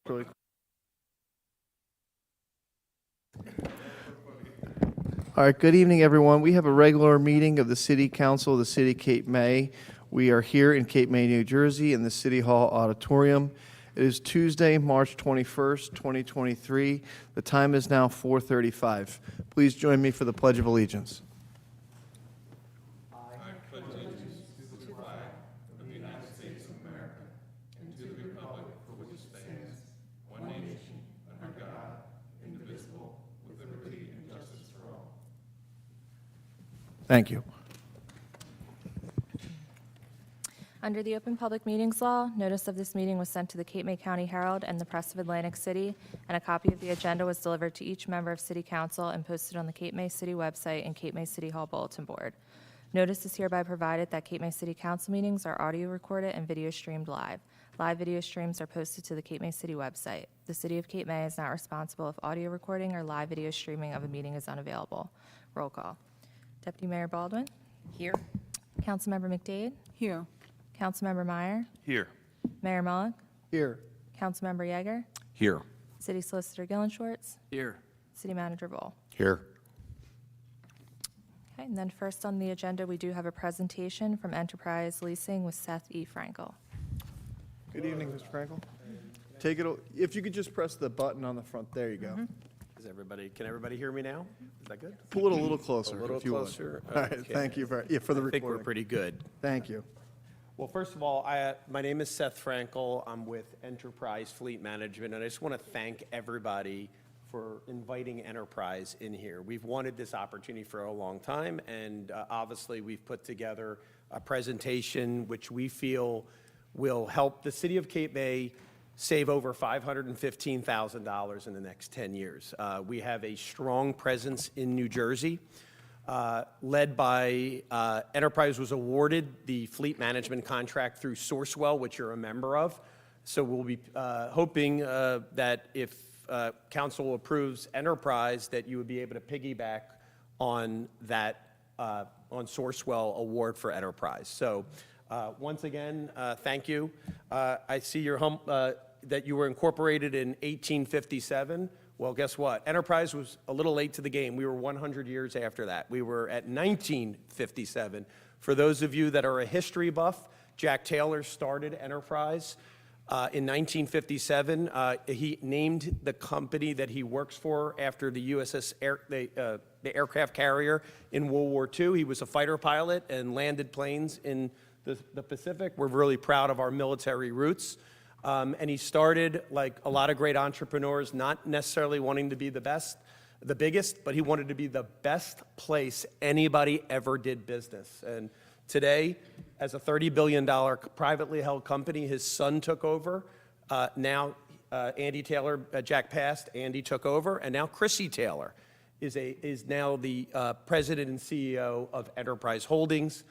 Really. All right, good evening, everyone. We have a regular meeting of the City Council of the City of Cape May. We are here in Cape May, New Jersey, in the City Hall Auditorium. It is Tuesday, March 21st, 2023. The time is now 4:35. Please join me for the Pledge of Allegiance. Thank you. Under the Open Public Meetings Law, notice of this meeting was sent to the Cape May County Herald and the Press of Atlantic City, and a copy of the agenda was delivered to each member of City Council and posted on the Cape May City website and Cape May City Hall Bulletin Board. Notice is hereby provided that Cape May City Council meetings are audio recorded and video streamed live. Live video streams are posted to the Cape May City website. The City of Cape May is not responsible if audio recording or live video streaming of a meeting is unavailable. Roll call. Deputy Mayor Baldwin? Here. Councilmember McDade? Here. Councilmember Meyer? Here. Mayor Mullock? Here. Councilmember Yeager? Here. City Solicitor Gillen Schwartz? Here. City Manager Vol. Here. Okay, and then first on the agenda, we do have a presentation from Enterprise Leasing with Seth E. Frankel. Good evening, Mr. Frankel. Take it, if you could just press the button on the front, there you go. Can everybody hear me now? Is that good? Pull it a little closer, A little if you would. closer? All right, Okay. thank you for the I think we're recording. pretty good. Thank you. Well, first of all, my name is Seth Frankel. I'm with Enterprise Fleet Management, and I just want to thank everybody for inviting Enterprise in here. We've wanted this opportunity for a long time, and obviously we've put together a presentation which we feel will help the City of Cape May save over $515,000 in the next 10 years. We have a strong presence in New Jersey. Led by Enterprise was awarded the fleet management contract through Sourcewell, which you're a member of. So we'll be hoping that if council approves Enterprise, that you would be able to piggyback on that on Sourcewell award for Enterprise. So once again, thank you. I see that you were incorporated in 1857. Well, guess what? Enterprise was a little late to the game. We were 100 years after that. We were at 1957. For those of you that are a history buff, Jack Taylor started Enterprise in 1957. He named the company that he works for after the USS the aircraft carrier in World War II. He was a fighter pilot and landed planes in the Pacific. We're really proud of our military roots. And he started, like a lot of great entrepreneurs, not necessarily wanting to be the best, the biggest, but he wanted to be the best place anybody ever did business. And today, as a $30 billion privately held company, his son took over. Now, Andy Taylor, Jack passed, Andy took over, and now Chrissy Taylor is now the president and CEO of Enterprise Holdings.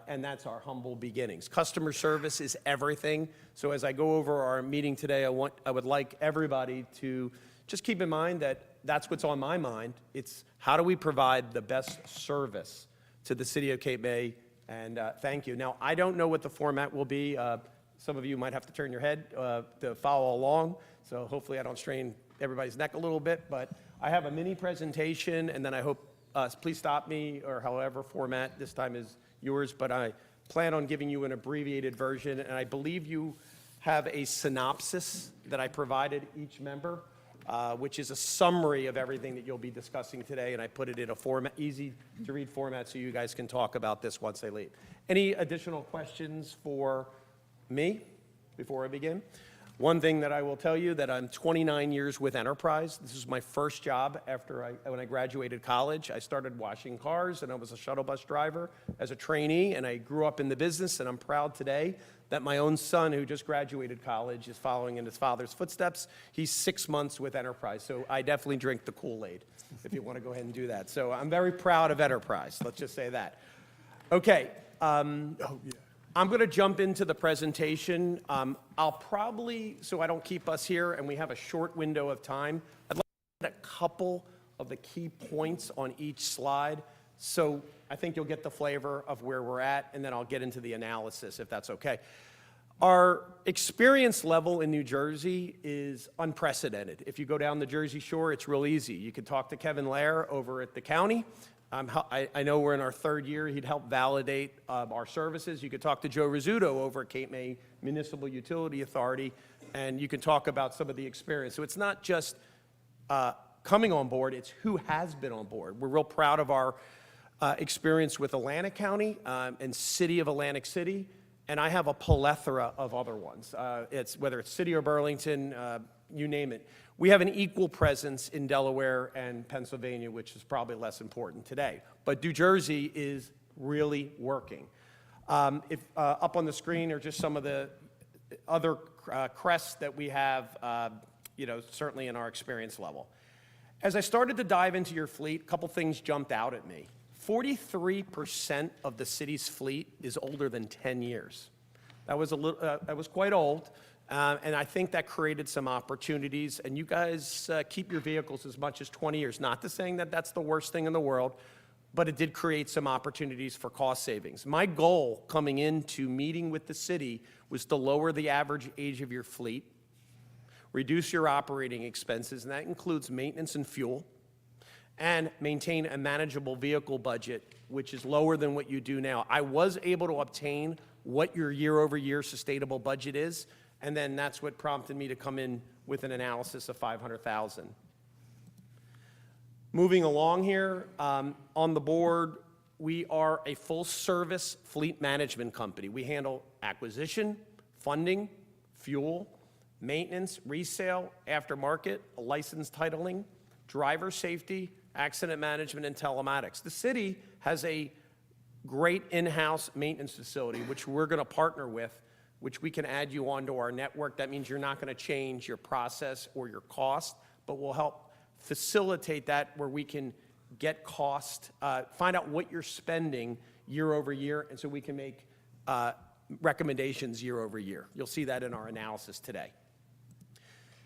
And that's our humble beginnings. Customer service is everything. So as I go over our meeting today, I would like everybody to just keep in mind that that's what's on my mind. It's how do we provide the best service to the City of Cape May? And thank you. Now, I don't know what the format will be. Some of you might have to turn your head to follow along. So hopefully I don't strain everybody's neck a little bit. But I have a mini presentation, and then I hope, please stop me, or however format this time is yours, but I plan on giving you an abbreviated version, and I believe you have a synopsis that I provided each member, which is a summary of everything that you'll be discussing today, and I put it in a format, easy to read format, so you guys can talk about this once I leave. Any additional questions for me before I begin? One thing that I will tell you that I'm 29 years with Enterprise. This is my first job when I graduated college. I started washing cars, and I was a shuttle bus driver as a trainee, and I grew up in the business, and I'm proud today that my own son, who just graduated college, is following in his father's footsteps. He's 6 months with Enterprise, so I definitely drink the Kool-Aid, if you want to go ahead and do that. So I'm very proud of Enterprise, let's just say that. Okay. I'm going to jump into the presentation. I'll probably, so I don't keep us here and we have a short window of time, I'd like to get a couple of the key points on each slide. So I think you'll get the flavor of where we're at, and then I'll get into the analysis if that's okay. Our experience level in New Jersey is unprecedented. If you go down the Jersey Shore, it's real easy. You could talk to Kevin Lair over at the county. I know we're in our third year. He'd help validate our services. You could talk to Joe Rizzuto over at Cape May Municipal Utility Authority, and you can talk about some of the experience. So it's not just coming on board, it's who has been on board. We're real proud of our experience with Atlantic County and City of Atlantic City, and I have a plethora of other ones. Whether it's City of Burlington, you name it. We have an equal presence in Delaware and Pennsylvania, which is probably less important today. But New Jersey is really working. Up on the screen are just some of the other crests that we have, certainly in our experience level. As I started to dive into your fleet, a couple things jumped out at me. 43% of the city's fleet is older than 10 years. That was quite old. And I think that created some opportunities. And you guys keep your vehicles as much as 20 years. Not to saying that that's the worst thing in the world, but it did create some opportunities for cost savings. My goal coming into meeting with the city was to lower the average age of your fleet, reduce your operating expenses, and that includes maintenance and fuel, and maintain a manageable vehicle budget, which is lower than what you do now. I was able to obtain what your year-over-year sustainable budget is, and then that's what prompted me to come in with an analysis of $500,000. Moving along here, on the board, we are a full-service fleet management company. We handle acquisition, funding, fuel, maintenance, resale, aftermarket, licensed titling, driver safety, accident management, and telematics. The city has a great in-house maintenance facility, which we're going to partner with, which we can add you onto our network. That means you're not going to change your process or your cost, but we'll help facilitate that where we can get cost, find out what you're spending year over year, and so we can make recommendations year over year. You'll see that in our analysis today.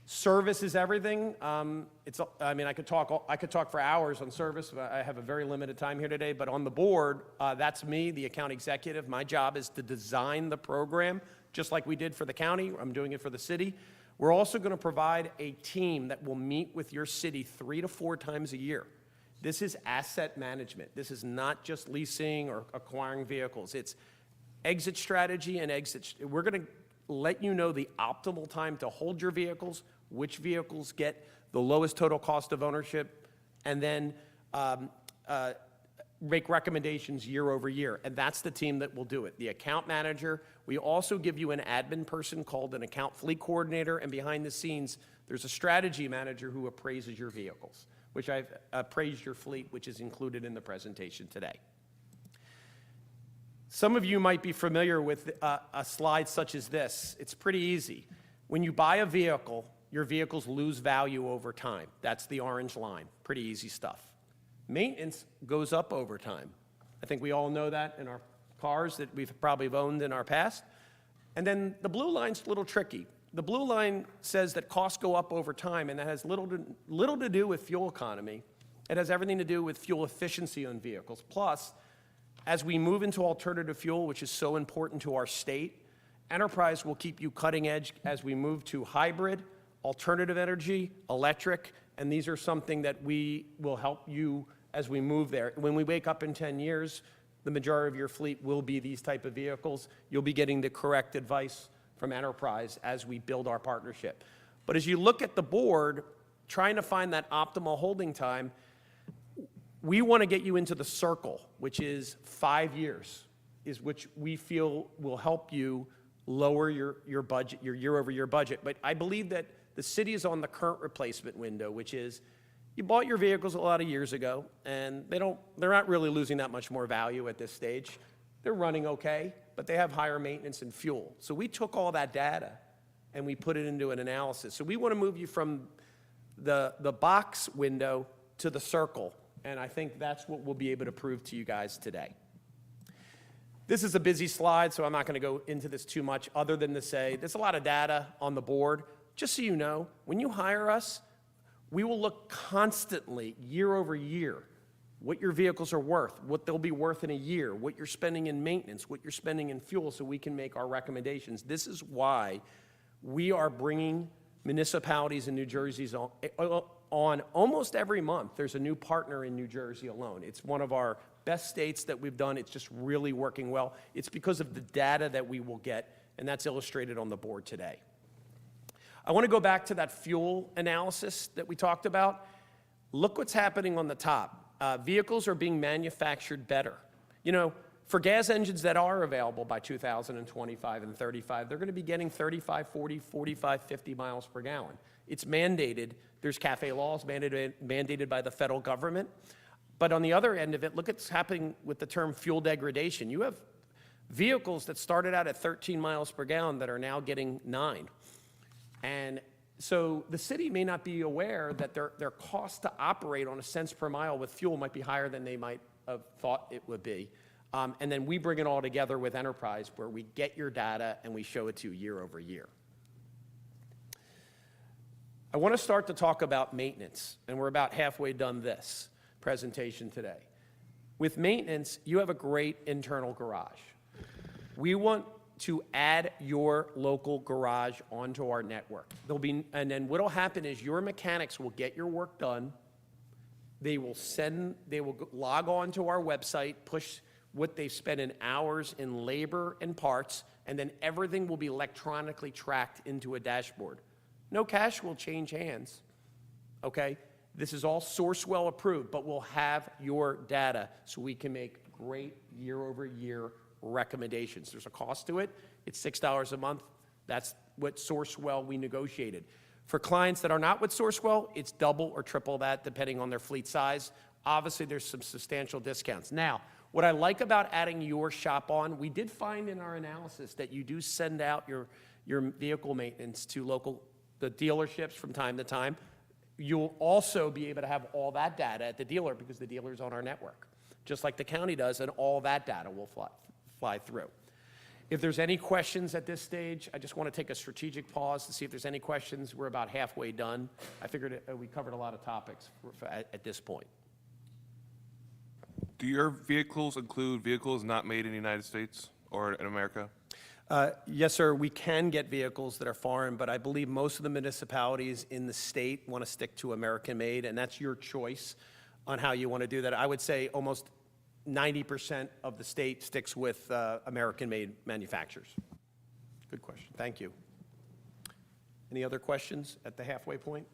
Service is everything. I could talk for hours on service, but I have a very limited time here today. But on the board, that's me, the account executive. My job is to design the program, just like we did for the county. I'm doing it for the city. We're also going to provide a team that will meet with your city 3 to 4 times a year. This is asset management. This is not just leasing or acquiring vehicles. It's exit strategy and exit. We're going to let you know the optimal time to hold your vehicles, which vehicles get the lowest total cost of ownership, and then make recommendations year over year. And that's the team that will do it. The account manager. We also give you an admin person called an account fleet coordinator, and behind the scenes, there's a strategy manager who appraises your vehicles, which I've appraised your fleet, which is included in the presentation today. Some of you might be familiar with a slide such as this. It's pretty easy. When you buy a vehicle, your vehicles lose value over time. That's the orange line. Pretty easy stuff. Maintenance goes up over time. I think we all know that in our cars that we've probably owned in our past. And then the blue line's a little tricky. The blue line says that costs go up over time, and that has little to do with fuel economy. It has everything to do with fuel efficiency on vehicles. Plus, as we move into alternative fuel, which is so important to our state, Enterprise will keep you cutting edge as we move to hybrid, alternative energy, electric, and these are something that we will help you as we move there. When we wake up in 10 years, the majority of your fleet will be these type of vehicles. You'll be getting the correct advice from Enterprise as we build our partnership. But as you look at the board, trying to find that optimal holding time, we want to get you into the circle, which is 5 years, which we feel will help you lower your budget, your year-over-year budget. But I believe that the city is on the current replacement window, which is you bought your vehicles a lot of years ago, and they're not really losing that much more value at this stage. They're running okay, but they have higher maintenance and fuel. So we took all that data and we put it into an analysis. So we want to move you from the box window to the circle. And I think that's what we'll be able to prove to you guys today. This is a busy slide, so I'm not going to go into this too much other than to say there's a lot of data on the board. Just so you know, when you hire us, we will look constantly, year over year, what your vehicles are worth, what they'll be worth in a year, what you're spending in maintenance, what you're spending in fuel, so we can make our recommendations. This is why we are bringing municipalities in New Jersey on almost every month. There's a new partner in New Jersey alone. It's one of our best states that we've done. It's just really working well. It's because of the data that we will get, and that's illustrated on the board today. I want to go back to that fuel analysis that we talked about. Look what's happening on the top. Vehicles are being manufactured better. You know, for gas engines that are available by 2025 and 35, they're going to be getting 35, 40, 45, 50 miles per gallon. It's mandated. There's CAFE laws mandated by the federal government. But on the other end of it, look at what's happening with the term fuel degradation. You have vehicles that started out at 13 miles per gallon that are now getting 9. And so the city may not be aware that their cost to operate on a cents per mile with fuel might be higher than they might have thought it would be. And then we bring it all together with Enterprise, where we get your data and we show it to you year over year. I want to start to talk about maintenance, and we're about halfway done this presentation today. With maintenance, you have a great internal garage. We want to add your local garage onto our network. And then what'll happen is your mechanics will get your work done. They will log on to our website, push what they've spent in hours in labor and parts, and then everything will be electronically tracked into a dashboard. No cash will change hands, okay? This is all Sourcewell approved, but we'll have your data so we can make great year-over-year recommendations. There's a cost to it. It's $6 a month. That's what Sourcewell we negotiated. For clients that are not with Sourcewell, it's double or triple that depending on their fleet size. Obviously, there's some substantial discounts. Now, what I like about adding your shop on, we did find in our analysis that you do send out your vehicle maintenance to the dealerships from time to time. You'll also be able to have all that data at the dealer because the dealer's on our network, just like the county does, and all that data will fly through. If there's any questions at this stage, I just want to take a strategic pause to see if there's any questions. We're about halfway done. I figured we covered a lot of topics at this point. Do your vehicles include vehicles not made in the United States or in America? Yes, sir. We can get vehicles that are foreign, but I believe most of the municipalities in the state want to stick to American-made, and that's your choice on how you want to do that. I would say almost 90% of the state sticks with American-made manufacturers. Good question. Thank you. Any other questions at the halfway point?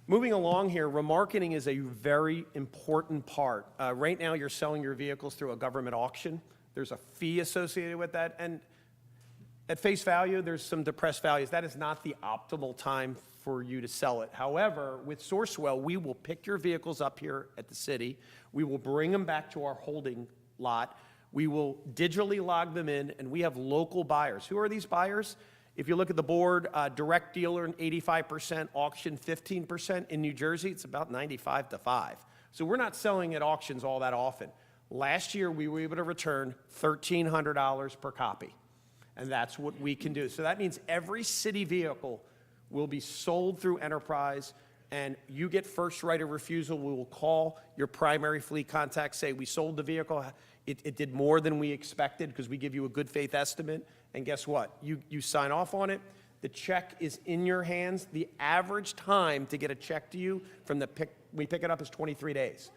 Moving along here, remarketing is a very important part. Right now, you're selling your vehicles through a government auction. There's a fee associated with that, and at face value, there's some depressed values. That is not the optimal time for you to sell it. However, with Sourcewell, we will pick your vehicles up here at the city. We will bring them back to our holding lot. We will digitally log them in, and we have local buyers. Who are these buyers? If you look at the board, direct dealer 85%, auction 15%. In New Jersey, it's about 95-5. So we're not selling at auctions all that often. Last year, we were able to return $1,300 per copy, and that's what we can do. So that means every city vehicle will be sold through Enterprise, and you get first right of refusal. We will call your primary fleet contact, say, we sold the vehicle. It did more than we expected because we give you a good faith estimate. And guess what? You sign off on it. The check is in your hands. The average time to get a check to you from we pick it up is 23 days.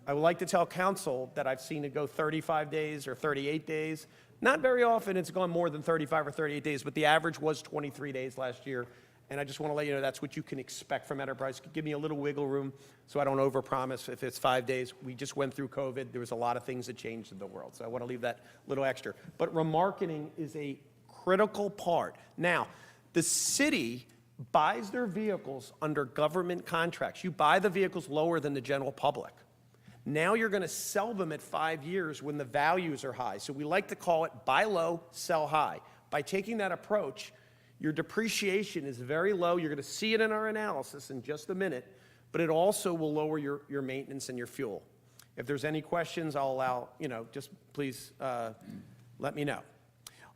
I would like to tell council that I've seen it go 35 days or 38 days. Not very often it's gone more than 35 or 38 days, but the average was 23 days last year. And I just want to let you know that's what you can expect from Enterprise. Give me a little wiggle room so I don't overpromise if it's 5 days. We just went through COVID. There was a lot of things that changed in the world. So I want to leave that little extra. But remarketing is a critical part. Now, the city buys their vehicles under government contracts. You buy the vehicles lower than the general public. Now you're going to sell them at 5 years when the values are high. So we like to call it buy low, sell high. By taking that approach, your depreciation is very low. You're going to see it in our analysis in just a minute, but it also will lower your maintenance and your fuel. If there's any questions, I'll allow, just please let me know.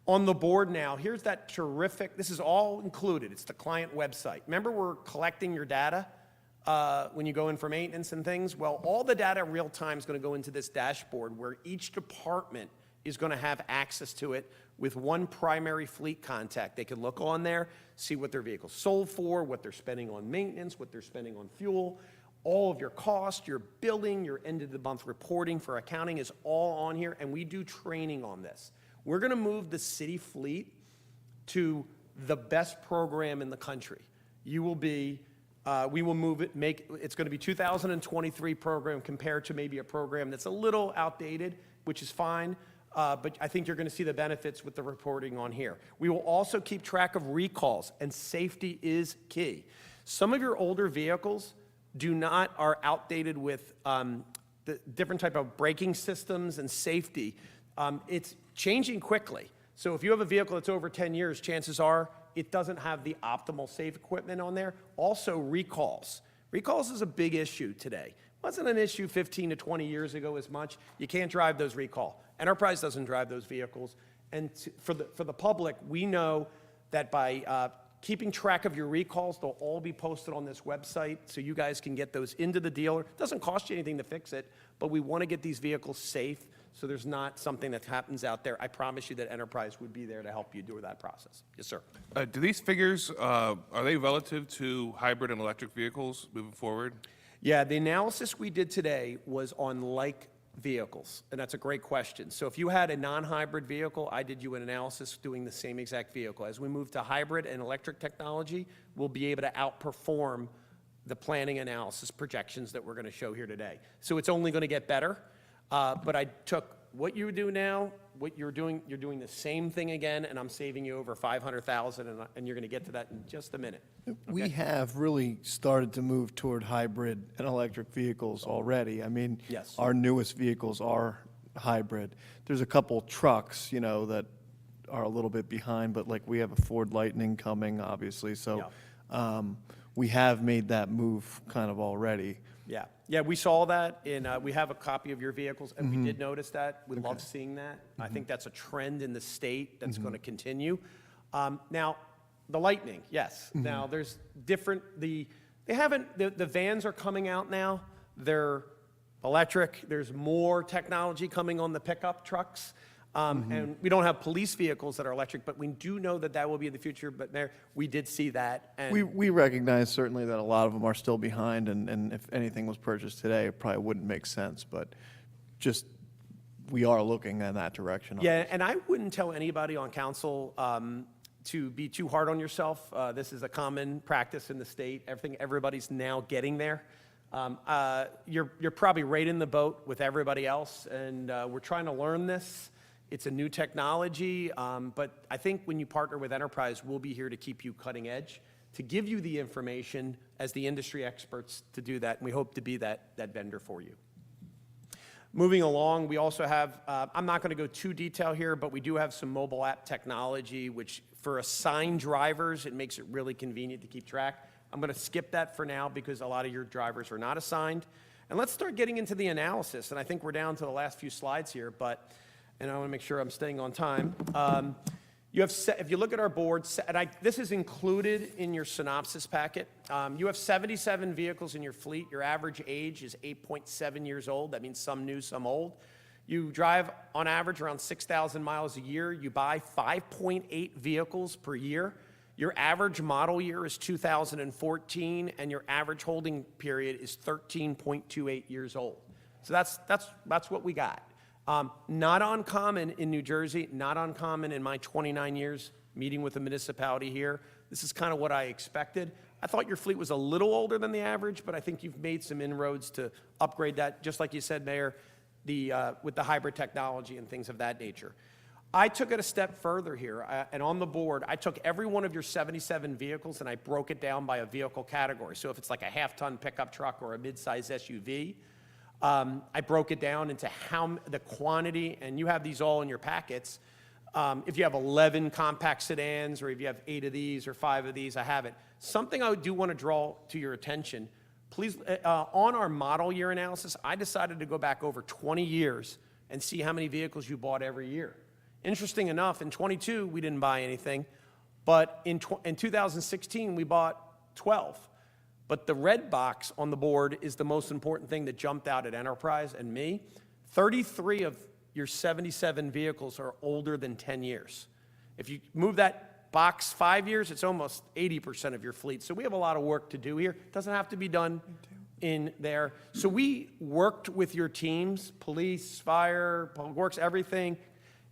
On the board now, here's that terrific, this is all included. It's the client website. Remember, we're collecting your data. when you go in for maintenance and things. Well, all the data in real time is going to go into this dashboard where each department is going to have access to it with one primary fleet contact. They can look on there, see what their vehicle's sold for, what they're spending on maintenance, what they're spending on fuel. All of your costs, your billing, your end-of-the-month reporting for accounting is all on here, and we do training on this. We're going to move the city fleet to the best program in the country. You will be, we will move it, it's going to be 2023 program compared to maybe a program that's a little outdated, which is fine, but I think you're going to see the benefits with the reporting on here. We will also keep track of recalls, and safety is key. Some of your older vehicles are outdated with the different type of braking systems and safety. It's changing quickly. So if you have a vehicle that's over 10 years, chances are it doesn't have the optimal safe equipment on there. Also, recalls. Recalls is a big issue today. Wasn't an issue 15 to 20 years ago as much. You can't drive those recall. Enterprise doesn't drive those vehicles. And for the public, we know that by keeping track of your recalls, they'll all be posted on this website so you guys can get those into the dealer. It doesn't cost you anything to fix it, but we want to get these vehicles safe so there's not something that happens out there. I promise you that Enterprise would be there to help you do that process. Yes, sir. Do these figures, are they relative to hybrid and electric vehicles moving forward? Yeah, the analysis we did today was on like vehicles, and that's a great question. So if you had a non-hybrid vehicle, I did you an analysis doing the same exact vehicle. As we move to hybrid and electric technology, we'll be able to outperform the planning analysis projections that we're going to show here today. So it's only going to get better, but I took what you do now, what you're doing the same thing again, and I'm saving you over $500,000, and you're going to get to that in just a minute. We have really started to move toward hybrid and electric vehicles already. I mean, Yes. our newest vehicles are hybrid. There's a couple trucks, that are a little bit behind, but like we have a Ford Lightning coming, obviously, so we have made that move kind of already. Yeah, we saw that, and we have a copy of your vehicles, and we did notice that. We love seeing that. I think that's a trend in the state that's going to continue. Now, the Lightning, yes. Now, there's different, the vans are coming out now. They're electric. There's more technology coming on the pickup trucks. And we don't have police vehicles that are electric, but we do know that that will be the future. But we did see that. And We recognize certainly that a lot of them are still behind, and if anything was purchased today, it probably wouldn't make sense, but just, we are looking in that direction. Yeah, and I wouldn't tell anybody on council to be too hard on yourself. This is a common practice in the state. Everybody's now getting there. You're probably right in the boat with everybody else, and we're trying to learn this. It's a new technology, but I think when you partner with Enterprise, we'll be here to keep you cutting edge, to give you the information as the industry experts to do that, and we hope to be that vendor for you. Moving along, we also have, I'm not going to go too detailed here, but we do have some mobile app technology, which for assigned drivers, it makes it really convenient to keep track. I'm going to skip that for now because a lot of your drivers are not assigned. And let's start getting into the analysis, and I think we're down to the last few slides here, and I want to make sure I'm staying on time. If you look at our board, and this is included in your synopsis packet, you have 77 vehicles in your fleet. Your average age is 8.7 years old. That means some new, some old. You drive, on average, around 6,000 miles a year. You buy 5.8 vehicles per year. Your average model year is 2014, and your average holding period is 13.28 years old. So that's what we got. Not uncommon in New Jersey, not uncommon in my 29 years meeting with the municipality here. This is kind of what I expected. I thought your fleet was a little older than the average, but I think you've made some inroads to upgrade that, just like you said, Mayor, with the hybrid technology and things of that nature. I took it a step further here, and on the board, I took every one of your 77 vehicles and I broke it down by a vehicle category. So if it's like a half-ton pickup truck or a mid-size SUV, I broke it down into the quantity, and you have these all in your packets. If you have 11 compact sedans, or if you have 8 of these or 5 of these, I have it. Something I do want to draw to your attention, please, on our model year analysis, I decided to go back over 20 years and see how many vehicles you bought every year. Interesting enough, in 22, we didn't buy anything, but in 2016, we bought 12. But the red box on the board is the most important thing that jumped out at Enterprise and me. 33 of your 77 vehicles are older than 10 years. If you move that box 5 years, it's almost 80% of your fleet. So we have a lot of work to do here. It doesn't have to be done in there. So we worked with your teams, police, fire, public works, everything,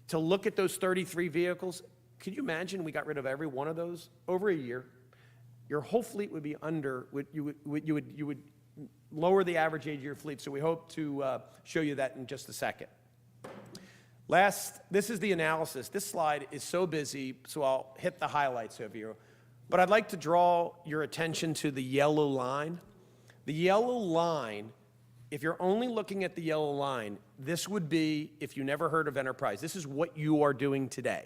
to look at those 33 vehicles. Could you imagine we got rid of every one of those over a year? Your whole fleet would be under, you would lower the average age of your fleet. So we hope to show you that in just a second. Last, this is the analysis. This slide is so busy, so I'll hit the highlights of you. But I'd like to draw your attention to the yellow line. The yellow line, if you're only looking at the yellow line, this would be, if you never heard of Enterprise, this is what you are doing today.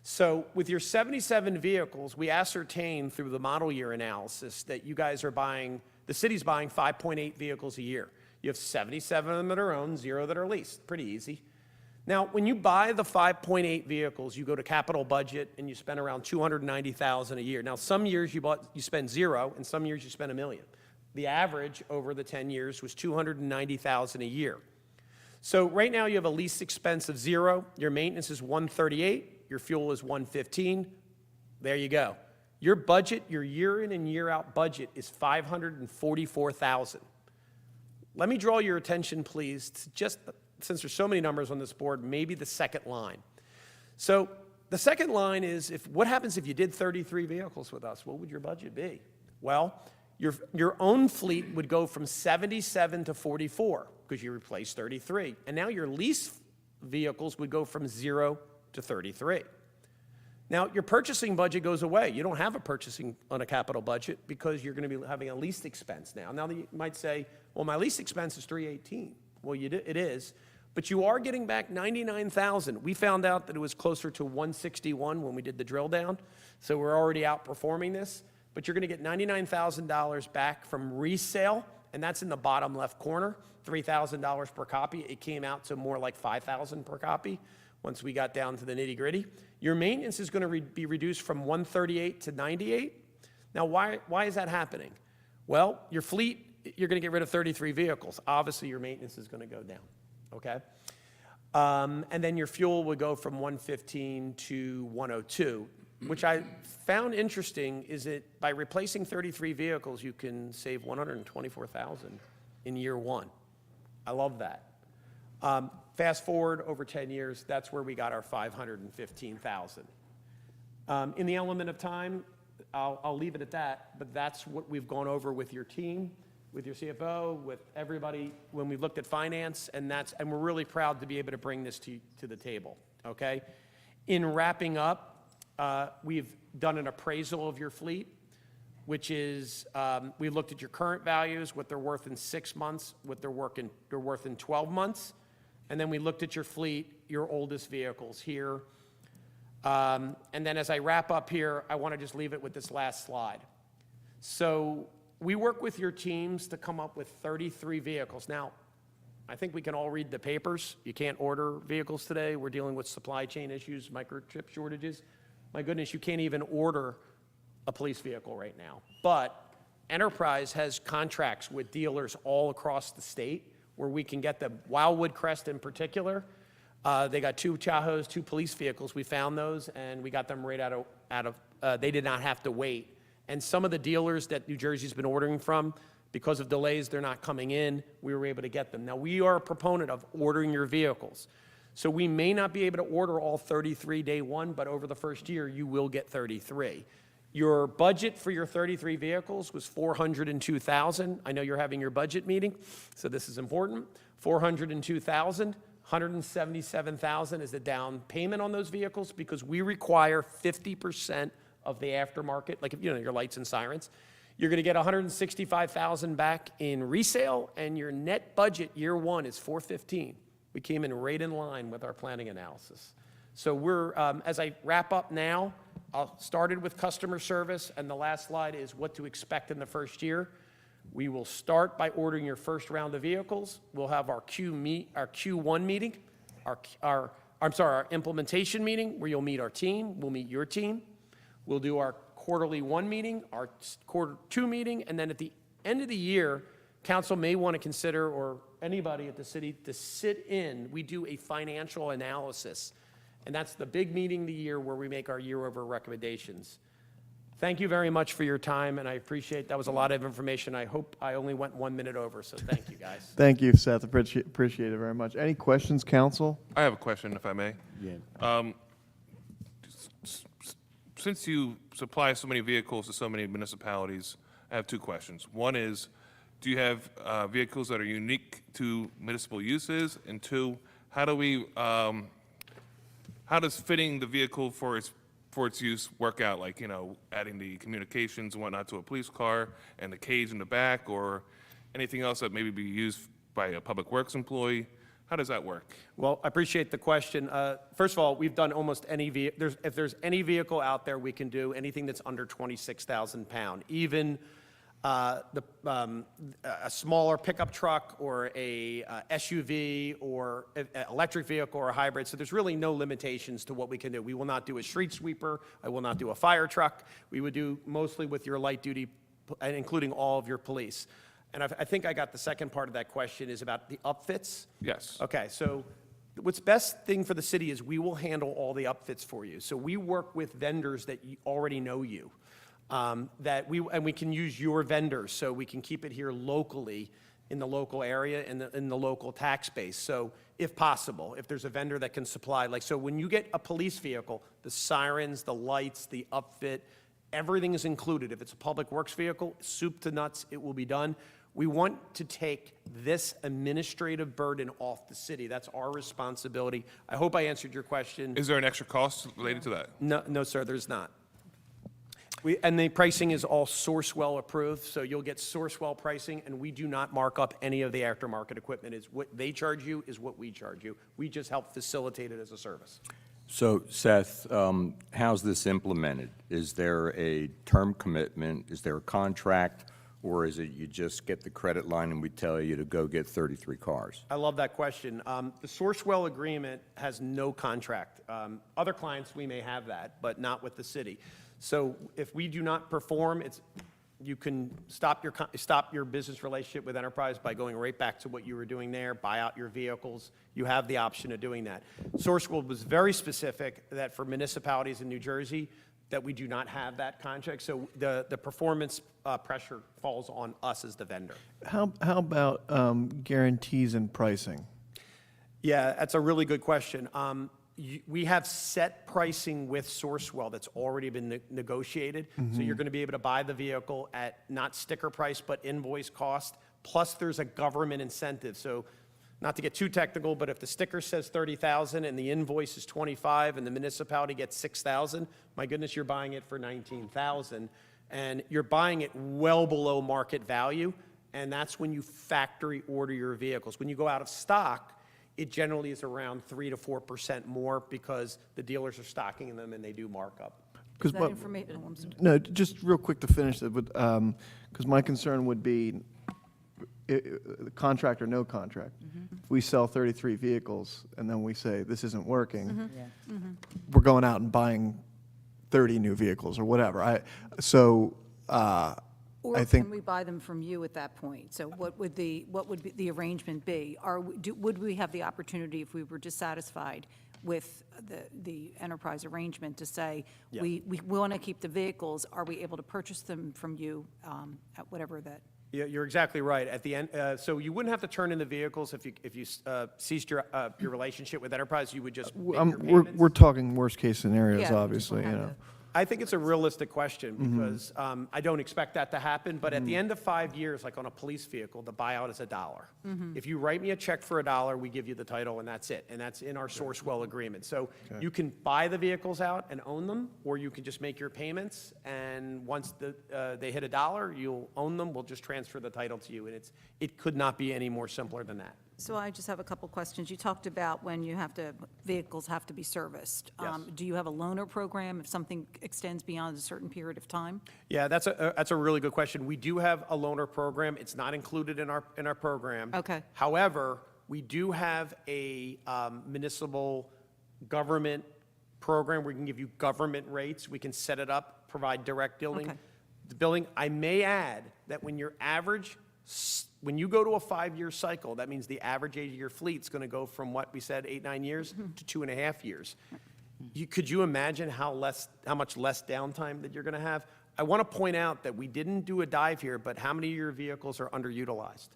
So with your 77 vehicles, we ascertained through the model year analysis that you guys are buying, the city's buying 5.8 vehicles a year. You have 77 of them that are owned, 0 that are leased. Pretty easy. Now, when you buy the 5.8 vehicles, you go to capital budget and you spend around $290,000 a year. Now, some years you spend 0, and some years you spend $1 million. The average over the 10 years was $290,000 a year. So right now you have a lease expense of 0. Your maintenance is $138. Your fuel is $115. There you go. Your budget, your year in and year out budget is $544,000. Let me draw your attention, please, to just, since there's so many numbers on this board, maybe the second line. So the second line is, what happens if you did 33 vehicles with us? What would your budget be? Well, your own fleet would go from 77 to 44 because you replaced 33. And now your lease vehicles would go from 0 to 33. Now, your purchasing budget goes away. You don't have a purchasing on a capital budget because you're going to be having a lease expense now. Now, you might say, well, my lease expense is $318. Well, it is, but you are getting back $99,000. We found out that it was closer to $161 when we did the drill down, so we're already outperforming this. But you're going to get $99,000 back from resale, and that's in the bottom left corner, $3,000 per copy. It came out to more like $5,000 per copy once we got down to the nitty-gritty. Your maintenance is going to be reduced from $138 to $98. Now, why is that happening? Well, your fleet, you're going to get rid of 33 vehicles. Obviously, your maintenance is going to go down, okay? And then your fuel would go from $115 to $102, which I found interesting is that by replacing 33 vehicles, you can save $124,000 in year one. I love that. Fast forward over 10 years, that's where we got our $515,000. In the element of time, I'll leave it at that, but that's what we've gone over with your team, with your CFO, with everybody when we looked at finance, and we're really proud to be able to bring this to the table, okay? In wrapping up, we've done an appraisal of your fleet, which is we looked at your current values, what they're worth in 6 months, what they're worth in 12 months, and then we looked at your fleet, your oldest vehicles here. And then as I wrap up here, I want to just leave it with this last slide. So we work with your teams to come up with 33 vehicles. Now, I think we can all read the papers. You can't order vehicles today. We're dealing with supply chain issues, microchip shortages. My goodness, you can't even order a police vehicle right now. But Enterprise has contracts with dealers all across the state where we can get them. Wildwood Crest in particular, they got 2 Tahoes, 2 police vehicles. We found those and we got them right out of they did not have to wait. And some of the dealers that New Jersey's been ordering from, because of delays, they're not coming in. We were able to get them. Now, we are a proponent of ordering your vehicles. So we may not be able to order all 33 day one, but over the first year, you will get 33. Your budget for your 33 vehicles was $402,000. I know you're having your budget meeting, so this is important. $402,000, $177,000 is the down payment on those vehicles because we require 50% of the aftermarket, like your lights and sirens. You're going to get $165,000 back in resale, and your net budget year one is $415,000. We came in right in line with our planning analysis. So we're, as I wrap up now, I'll started with customer service, and the last slide is what to expect in the first year. We will start by ordering your first round of vehicles. We'll have our Q1 meeting, our implementation meeting where you'll meet our team. We'll meet your team. We'll do our quarterly 1 meeting, our quarter 2 meeting, and then at the end of the year, council may want to consider, or anybody at the city, to sit in. We do a financial analysis, and that's the big meeting of the year where we make our year-over recommendations. Thank you very much for your time, and I appreciate, that was a lot of information. I hope I only went 1 minute over, so thank you, guys. Thank you, Seth. Appreciate it very much. Any questions, council? I have a question, if I may. Yeah. Since you supply so many vehicles to so many municipalities, I have two questions. One is, do you have vehicles that are unique to municipal uses? And two, how does fitting the vehicle for its use work out? Like, adding the communications and whatnot to a police car and the cage in the back, or anything else that maybe be used by a public works employee? How does that work? Well, I appreciate the question. First of all, we've done almost any if there's any vehicle out there, we can do anything that's under 26,000 pound. Even a smaller pickup truck or a SUV or an electric vehicle or a hybrid. So there's really no limitations to what we can do. We will not do a street sweeper. I will not do a fire truck. We would do mostly with your light duty, including all of your police. And I think I got the second part of that question is about the upfits. Yes. Okay, so what's best thing for the city is we will handle all the upfits for you. So we work with vendors that already know you, and we can use your vendors, so we can keep it here locally in the local area, in the local tax base. So if possible, if there's a vendor that can supply, so when you get a police vehicle, the sirens, the lights, the upfit, everything is included. If it's a public works vehicle, soup to nuts, it will be done. We want to take this administrative burden off the city. That's our responsibility. I hope I answered your question. Is there an extra cost related to that? No, sir, there's not. And the pricing is all Sourcewell approved, so you'll get Sourcewell pricing, and we do not mark up any of the aftermarket equipment. It's what they charge you is what we charge you. We just help facilitate it as a service. So Seth, how's this implemented? Is there a term commitment? Is there a contract? Or is it you just get the credit line and we tell you to go get 33 cars? I love that question. The Sourcewell agreement has no contract. Other clients, we may have that, but not with the city. So if we do not perform, you can stop your business relationship with Enterprise by going right back to what you were doing there, buy out your vehicles. You have the option of doing that. Sourcewell was very specific that for municipalities in New Jersey, that we do not have that contract. So the performance pressure falls on us as the vendor. How about guarantees and pricing? Yeah, that's a really good question. We have set pricing with Sourcewell that's already been negotiated. So you're going to be able to buy the vehicle at not sticker price, but invoice cost. Plus, there's a government incentive. So not to get too technical, but if the sticker says 30,000 and the invoice is 25 and the municipality gets 6,000, my goodness, you're buying it for 19,000. And you're buying it well below market value. And that's when you factory order your vehicles. When you go out of stock, it generally is around 3 to 4% more because the dealers are stocking them and they do markup. Because That information, oh, I'm sorry. no, just real quick to finish it, but because my concern would be contract or no contract. If we sell 33 vehicles and then we say this isn't working, we're going out and buying 30 new vehicles or whatever. Or I think can we buy them from you at that point? So what would the arrangement be? Would we have the opportunity, if we were dissatisfied with the enterprise arrangement, to say, Yeah. we want to keep the vehicles, are we able to purchase them from you at whatever that? Yeah, you're exactly right. At the end, so you wouldn't have to turn in the vehicles if you ceased your relationship with Enterprise. You would just make your payments. we're talking worst case scenarios, Yeah, we just obviously, don't you have know. I think it's a realistic question because I don't expect that to happen. But at the end of 5 years, like on a police vehicle, the buyout is $1. If you write me a check for $1, we give you the title and that's it. And that's in our Sourcewell agreement. So you can buy the vehicles out and own them, or you can just make your payments. And once they hit $1, you'll own them. We'll just transfer the title to you. And it could not be any more simpler than that. So I just have a couple questions. You talked about when vehicles have to be serviced. Yes. Do you have a loaner program if something extends beyond a certain period of time? Yeah, that's a really good question. We do have a loaner program. It's not included in our program. Okay. However, we do have a municipal government program where we can give you government rates. We can set it up provide direct billing. Okay. The billing, I may add that when your average, when you go to a 5-year cycle, that means the average age of your fleet's going to go from what we said, 8, 9 years to 2.5 years. Could you imagine how much less downtime that you're going to have? I want to point out that we didn't do a dive here, but how many of your vehicles are underutilized?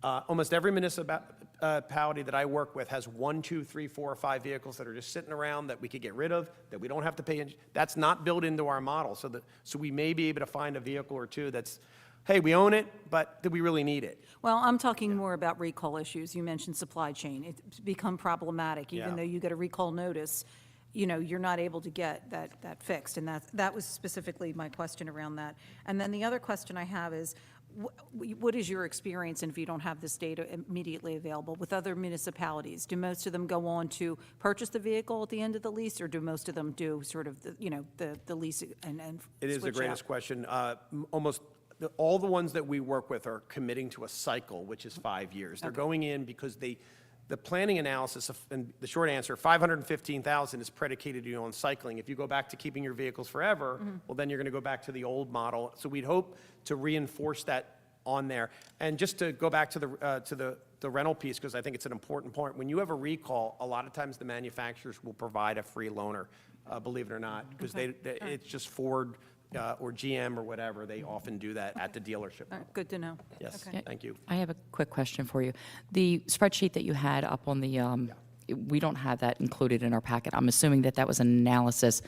Almost every municipality that I work with has 1, 2, 3, 4, or 5 vehicles that are just sitting around that we could get rid of, that we don't have to pay. That's not built into our model. So we may be able to find a vehicle or two that's, hey, we own it, but do we really need it? Well, I'm talking more about recall issues. You mentioned supply chain. It's become problematic, even Yeah. though you get a recall notice, you're not able to get that fixed. And that was specifically my question around that. And then the other question I have is, what is your experience, and if you don't have this data immediately available, with other municipalities? Do most of them go on to purchase the vehicle at the end of the lease, or do most of them do sort of the lease and It is the switch greatest out? question. Almost all the ones that we work with are committing to a cycle, which is 5 years. They're going in because the planning analysis, and the short answer, 515,000 is predicated on cycling. If you go back to keeping your vehicles forever, well, then you're going to go back to the old model. So we'd hope to reinforce that on there. And just to go back to the rental piece, because I think it's an important point, when you have a recall, a lot of times the manufacturers will provide a free loaner, believe it or not, because it's just Ford or GM or whatever, they often do that at the dealership. All right, good to know. Yes, Okay. thank you. I have a quick question for you. The spreadsheet that you had up on the, we don't have that included in our packet. I'm assuming that was an analysis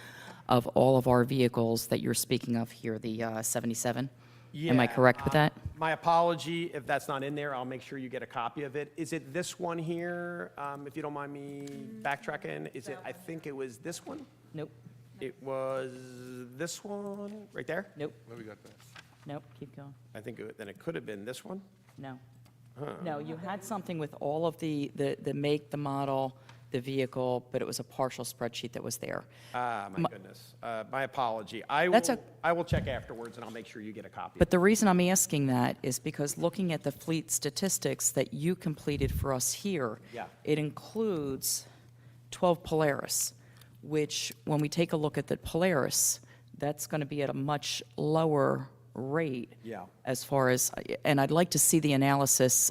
of all of our vehicles that you're speaking of here, the 77? Am I Yeah, correct with that? My apology if that's not in there. I'll make sure you get a copy of it. Is it this one here? If you don't mind me backtracking, I think it was this one? Nope, It was this one, right there? nope, Where we got that? nope, keep going. I think then it could have been this one. No. No, you had something with all of the make, the model, the vehicle, but it was a partial spreadsheet that was there. Ah, my goodness. My apology. That's I will check afterwards, and I'll make sure you get a copy. But the reason I'm asking that is because looking at the fleet statistics that you completed for us here, Yeah. it includes 12 Polaris, which, when we take a look at the Polaris, that's going to be at a much lower rate. Yeah. As far as, and I'd like to see the analysis,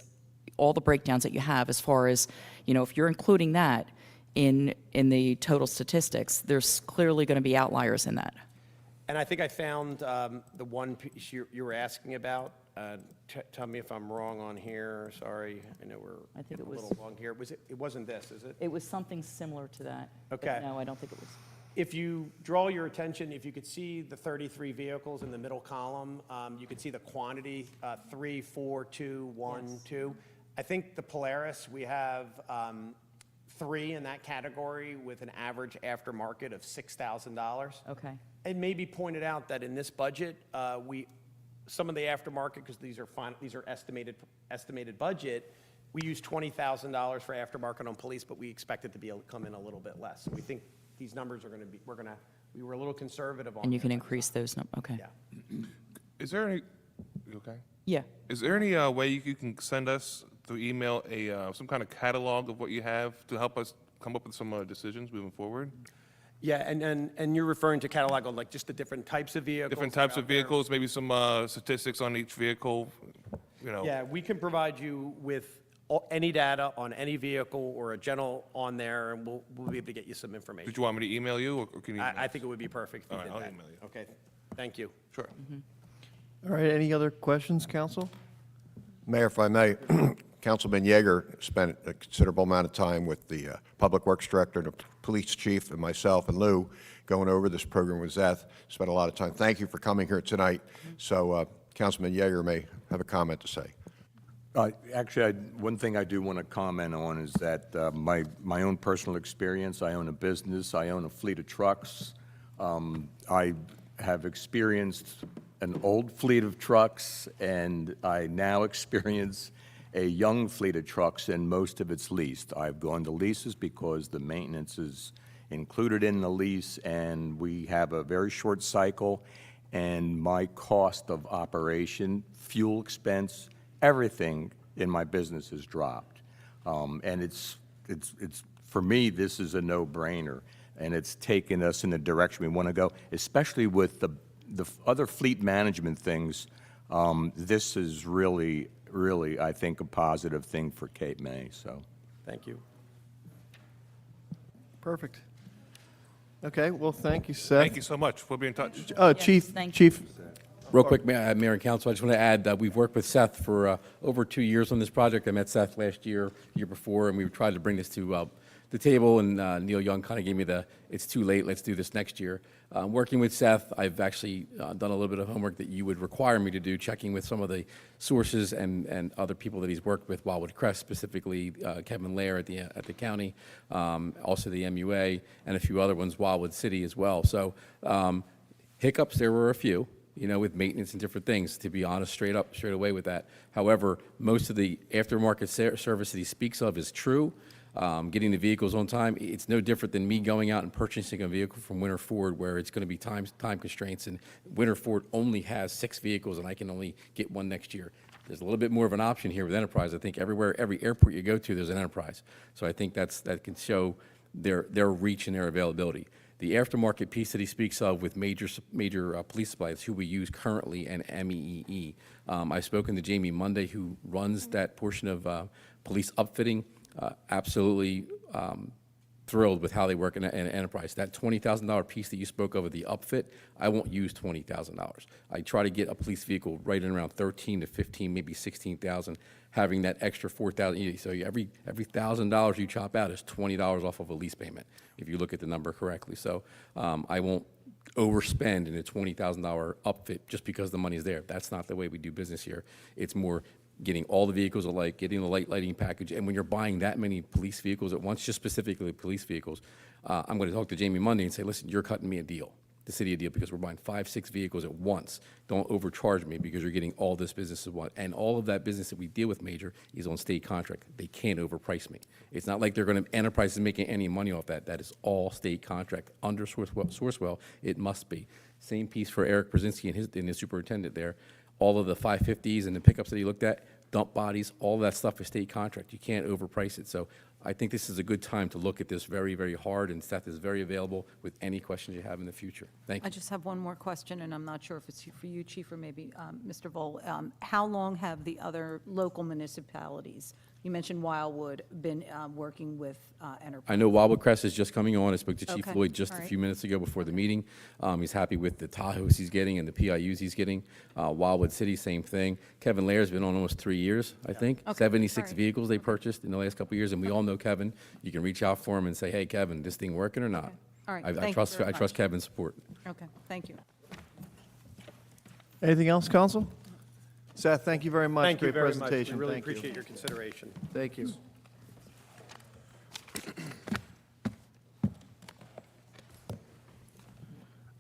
all the breakdowns that you have as far as, if you're including that in the total statistics, there's clearly going to be outliers in that. And I think I found the one piece you were asking about. Tell me if I'm wrong on here. Sorry, I know we're I think getting it a was- little long here. It wasn't this, is it? It was something similar to that. but Okay. No, I don't think it was. If you draw your attention, if you could see the 33 vehicles in the middle column, you could see the quantity, 3, 4, 2, 1, 2. I think the Polaris, we have 3 in that category with an average aftermarket of $6,000. Okay. It may be pointed out that in this budget, some of the aftermarket, because these are estimated budget, we use $20,000 for aftermarket on police, but we expect it to come in a little bit less. So we think these numbers are going to be, we were a little conservative on. And you can that. increase those, okay. Yeah. Is there any, you okay? Yeah, Is there any way you can send us through email some kind of catalog of what you have to help us come up with some decisions moving forward? Yeah, and you're referring to catalog on like just the different types of vehicles? Different that are types of out there? vehicles, maybe some statistics on each vehicle, Yeah, we can provide you with any data on any vehicle or a general on there, and we'll be able to get you some information. Did you want me to email you, or can you? I think it would be perfect if you All right, did I'll that. email you. Okay, thank you. Sure. All right, any other questions, council? Mayor, if I may, Councilman Yeager spent a considerable amount of time with the Public Works Director, the Police Chief, and myself and Lou going over this program with Zeth. Spent a lot of time. Thank you for coming here tonight. So Councilman Yeager may have a comment to say. Actually, one thing I do want to comment on is that my own personal experience, I own a business, I own a fleet of trucks. I have experienced an old fleet of trucks, and I now experience a young fleet of trucks, and most of it's leased. I've gone to leases because the maintenance is included in the lease, and we have a very short cycle, and my cost of operation, fuel expense, everything in my business has dropped. And it's for me, this is a no-brainer, and it's taken us in the direction we want to go, especially with the other fleet management things, this is really, really, I think, a positive thing for Cape May, so. Thank you. Perfect. Okay, well, thank you, Seth. Thank you so much. We'll be in touch. Chief, thank Chief, Real quick, Mayor and Council, I just want to add that we've worked with Seth for over 2 years on this project. I met Seth last year, year before, and we tried to bring this to the table, and Neil Young kind of gave me it's too late, let's do this next year. Working with Seth, I've actually done a little bit of homework that you would require me to do, checking with some of the sources and other people that he's worked with, Wildwood Crest specifically, Kevin Lair at the county, also the MUA, and a few other ones, Wildwood City as well. So hiccups, there were a few, with maintenance and different things, to be honest, straight away with that. However, most of the aftermarket service that he speaks of is true. Getting the vehicles on time, it's no different than me going out and purchasing a vehicle from Winter Ford where it's going to be time constraints, and Winter Ford only has 6 vehicles and I can only get one next year. There's a little bit more of an option here with Enterprise. I think every airport you go to, there's an Enterprise. So I think that can show their reach and their availability. The aftermarket piece that he speaks of with major police supplies, who we use currently, and MEEE. I've spoken to Jamie Monday, who runs that portion of police upfitting. Absolutely thrilled with how they work in Enterprise. That $20,000 piece that you spoke of, the upfit, I won't use $20,000. I try to get a police vehicle right in around 13 to 15, maybe 16,000, having that extra 4,000. So every $1,000 you chop out is $20 off of a lease payment, if you look at the number correctly. So I won't overspend in a $20,000 upfit just because the money's there. That's not the way we do business here. It's more getting all the vehicles alike, getting the lighting package, and when you're buying that many police vehicles at once, just specifically police vehicles, I'm going to talk to Jamie Monday and say, listen, you're cutting me a deal, the city a deal, because we're buying 5, 6 vehicles at once. Don't overcharge me because you're getting all this business at once. And all of that business that we deal with major is on state contract. They can't overprice me. It's not like Enterprise is making any money off that. That is all state contract. Under Sourcewell, it must be. Same piece for Eric Brzezinski and his superintendent there. All of the 550s and the pickups that he looked at, dump bodies, all that stuff is state contract. You can't overprice it. So I think this is a good time to look at this very, very hard, and Seth is very available with any questions you have in the future. Thank I you. just have one more question, and I'm not sure if it's for you, Chief, or maybe Mr. Vole. How long have the other local municipalities, you mentioned Wildwood, been working with Enterprise? I know Wildwood Crest is just coming on. I spoke to Chief Okay, Floyd just all a right. few minutes ago before the meeting. He's happy with the Tahoes he's getting and the PIUs he's getting. Wildwood City, same thing. Kevin Lair's been on almost 3 years, I think. Okay, 76 all right. vehicles they purchased in the last couple of years, and we all know Kevin. You can reach out for him and say, hey, Kevin, this thing working or not? Okay, all right. I Thank you trust very much. Kevin's support. Okay, thank you. anything else, Council? Seth, thank you very much. Thank you Great very much. We presentation. really Thank you. appreciate your consideration. Thank you.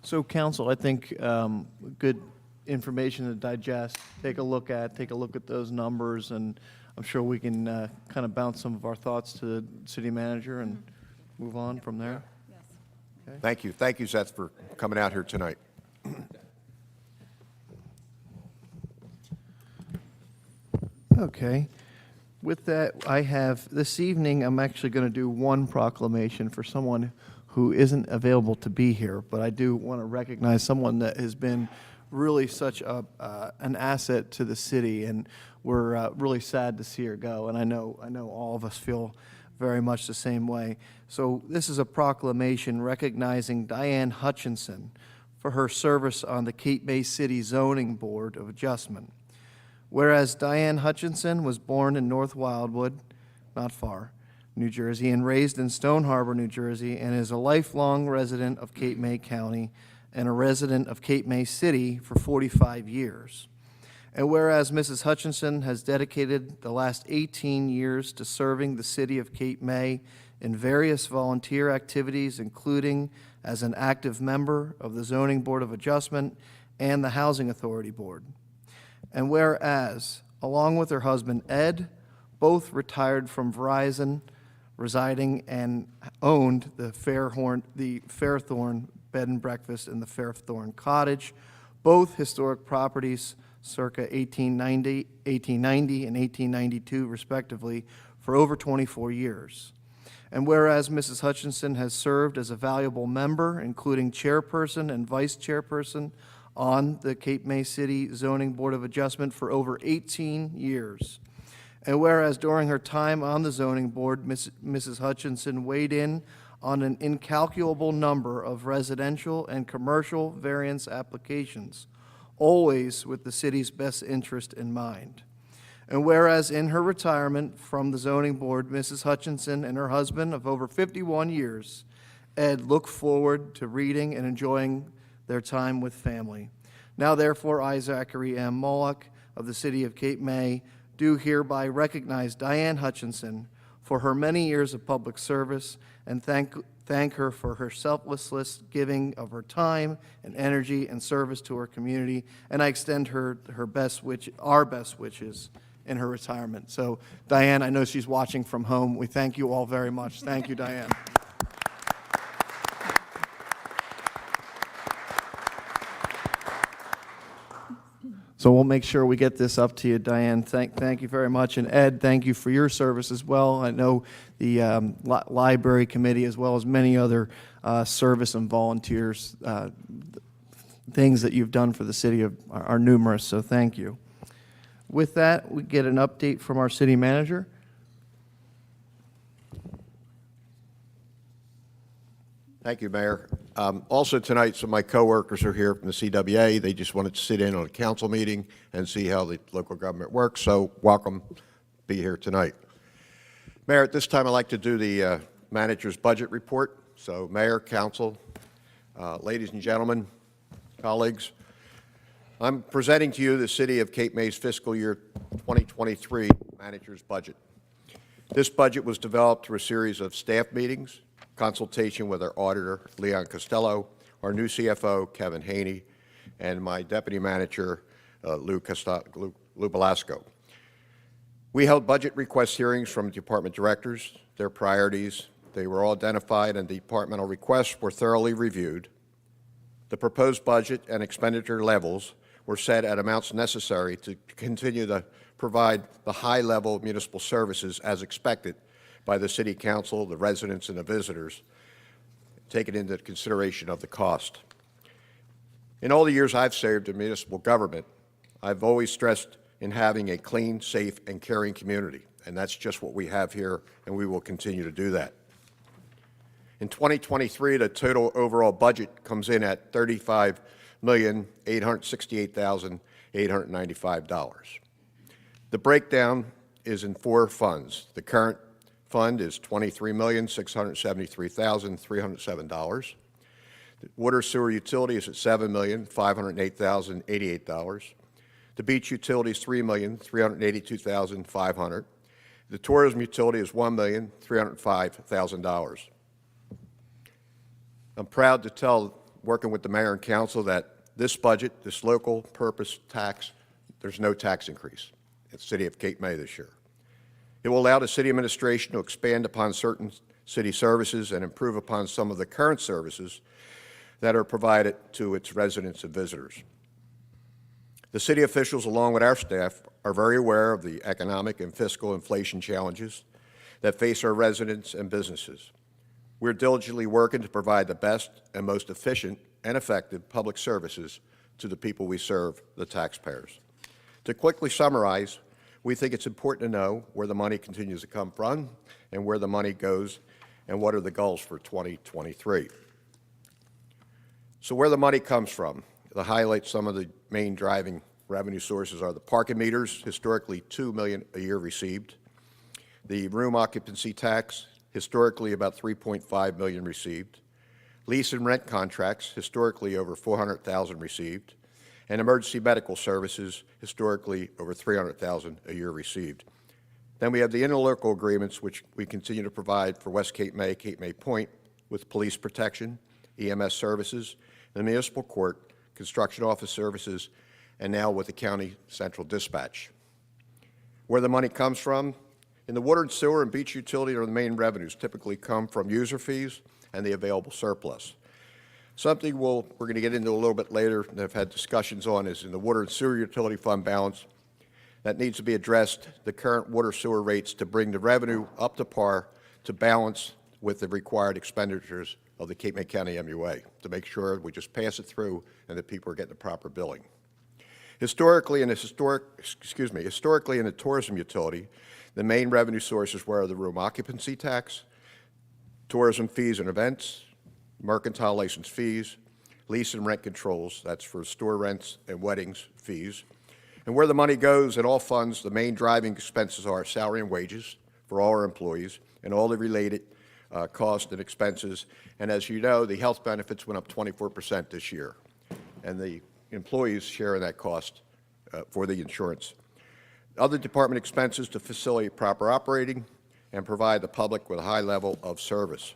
So, Council, I think good information to digest, take a look at those numbers, and I'm sure we can kind of bounce some of our thoughts to the city manager and move on from there. Yes. Thank you. Thank you, Seth, for coming out here tonight. Okay. With that, I have, this evening, I'm actually going to do one proclamation for someone who isn't available to be here, but I do want to recognize someone that has been really such an asset to the city, and we're really sad to see her go, and I know all of us feel very much the same way. So this is a proclamation recognizing Diane Hutchinson for her service on the Cape May City Zoning Board of Adjustment. Whereas Diane Hutchinson was born in North Wildwood, not far, New Jersey, and raised in Stone Harbor, New Jersey, and is a lifelong resident of Cape May County and a resident of Cape May City for 45 years. And whereas Mrs. Hutchinson has dedicated the last 18 years to serving the city of Cape May in various volunteer activities, including as an active member of the Zoning Board of Adjustment and the Housing Authority Board. And whereas, along with her husband Ed, both retired from Verizon, residing and owned the Fairthorn Bed and Breakfast and the Fairthorn Cottage, both historic properties circa 1890 and 1892 respectively, for over 24 years. And whereas Mrs. Hutchinson has served as a valuable member, including chairperson and vice chairperson, on the Cape May City Zoning Board of Adjustment for over 18 years. And whereas during her time on the zoning board, Mrs. Hutchinson weighed in on an incalculable number of residential and commercial variance applications, always with the city's best interest in mind. And whereas in her retirement from the zoning board, Mrs. Hutchinson and her husband of over 51 years, Ed, look forward to reading and enjoying their time with family. Now therefore, I, Zachary M. Moloch of the city of Cape May, do hereby recognize Diane Hutchinson for her many years of public service and thank her for her selfless giving of her time and energy and service to her community. And I extend her our best wishes in her retirement. So Diane, I know she's watching from home. We thank you all very much. Thank you, Diane. So we'll make sure we get this up to you, Diane. Thank you very much. And Ed, thank you for your service as well. I know the library committee, as well as many other service and volunteers, things that you've done for the city are numerous, so thank you. With that, we get an update from our city manager. Thank you, Mayor. Also tonight, some of my coworkers are here from the CWA. They just wanted to sit in on a council meeting and see how the local government works, so welcome, be here tonight. Mayor, at this time, I'd like to do the manager's budget report. So Mayor, council, ladies and gentlemen, colleagues, I'm presenting to you the City of Cape May's fiscal year 2023 manager's budget. This budget was developed through a series of staff meetings, consultation with our auditor, Leon Costello, our new CFO, Kevin Haney, and my deputy manager, Lou Belasco. We held budget request hearings from department directors, their priorities. They were all identified and the departmental requests were thoroughly reviewed. The proposed budget and expenditure levels were set at amounts necessary to continue to provide the high level of municipal services as expected by the City Council, the residents, and the visitors, taking into consideration of the cost. In all the years I've served in municipal government, I've always stressed in having a clean, safe, and caring community, and that's just what we have here, and we will continue to do that. In 2023, the total overall budget comes in at $35,868,895. The breakdown is in 4 funds. The current fund is $23,673,307. The water sewer utility is at $7,508,088. The beach utility is $3,382,500. The tourism utility is $1,305,000. I'm proud to tell, working with the mayor and council, that this budget, this local purpose tax, there's no tax increase at the City of Cape May this year. It will allow the city administration to expand upon certain city services and improve upon some of the current services that are provided to its residents and visitors. The city officials, along with our staff, are very aware of the economic and fiscal inflation challenges that face our residents and businesses. We're diligently working to provide the best and most efficient and effective public services to the people we serve, the taxpayers. To quickly summarize, we think it's important to know where the money continues to come from and where the money goes and what are the goals for 2023. So where the money comes from, to highlight some of the main driving revenue sources are the parking meters, historically $2 million a year received, the room occupancy tax, historically about $3.5 million received, lease and rent contracts, historically over $400,000 received, and emergency medical services, historically over $300,000 a year received. Then we have the interlocal agreements, which we continue to provide for West Cape May Point, with police protection, EMS services, the municipal court, construction office services, and now with the county central dispatch. Where the money comes from, in the water and sewer and beach utility are the main revenues, typically come from user fees and the available surplus. Something we're going to get into a little bit later and have had discussions on is in the water and sewer utility fund balance that needs to be addressed, the current water sewer rates to bring the revenue up to par to balance with the required expenditures of the Cape May County MUA to make sure we just pass it through and that people are getting the proper billing. Historically, in the tourism utility, the main revenue sources were the room occupancy tax, tourism fees and events, mercantile license fees, lease and rent controls, that's for store rents and weddings fees. And where the money goes in all funds, the main driving expenses are salary and wages for all our employees and all the related costs and expenses. And as you know, the health benefits went up 24% this year, and the employees share in that cost for the insurance. Other department expenses to facilitate proper operating and provide the public with a high level of service.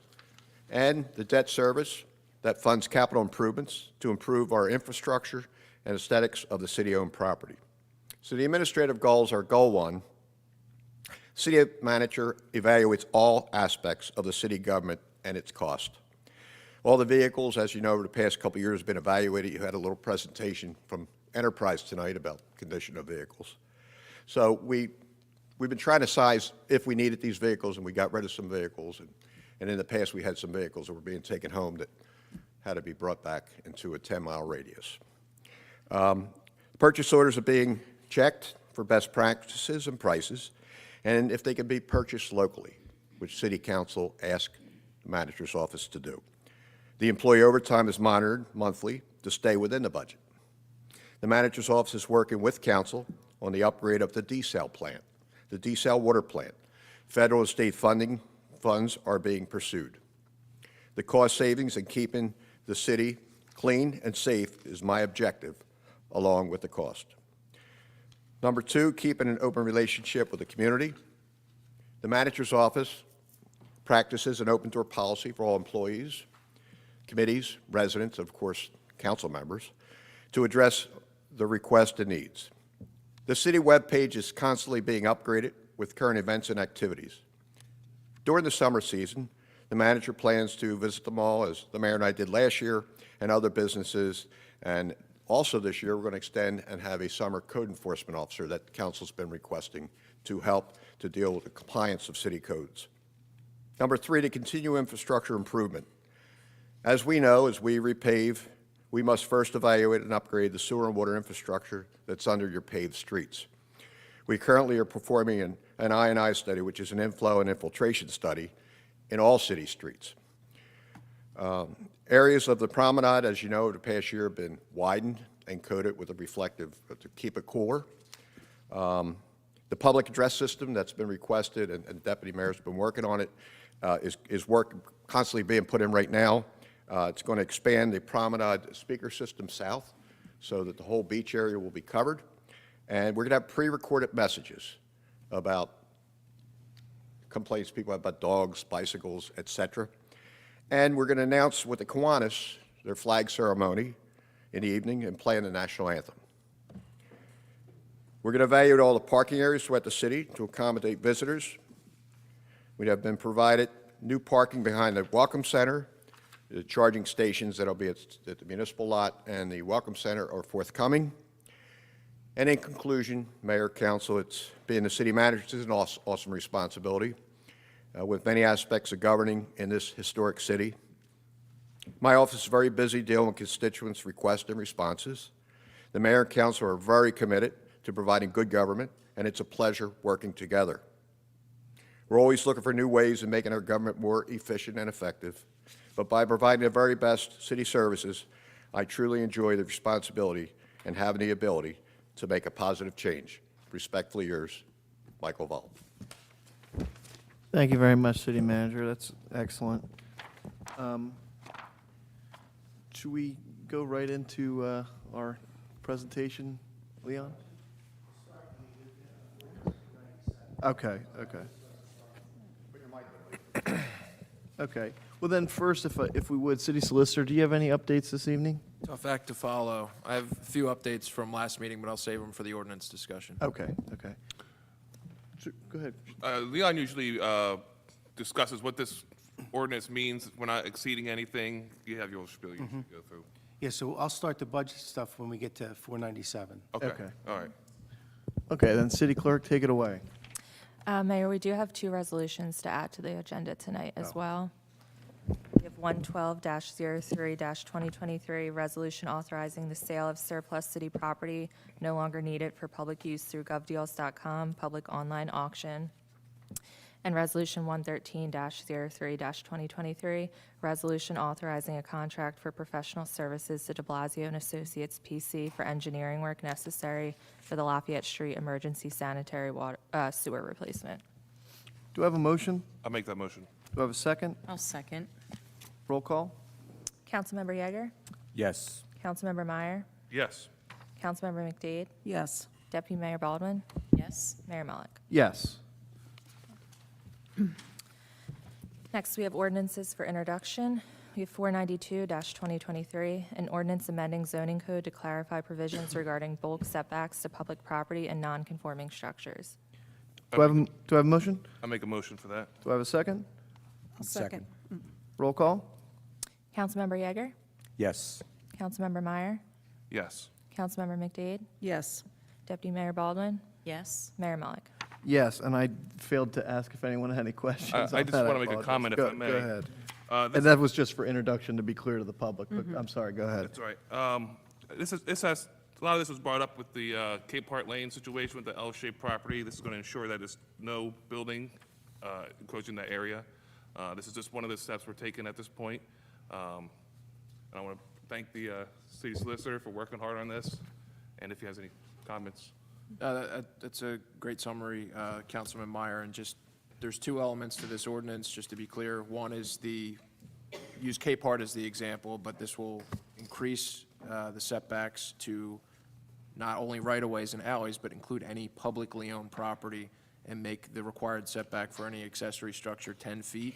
And the debt service that funds capital improvements to improve our infrastructure and aesthetics of the city-owned property. So the administrative goals are: goal 1, city manager evaluates all aspects of the city government and its cost. All the vehicles, as you know, over the past couple of years have been evaluated. You had a little presentation from Enterprise tonight about condition of vehicles. So we've been trying to size if we needed these vehicles, and we got rid of some vehicles. And in the past, we had some vehicles that were being taken home that had to be brought back into a 10-mile radius. Purchase orders are being checked for best practices and prices, and if they can be purchased locally, which City Council asked the manager's office to do. The employee overtime is monitored monthly to stay within the budget. The manager's office is working with council on the upgrade of the desal plant, the desal water plant. Federal and state funding funds are being pursued. The cost savings and keeping the city clean and safe is my objective, along with the cost. Number 2, keeping an open relationship with the community. The manager's office practices an open door policy for all employees, committees, residents, of course, council members, to address the requests and needs. The city webpage is constantly being upgraded with current events and activities. During the summer season, the manager plans to visit the mall, as the mayor and I did last year, and other businesses. And also this year, we're going to extend and have a summer code enforcement officer that the council's been requesting to help to deal with the compliance of city codes. Number 3, to continue infrastructure improvement. As we know, as we repave, we must first evaluate and upgrade the sewer and water infrastructure that's under your paved streets. We currently are performing an I&I study, which is an inflow and infiltration study, in all city streets. Areas of the promenade, as you know, over the past year have been widened and coated with a reflective to keep it cooler. The public address system that's been requested, and Deputy Mayor's been working on it, is constantly being put in right now. It's going to expand the promenade speaker system south so that the whole beach area will be covered. And we're going to have pre-recorded messages about complaints people have about dogs, bicycles, etc. And we're going to announce with the Kiwanis their flag ceremony in the evening and playing the national anthem. We're going to evaluate all the parking areas throughout the city to accommodate visitors. We have been provided new parking behind the Welcome Center. The charging stations that will be at the municipal lot and the Welcome Center are forthcoming. And in conclusion, Mayor, Council, it's being the city manager is an awesome responsibility with many aspects of governing in this historic city. My office is very busy dealing with constituents' requests and responses. The Mayor and Council are very committed to providing good government, and it's a pleasure working together. We're always looking for new ways of making our government more efficient and effective, but by providing the very best city services, I truly enjoy the responsibility and having the ability to make a positive change. Respectfully yours, Michael Volk. Thank you very much, City Manager. That's excellent. Should we go right into our presentation, Leon? Okay. Okay. Well, then first, if we would, City Solicitor, do you have any updates this evening? Tough act to follow. I have a few updates from last meeting, but I'll save them for the ordinance discussion. Okay. Go ahead. Leon usually discusses what this ordinance means. We're not exceeding anything. You have your spiel you should go through. Yeah, so I'll start the budget stuff when we get to 497. Okay. Okay. All right. Okay, then City Clerk, take it away. Mayor, we do have 2 resolutions to add to the agenda tonight as well. We have 112-03-2023, resolution authorizing the sale of surplus city property no longer needed for public use through govdeals.com, public online auction. And Resolution 113-03-2023, resolution authorizing a contract for professional services to de Blasio and Associates, P.C. for engineering work necessary for the Lafayette Street Emergency Sanitary Sewer Replacement. Do I have a motion? I'll make that motion. Do I have a second? I'll second. Roll call? Councilmember Yeager? Yes. Councilmember Meyer? Yes. Councilmember McDade? Yes. Deputy Mayor Baldwin? Yes. Mayor Mullick? Yes. Next, we have ordinances for introduction. We have 492-2023, an ordinance amending zoning code to clarify provisions regarding bulk setbacks to public property and non-conforming structures. Do I have a motion? I'll make a motion for that. Do I have a second? Second. Roll call? Councilmember Yeager? Yes. Councilmember Meyer? Yes. Councilmember McDade? Yes. Deputy Mayor Baldwin? Yes. Mayor Mullick? Yes, and I failed to ask if anyone had any questions. I on just that. want to make a apologize. comment if Go- I may. Go ahead. This- And that was just for introduction to be clear to the public, but I'm sorry, go ahead. That's all right. A lot of this was brought up with the Cape Heart Lane situation with the L-shaped property. This is going to ensure that there's no building encroaching that area. This is just one of the steps we're taking at this point. And I want to thank the city solicitor for working hard on this, and if he has any comments. That's a great summary, Councilman Meyer, and just, there's two elements to this ordinance, just to be clear. One is use Cape Heart as the example, but this will increase the setbacks to not only right-of-ways and alleys, but include any publicly owned property and make the required setback for any accessory structure 10 feet,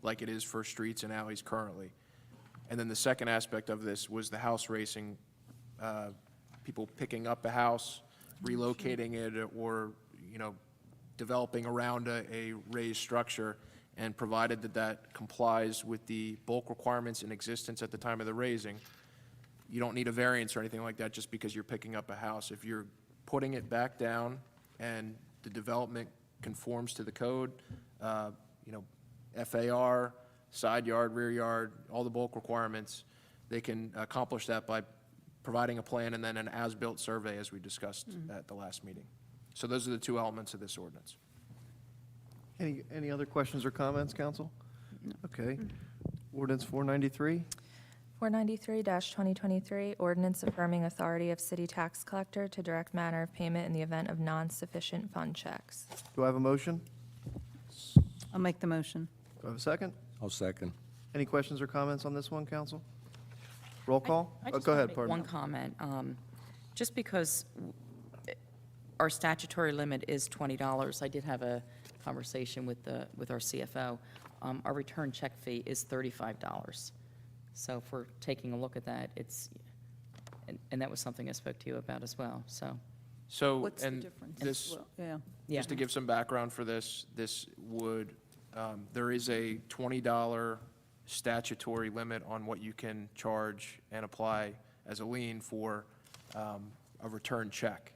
like it is for streets and alleys currently. And then the second aspect of this was the house racing, people picking up a house, relocating it, or, developing around a raised structure, and provided that that complies with the bulk requirements in existence at the time of the raising, you don't need a variance or anything like that just because you're picking up a house. If you're putting it back down and the development conforms to the code, FAR, side yard, rear yard, all the bulk requirements, they can accomplish that by providing a plan and then an as-built survey, as we discussed at the last meeting. So those are the two elements of this ordinance. Any other questions or comments, council? Okay. Ordinance 493? 493-2023, ordinance affirming authority of city tax collector to direct manner of payment in the event of non-sufficient fund checks. Do I have a motion? I'll make the motion. Do I have a second? I'll second. Any questions or comments on this one, council? Roll call? I Oh, just go wanna ahead, make pardon. one comment. Just because our statutory limit is $20, I did have a conversation with our CFO. Our return check fee is $35. So if we're taking a look at that, and that was something I spoke to you about as well, so. So, What's the and difference? this, Well, yeah. Yeah. just to give some background for this, there is a $20 statutory limit on what you can charge and apply as a lien for a return check.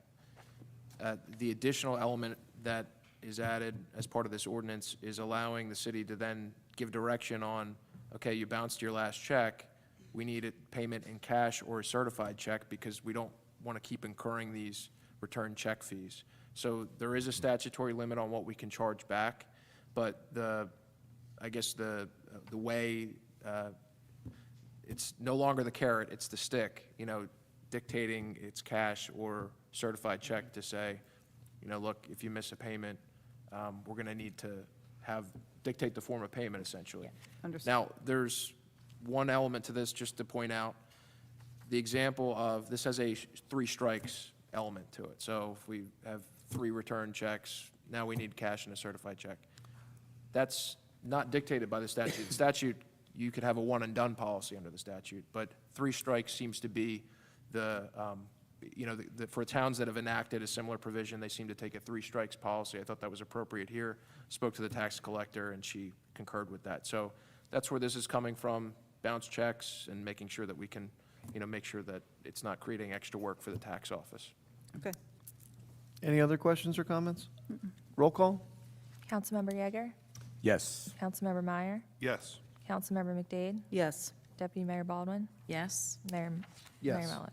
The additional element that is added as part of this ordinance is allowing the city to then give direction on, okay, you bounced your last check, we need a payment in cash or a certified check because we don't want to keep incurring these return check fees. So there is a statutory limit on what we can charge back, but I guess the way, it's no longer the carrot, it's the stick, dictating it's cash or certified check to say, look, if you miss a payment, we're going to need to dictate the form of payment, essentially. Understood. Now, there's one element to this, just to point out, the example of, this has a 3 strikes element to it. So if we have 3 return checks, now we need cash and a certified check. That's not dictated by the statute. The statute, you could have a one-and-done policy under the statute, but 3 strikes seems to be for towns that have enacted a similar provision, they seem to take a 3 strikes policy. I thought that was appropriate here. Spoke to the tax collector, and she concurred with that. So that's where this is coming from, bounce checks and making sure that we can, make sure that it's not creating extra work for the tax office. Okay. Any other questions or comments? Roll call? Councilmember Yeager? Yes. Councilmember Meyer? Yes. Councilmember McDade? Yes. Deputy Mayor Baldwin? Yes. Mayor Yes. Melick?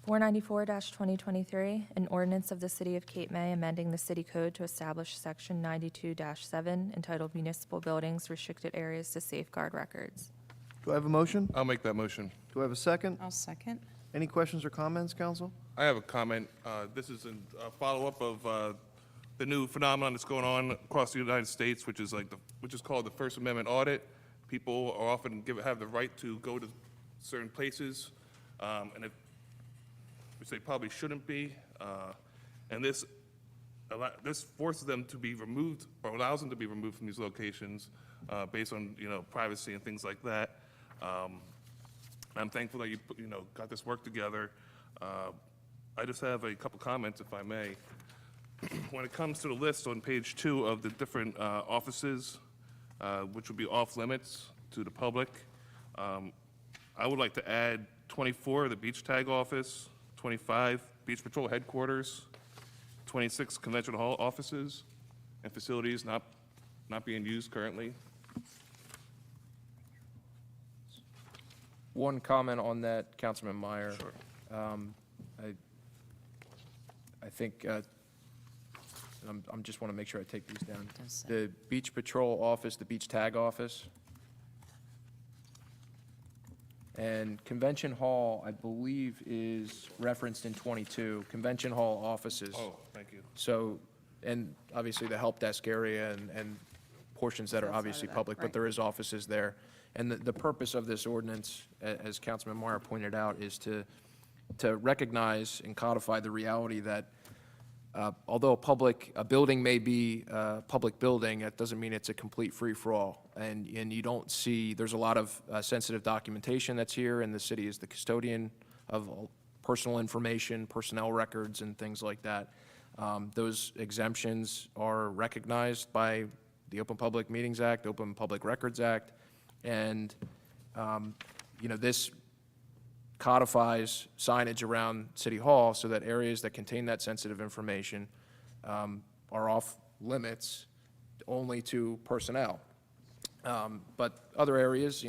494-2023, an ordinance of the City of Cape May amending the city code to establish Section 92-7 entitled Municipal Buildings Restricted Areas to Safeguard Records. Do I have a motion? I'll make that motion. Do I have a second? I'll second. Any questions or comments, council? I have a comment. This is a follow-up of the new phenomenon that's going on across the United States, which is called the First Amendment audit. People are often have the right to go to certain places, which they probably shouldn't be, and this forces them to be removed or allows them to be removed from these locations based on privacy and things like that. I'm thankful that you got this work together. I just have a couple comments, if I may. When it comes to the list on page 2 of the different offices, which would be off limits to the public, I would like to add 24, the beach tag office, 25, Beach Patrol headquarters, 26, Convention Hall offices and facilities not being used currently. One comment on that, Councilman Meyer. Sure. I think, I'm just want to make sure I take these down. Does say. The Beach Patrol office, the Beach Tag office, and Convention Hall, I believe, is referenced in 22, Convention Hall offices. Oh, thank you. So, and obviously the help desk area and portions that are Outside of obviously that, public, but right. there is offices there. And the purpose of this ordinance, as Councilman Meyer pointed out, is to recognize and codify the reality that although a building may be a public building, it doesn't mean it's a complete free-for-all. And you don't see, there's a lot of sensitive documentation that's here, and the city is the custodian of all personal information, personnel records, and things like that. Those exemptions are recognized by the Open Public Meetings Act, Open Public Records Act, and, this codifies signage around City Hall so that areas that contain that sensitive information are off limits only to personnel. But other areas,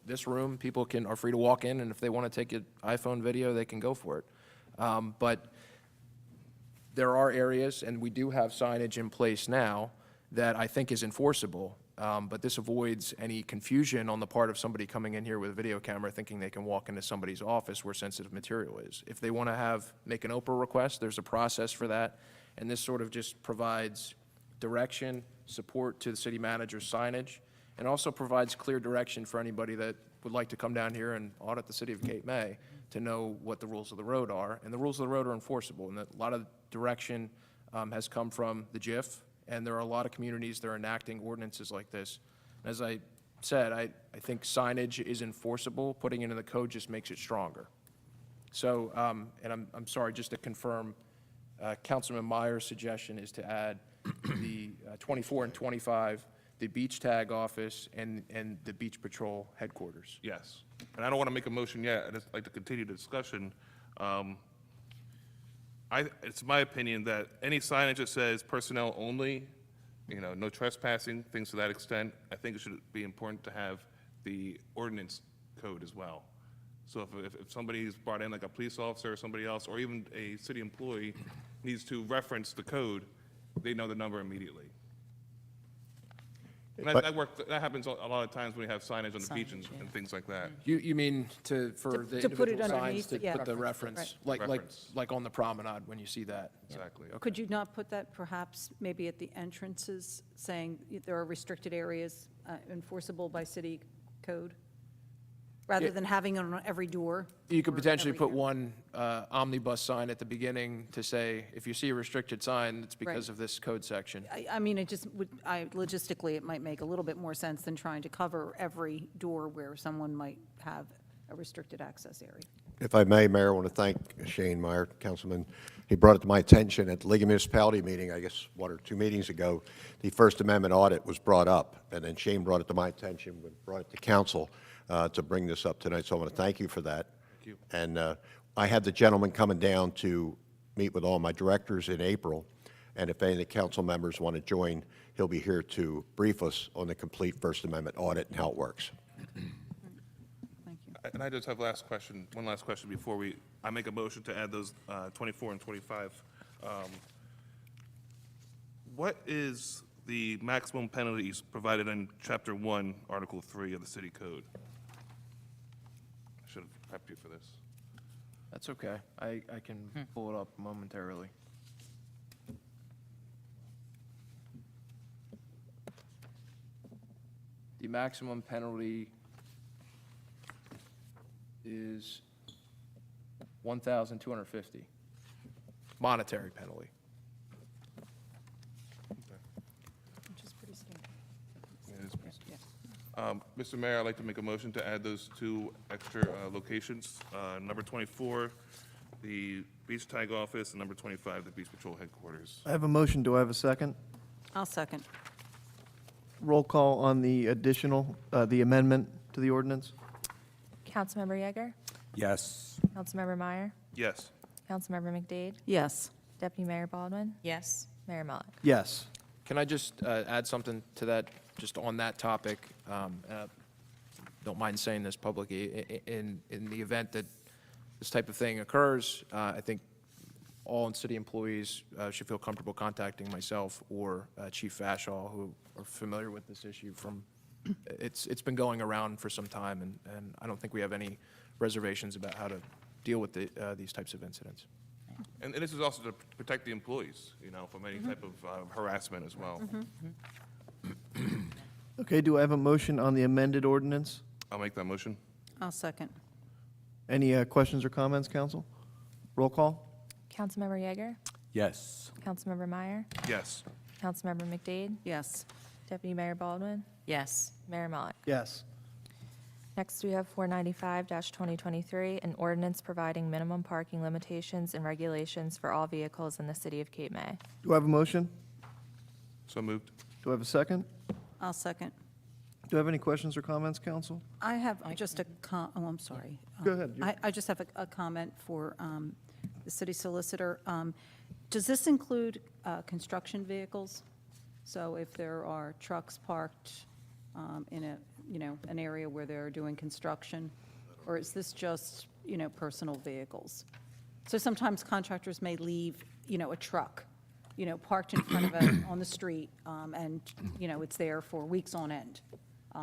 this room, people are free to walk in, and if they want to take an iPhone video, they can go for it. But there are areas, and we do have signage in place now, that I think is enforceable. But this avoids any confusion on the part of somebody coming in here with a video camera thinking they can walk into somebody's office where sensitive material is. If they want to make an Oprah request, there's a process for that. And this sort of just provides direction, support to the city manager's signage, and also provides clear direction for anybody that would like to come down here and audit the city of Cape May to know what the rules of the road are. And the rules of the road are enforceable, and a lot of direction has come from the JIF. And there are a lot of communities that are enacting ordinances like this. As I said, I think signage is enforceable. Putting it in the code just makes it stronger. So, and I'm sorry, just to confirm, Councilman Meyer's suggestion is to add the 24 and 25, the beach tag office, and the Beach Patrol headquarters. Yes. And I don't want to make a motion yet. I'd just like to continue the discussion. It's my opinion that any signage that says personnel only, no trespassing, things to that extent, I think it should be important to have the ordinance code as well. So if somebody's brought in, like a police officer or somebody else, or even a city employee needs to reference the code, they know the number immediately. And that happens a lot of times when we have signage on the beach and things like that. You mean for the To put it individual signs underneath to it, yeah. put the reference, like on the promenade when you see that? Exactly. Okay. Could you not put that perhaps maybe at the entrances, saying there are restricted areas enforceable by city code? Rather than having it on every door? You could or potentially every put area? one omnibus sign at the beginning to say, if you see a restricted sign, it's because Right. of this code section. I mean, it just would, logistically, it might make a little bit more sense than trying to cover every door where someone might have a restricted access area. If I may, Mayor, I want to thank Shane Meyer, Councilman. He brought it to my attention at the League of Municipality meeting, I guess, 1 or 2 meetings ago. The First Amendment audit was brought up, and then Shane brought it to my attention, brought it to council to bring this up tonight. So I want to thank you for that. Thank you. And I had the gentleman coming down to meet with all my directors in April, And if any of the council members want to join, he'll be here to brief us on the complete First Amendment audit and how it works. Thank you. And I just have one last question before I make a motion to add those 24 and 25. What is the maximum penalties provided in Chapter 1, Article 3 of the City Code? I should have prepped you for this. That's okay. I can pull it up momentarily. The maximum penalty is 1,250. Monetary penalty. Which is pretty standard. It is pretty- Mr. Mayor, I'd like to make a motion to add those two extra locations. Number 24, the Beach Tag Office, and number 25, the Beach Patrol Headquarters. I have a motion. Do I have a second? I'll second. Roll call on the additional, the amendment to the ordinance? Councilmember Yeager, Yes. Councilmember Meyer, Yes. Councilmember McDade, Yes. Deputy Mayor Baldwin, Yes. Mayor Mullet. Yes. Can I just add something to that, just on that topic? Don't mind saying this publicly. In the event that this type of thing occurs, I think all city employees should feel comfortable contacting myself or Chief Fashaw, who are familiar with this issue from, it's been going around for some time, and I don't think we have any reservations about how to deal with these types of incidents. And this is also to protect the employees, from any type of harassment as well. Okay, do I have a motion on the amended ordinance? I'll make that motion. I'll second. Any questions or comments, council? Roll call? Councilmember Yeager, Yes. Councilmember Meyer, Yes. Councilmember McDade, Yes. Deputy Mayor Baldwin, Yes. Mayor Mullet. Yes. Next, we have 495-2023, an ordinance providing minimum parking limitations and regulations for all vehicles in the city of Cape May. Do I have a motion? So moved. Do I have a second? I'll second. Do I have any questions or comments, council? I have just I'm sorry. Go ahead, Judy. I just have a comment for the city solicitor. Does this include construction vehicles? So if there are trucks parked in an area where they're doing construction, or is this just, personal vehicles? So sometimes contractors may leave, a truck, parked in front of it on the street, and, it's there for weeks on end.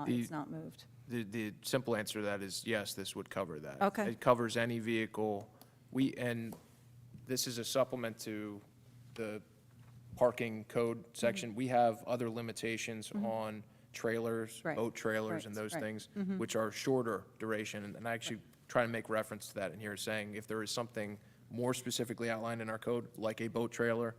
It's not moved. The simple answer to that is yes, this would cover that. Okay. It covers any vehicle. And this is a supplement to the parking code section. We have other limitations on trailers, Right. boat trailers, Right, and those right. things, which are shorter duration. And I actually try to make reference to that in here, saying if there is something more specifically outlined in our code, like a boat trailer,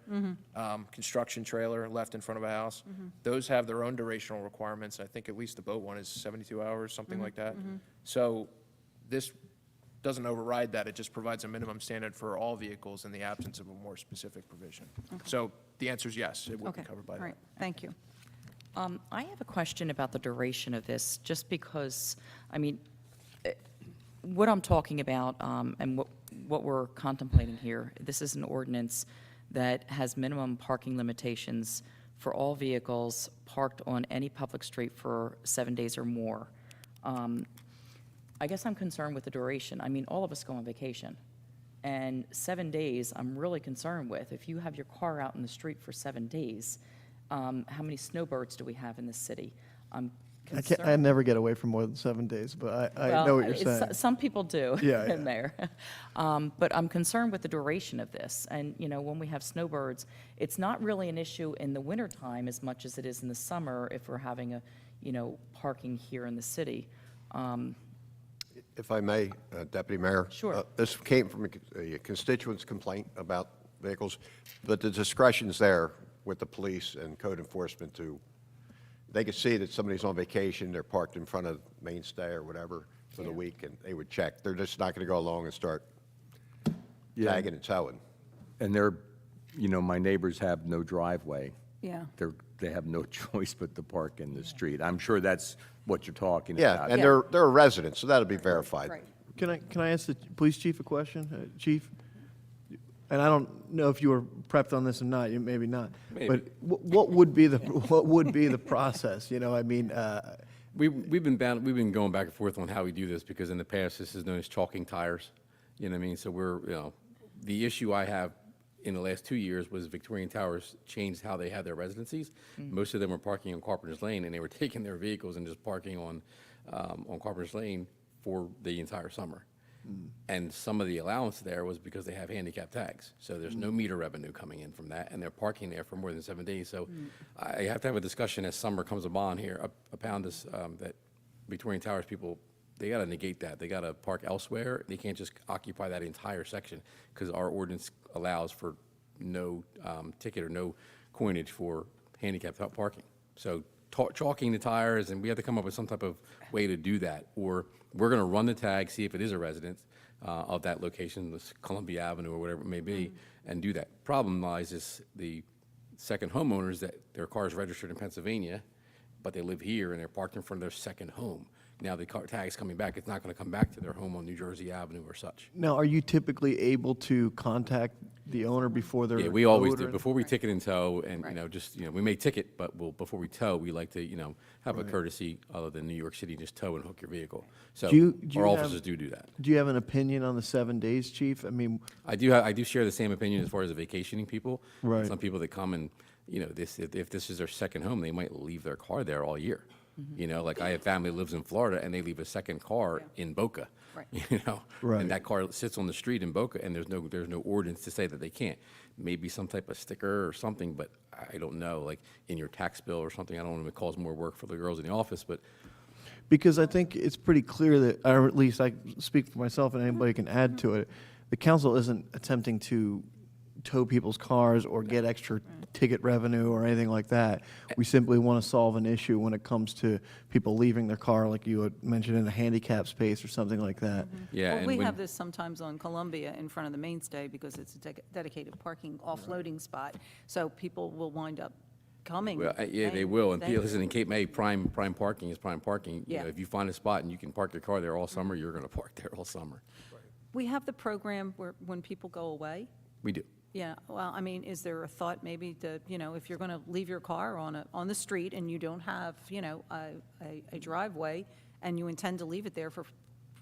construction trailer left in front of a house, those have their own durational requirements. I think at least the boat one is 72 hours, something like that. So this doesn't override that. It just provides a minimum standard for all vehicles in the absence of a more specific provision. So the answer is yes, it would be Okay, covered by all that. right, thank you. I have a question about the duration of this, just because, what I'm talking about and what we're contemplating here, this is an ordinance that has minimum parking limitations for all vehicles parked on any public street for 7 days or more. I guess I'm concerned with the duration. All of us go on vacation, and 7 days, I'm really concerned with. If you have your car out in the street for 7 days, how many snowbirds do we have in this city? I'm I concerned. never get away for more than 7 days, but I Well, know what you're it's- saying. Some people do. Yeah, yeah. Mayor. But I'm concerned with the duration of this. And, when we have snowbirds, it's not really an issue in the wintertime as much as it is in the summer if we're having parking here in the city. If I may, Deputy Mayor? Sure. This came from a constituent's complaint about vehicles, but the discretion's there with the police and code enforcement they could see that somebody's on vacation, they're parked in front of Mainstay or whatever for the week, and they would check. They're just not going to go along and start Yeah. tagging and towing. And my neighbors have no driveway. Yeah. They have no choice but to park in the street. I'm sure that's what you're talking Yeah, about. and Yeah. they're a resident, so that'll be verified. Right. Can I ask the police chief a question? Chief, and I don't know if you were prepped on this or not, you maybe not. Maybe. But what would be the, what would be the process, you know, I mean, We've been going back and forth on how we do this, because in the past, this is known as chalking tires. You know what I mean? So the issue I have in the last 2 years was Victorian Towers changed how they had their residencies. Most of them were parking on Carpenter's Lane, and they were taking their vehicles and just parking on Carpenter's Lane for the entire summer. And some of the allowance there was because they have handicap tags. So there's no meter revenue coming in from that, and they're parking there for more than 7 days. So I have to have a discussion as summer comes upon here, upon this, that Victorian Towers people, they got to negate that. They got to park elsewhere. They can't just occupy that entire section, because our ordinance allows for no ticket or no coinage for handicap parking. So chalking the tires, and we have to come up with some type of way to do that. Or we're going to run the tag, see if it is a residence of that location, this Columbia Avenue or whatever it may be, and do that. Problem lies is the second homeowners that their car is registered in Pennsylvania, but they live here and they're parked in front of their second home. Now the car tag's coming back, it's not going to come back to their home on New Jersey Avenue or such. now, are you typically able to contact the owner before they're? Yeah, we always towed do. or- Before we ticket and tow, and, we may ticket, but before we tow, we like to, have a courtesy other than New York City, just tow and hook your vehicle. So Do you our have- officers do that. Do you have an opinion on the 7 days, chief? I mean, I do share the same opinion as far as the vacationing people. Right. Some people that come and, if this is their second home, they might leave their car there all year. Like I have family that lives in Florida, and they leave a second car in Boca. Right. Right. And that car sits on the street in Boca, and there's no ordinance to say that they can't. Maybe some type of sticker or something, but I don't know, like in your tax bill or something. I don't want to cause more work for the girls in the office, but because I think it's pretty clear that, or at least I speak for myself and anybody can add to it, the council isn't attempting to tow people's cars or get extra ticket revenue or anything like that. We simply want to solve an issue when it comes to people leaving their car, like you had mentioned, in a handicap space or something like that. yeah. Well, and we when- have this sometimes on Columbia in front of the mainstay because it's a dedicated parking offloading spot. So people will wind up coming. Well, yeah, they staying, will. And staying. listen, in Cape May, prime parking is prime parking. Yeah. If you find a spot and you can park your car there all summer, you're going to park there all summer. We have the program where, when people go away. We do. Yeah, well, I mean, is there a thought maybe to, if you're going to leave your car on the street and you don't have, a driveway, and you intend to leave it there for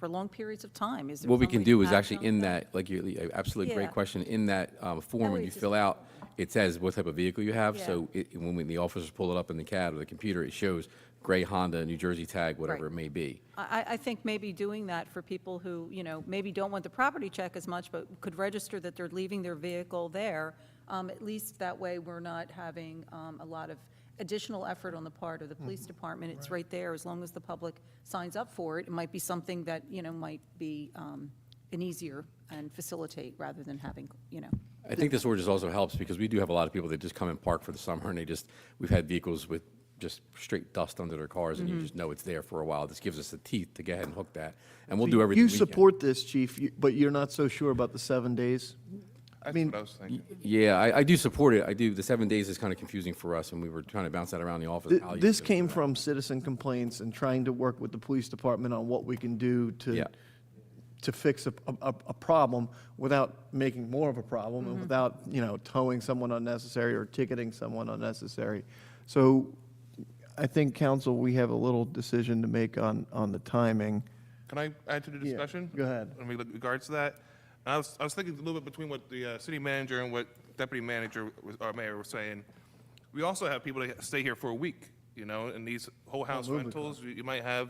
long periods of time? Is there What we some can way do to is act actually on in that? that, like you, absolutely great Yeah. question, in that form, when way you it's fill just- out, it says what type of vehicle you have. Yeah. So when the officers pull it up in the CAD or the computer, it shows gray Honda, New Jersey tag, whatever Right. it may be. I think maybe doing that for people who, maybe don't want the property check as much, but could register that they're leaving their vehicle there, at least that way we're not having a lot of additional effort on the part of the police department. It's right there, as long as the public signs up for it. It might be something that, might be an easier and facilitate rather than having, I think this ordinance also helps because we do have a lot of people that just come and park for the summer, and we've had vehicles with just straight dust under their cars, and you just know it's there for a while. This gives us the teeth to go ahead and hook that, and we'll do everything You we can. support this, chief, but you're not so sure about the 7 days? That's mean, what I was thinking. Yeah, I do support it. I do. The 7 days is kind of confusing for us, and we were trying to bounce that around the office. how you This do came that. from citizen complaints and trying to work with the police department on what we can do Yeah. to fix a problem without making more of a problem Mm-hmm. and without, towing someone unnecessary or ticketing someone unnecessary. So I think, council, we have a little decision to make on the timing. Can I add to the Yeah, discussion? go ahead. In regards to that, I was thinking a little bit between what the city manager and what deputy manager or mayor was saying. We also have people that stay here for a week, in these whole house rentals. You might have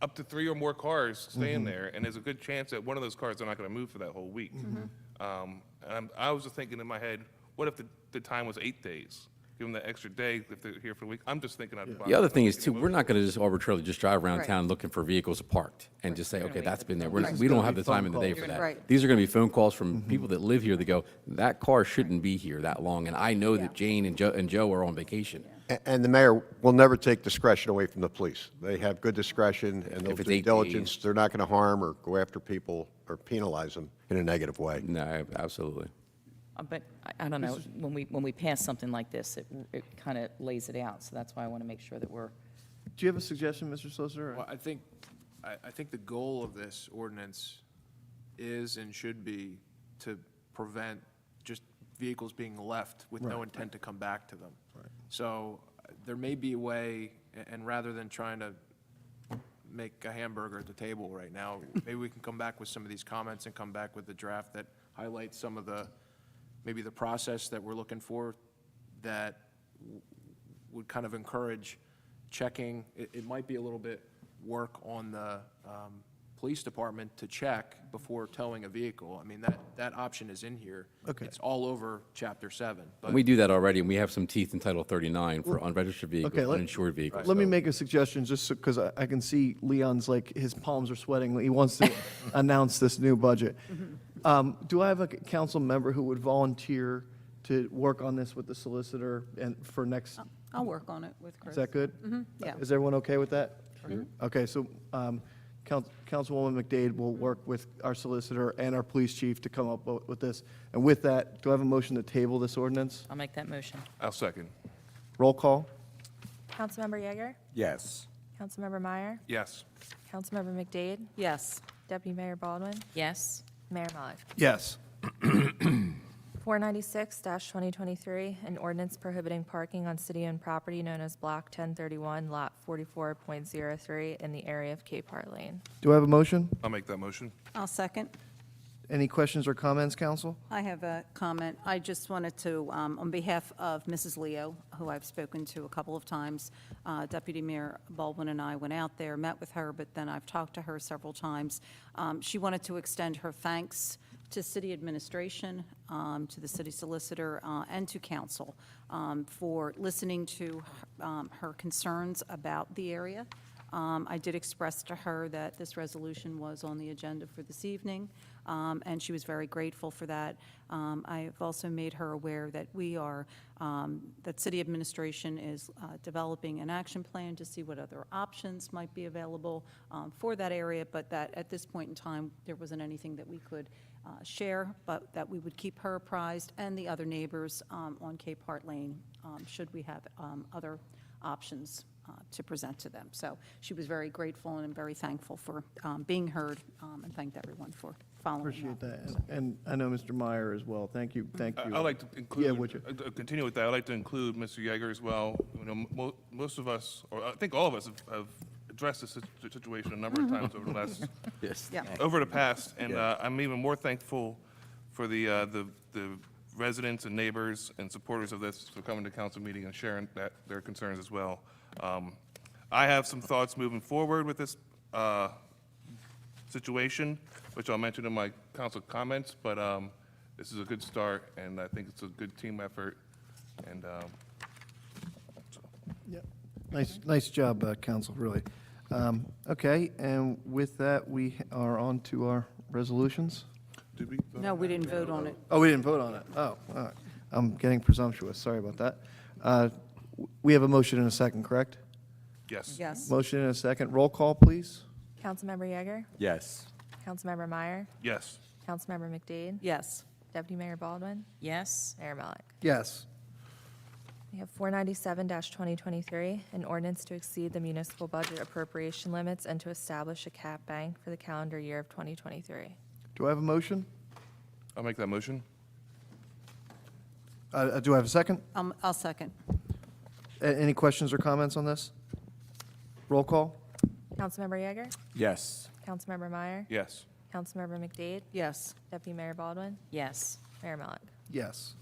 up to 3 or more cars staying there, and there's a good chance that one of those cars are not going to move for that whole week. And I was just thinking in my head, what if the time was 8 days? Give them that extra day if they're here for a week. I'm just thinking out the box. The other I'm thing not is too, making a we're not going to just arbitrarily just drive around Right. town looking for vehicles parked and just say, okay, that's been there. We This is don't gonna have be the time phone in the day calls. for that. Right. These are going to be phone calls from people that live here that go, that car shouldn't be here that long, and I know that Jane and Joe are on vacation. And the mayor will never take discretion away from the police. They have good discretion, and they'll If it's do 8 diligence. days. They're not going to harm or go after people or penalize them in a negative way. No, absolutely. But I don't know, when we pass something like this, it kind of lays it out, so that's why I want to make sure that we're, Do you have a suggestion, Mr. Solicitor? Well, I think the goal of this ordinance is and should be to prevent vehicles being left with no intent to come back to them. So there may be a way, and rather than trying to make a hamburger at the table right now, maybe we can come back with some of these comments and come back with a draft that highlights some of the, maybe the process that we're looking for that would kind of encourage checking. It might be a little bit work on the police department to check before towing a vehicle. I mean, that option is in here. Okay. It's all over Chapter 7. But We do that already, and we have some teeth in Title 39 for unregistered Okay, vehicles, let- uninsured vehicles. Let me so- make a suggestion, just because I can see Leon's, like, his palms are sweating. He wants to announce this new budget. Do I have a council member who would volunteer to work on this with the solicitor and for next, I'll work on it with Chris. is that good? yeah. Is everyone okay with that? Okay, so Councilwoman McDade will work with our solicitor and our police chief to come up with this. And with that, do I have a motion to table this ordinance? I'll make that motion. I'll second. Roll call? Councilmember Yeager, Yes. Councilmember Meyer, Yes. Councilmember McDade, Yes. Deputy Mayor Baldwin, Yes? Mayor Malik. Yes. 496-2023, an ordinance prohibiting parking on city-owned property known as Block 1031, Lot 44.03 in the area of Cape Heart Lane. Do I have a motion? I'll make that motion. I'll second. Any questions or comments, council? I have a comment. I just wanted to, on behalf of Mrs. Leo, who I've spoken to a couple of times, Deputy Mayor Baldwin and I went out there, met with her, but then I've talked to her several times. She wanted to extend her thanks to city administration, to the city solicitor, and to council for listening to her concerns about the area. I did express to her that this resolution was on the agenda for this evening, and she was very grateful for that. I have also made her aware that we are, that city administration is developing an action plan to see what other options might be available for that area, but that at this point in time, there wasn't anything that we could share, but that we would keep her apprised and the other neighbors on Cape Heart Lane, should we have other options to present to them. So she was very grateful and very thankful for being heard, and thanked everyone for following Appreciate up. that. And I know Mr. Meyer as well. Thank you, thank you. I'd like to include. Yeah, would you? Continue with that. I'd like to include Mr. Yeager as well. You know, most of us, or I think all of us, have addressed this situation a number of times over the last, Yes. Yeah. over the past, and I'm even more thankful for the residents and neighbors and supporters of this for coming to council meeting and sharing their concerns as well. I have some thoughts moving forward with this situation, which I'll mention in my council comments, but this is a good start, and I think it's a good team effort, and Nice job, council, really. Okay, and with that, we are on to our resolutions. did we? vote? No, we didn't vote on it. Oh, we didn't vote on it. Oh, all right. I'm getting presumptuous. Sorry about that. We have a motion and a second, correct? Yes. Yes. Motion and a second. Roll call, please. Councilmember Yeager, Yes. Councilmember Meyer, Yes. Councilmember McDade, Yes. Deputy Mayor Baldwin, Yes? Mayor Malik. Yes. We have 497-2023, an ordinance to exceed the municipal budget appropriation limits and to establish a cap bank for the calendar year of 2023. Do I have a motion? I'll make that motion. Do I have a second? I'll second. Any questions or comments on this? Roll call? Councilmember Yeager, Yes. Councilmember Meyer, Yes. Councilmember McDade, Yes. Deputy Mayor Baldwin, Yes. Mayor Malik. Yes.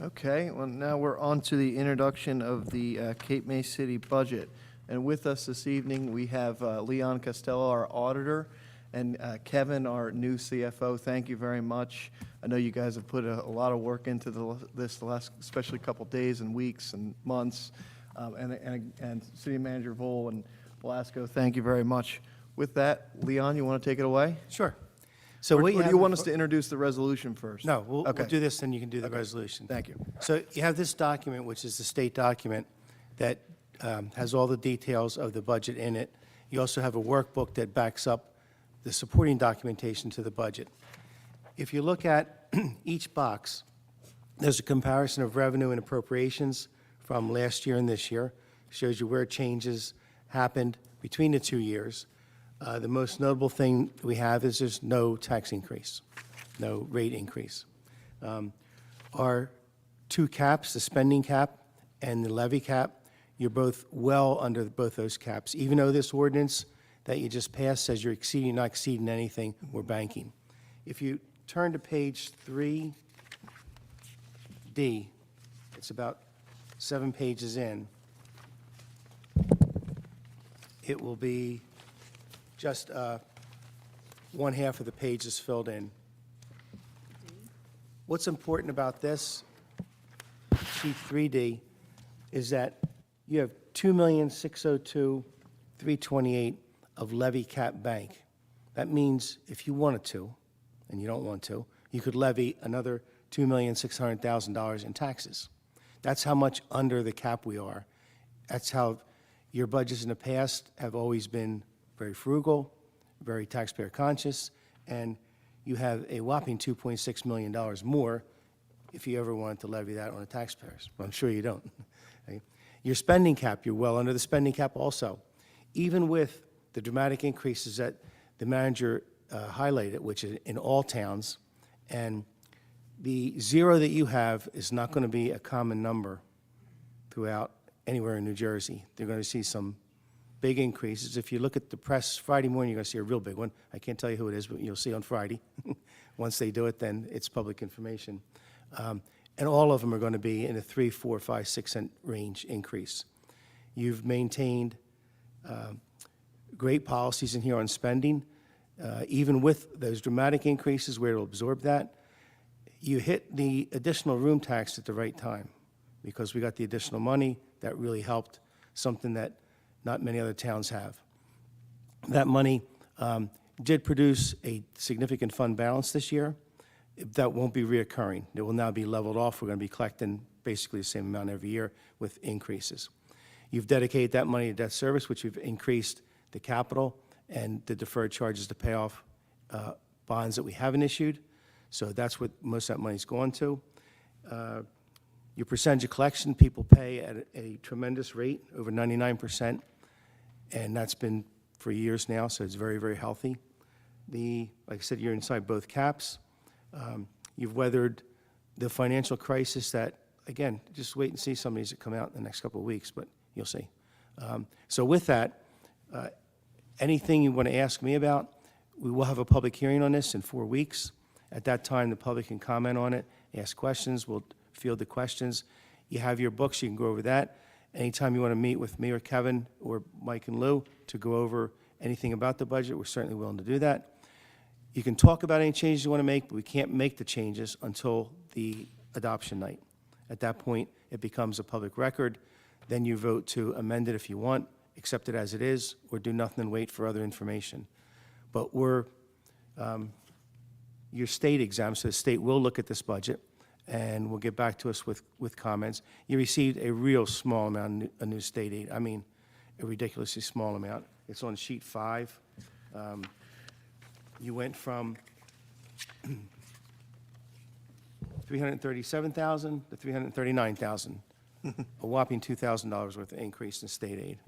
Okay, well, now we're on to the introduction of the Cape May City budget. And with us this evening, we have Leon Costello, our auditor, and Kevin, our new CFO. Thank you very much. I know you guys have put a lot of work into this the last, especially couple days and weeks and months. And City Manager Vole and Velasco, thank you very much. With that, Leon, you want to take it away? Sure. So Or what do have you in want us fr- to introduce the resolution first? No, we'll Okay. do this, then you can do the resolution. Thank you. So you have this document, which is the state document, that has all the details of the budget in it. You also have a workbook that backs up the supporting documentation to the budget. If you look at each box, there's a comparison of revenue and appropriations from last year and this year. Shows you where changes happened between the 2 years. The most notable thing we have is there's no tax increase, no rate increase. Our two caps, the spending cap and the levy cap, you're both well under both those caps. Even though this ordinance that you just passed says you're exceeding, not exceeding anything, we're banking. If you turn to page 3D, it's about 7 pages in. It will be just one half of the page is filled in. What's important about this, sheet 3D, is that you have $2,602,328 of levy cap bank. That means if you wanted to, and you don't want to, you could levy another $2,600,000 in taxes. That's how much under the cap we are. That's how your budgets in the past have always been very frugal, very taxpayer conscious, and you have a whopping $2.6 million more if you ever wanted to levy that on the taxpayers. Well, I'm sure you don't. Okay? Your spending cap, you're well under the spending cap also. Even with the dramatic increases that the manager highlighted, which is in all towns, and the zero that you have is not going to be a common number throughout anywhere in New Jersey. They're going to see some big increases. If you look at the press Friday morning, you're going to see a real big one. I can't tell you who it is, but you'll see on Friday. Once they do it, then it's public information. And all of them are going to be in a 3, 4, 5, 6 cent range increase. You've maintained great policies in here on spending. Even with those dramatic increases, where it'll absorb that, you hit the additional room tax at the right time, because we got the additional money. That really helped, something that not many other towns have. That money did produce a significant fund balance this year. That won't be reoccurring. It will now be leveled off. We're going to be collecting basically the same amount every year with increases. You've dedicated that money to debt service, which we've increased the capital and the deferred charges to pay off bonds that we haven't issued. So that's what most of that money's gone to. Your percentage of collection, people pay at a tremendous rate, over 99%, and that's been for years now, so it's very, very healthy. Like I said, you're inside both caps. You've weathered the financial crisis that, again, just wait and see some of these that come out in the next couple of weeks, but you'll see. So with that, anything you want to ask me about, we will have a public hearing on this in 4 weeks. At that time, the public can comment on it, ask questions, we'll field the questions. You have your books, you can go over that. Anytime you want to meet with me or Kevin or Mike and Lou to go over anything about the budget, we're certainly willing to do that. You can talk about any changes you want to make, but we can't make the changes until the adoption night. At that point, it becomes a public record. Then you vote to amend it if you want, accept it as it is, or do nothing and wait for other information. But we're your state exam, so the state will look at this budget and will get back to us with comments. You received a real small amount of new state aid. I mean, a ridiculously small amount. It's on sheet 5. You went from $337,000 to $339,000, a whopping $2,000 worth of increase in state aid.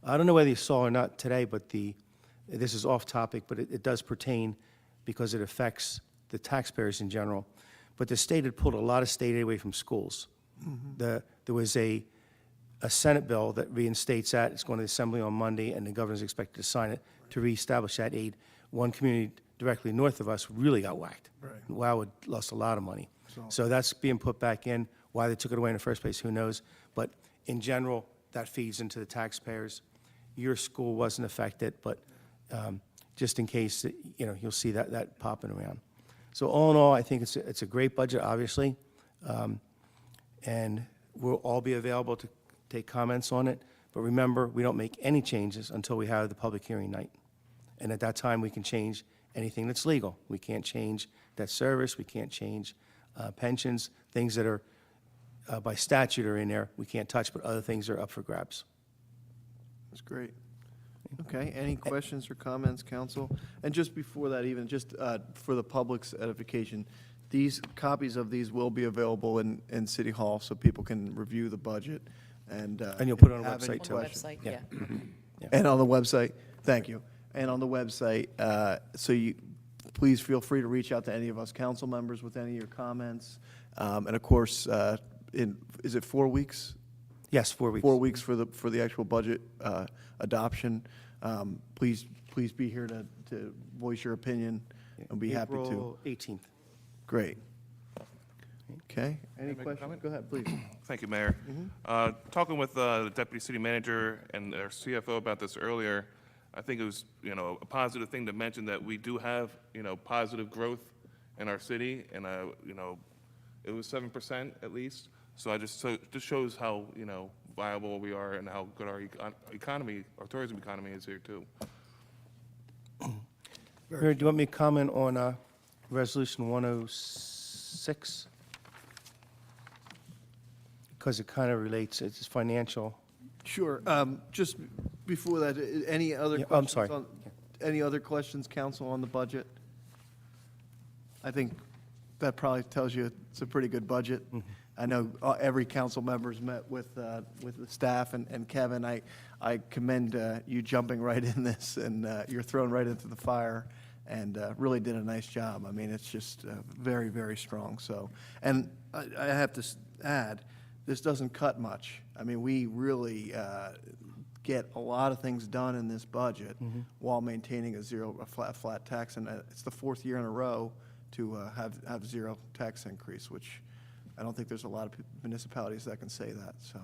I don't know whether you saw or not today, but this is off topic, but it does pertain because it affects the taxpayers in general. But the state had pulled a lot of state aid away from schools. There was a Senate bill that reinstates that. It's going to the Assembly on Monday, and the governor's expected to sign it to reestablish that aid. One community directly north of us really got whacked. Right. Wildwood lost a lot of money. So that's being put back in. Why they took it away in the first place, who knows? But in general, that feeds into the taxpayers. Your school wasn't affected, but just in case, you'll see that popping around. So all in all, I think it's a great budget, obviously, and we'll all be available to take comments on it. But remember, we don't make any changes until we have the public hearing night. And at that time, we can change anything that's legal. We can't change debt service, we can't change pensions, things that are by statute are in there, we can't touch, but other things are up for grabs. That's great. Okay, any questions or comments, council? And just before that, even just for the public's edification, these copies of these will be available in City Hall, so people can review the budget and And you'll put it on the have any website, too. questions. Website, yeah. And on the website. Thank you. And on the website, so you, please feel free to reach out to any of us council members with any of your comments. And of course, is it 4 weeks? Yes, 4 weeks. 4 weeks for the actual budget adoption. Please be here to voice your opinion. I'll be happy to. April 18th. Great. Okay, any questions? Go ahead, please. Thank you, Mayor. Talking with the deputy city manager and our CFO about this earlier, I think it was, a positive thing to mention that we do have, positive growth in our city, and, it was 7% at least. So just shows how, viable we are and how good our economy, our tourism economy is here too. Mayor, do you want me to comment on Resolution 106? Because it kind of relates, it's financial. Sure. Just before that, any other Yeah, questions? I'm sorry. Any other questions, council, on the budget? I think that probably tells you it's a pretty good budget. I know every council member's met with the staff, and Kevin, I commend you jumping right in this, and you're thrown right into the fire, and really did a nice job. I mean, it's just very, very strong, so. And I have to add, this doesn't cut much. I mean, we really get a lot of things done in this budget while maintaining a flat tax, and it's the 4th year in a row to have zero tax increase, which I don't think there's a lot of municipalities that can say that, so.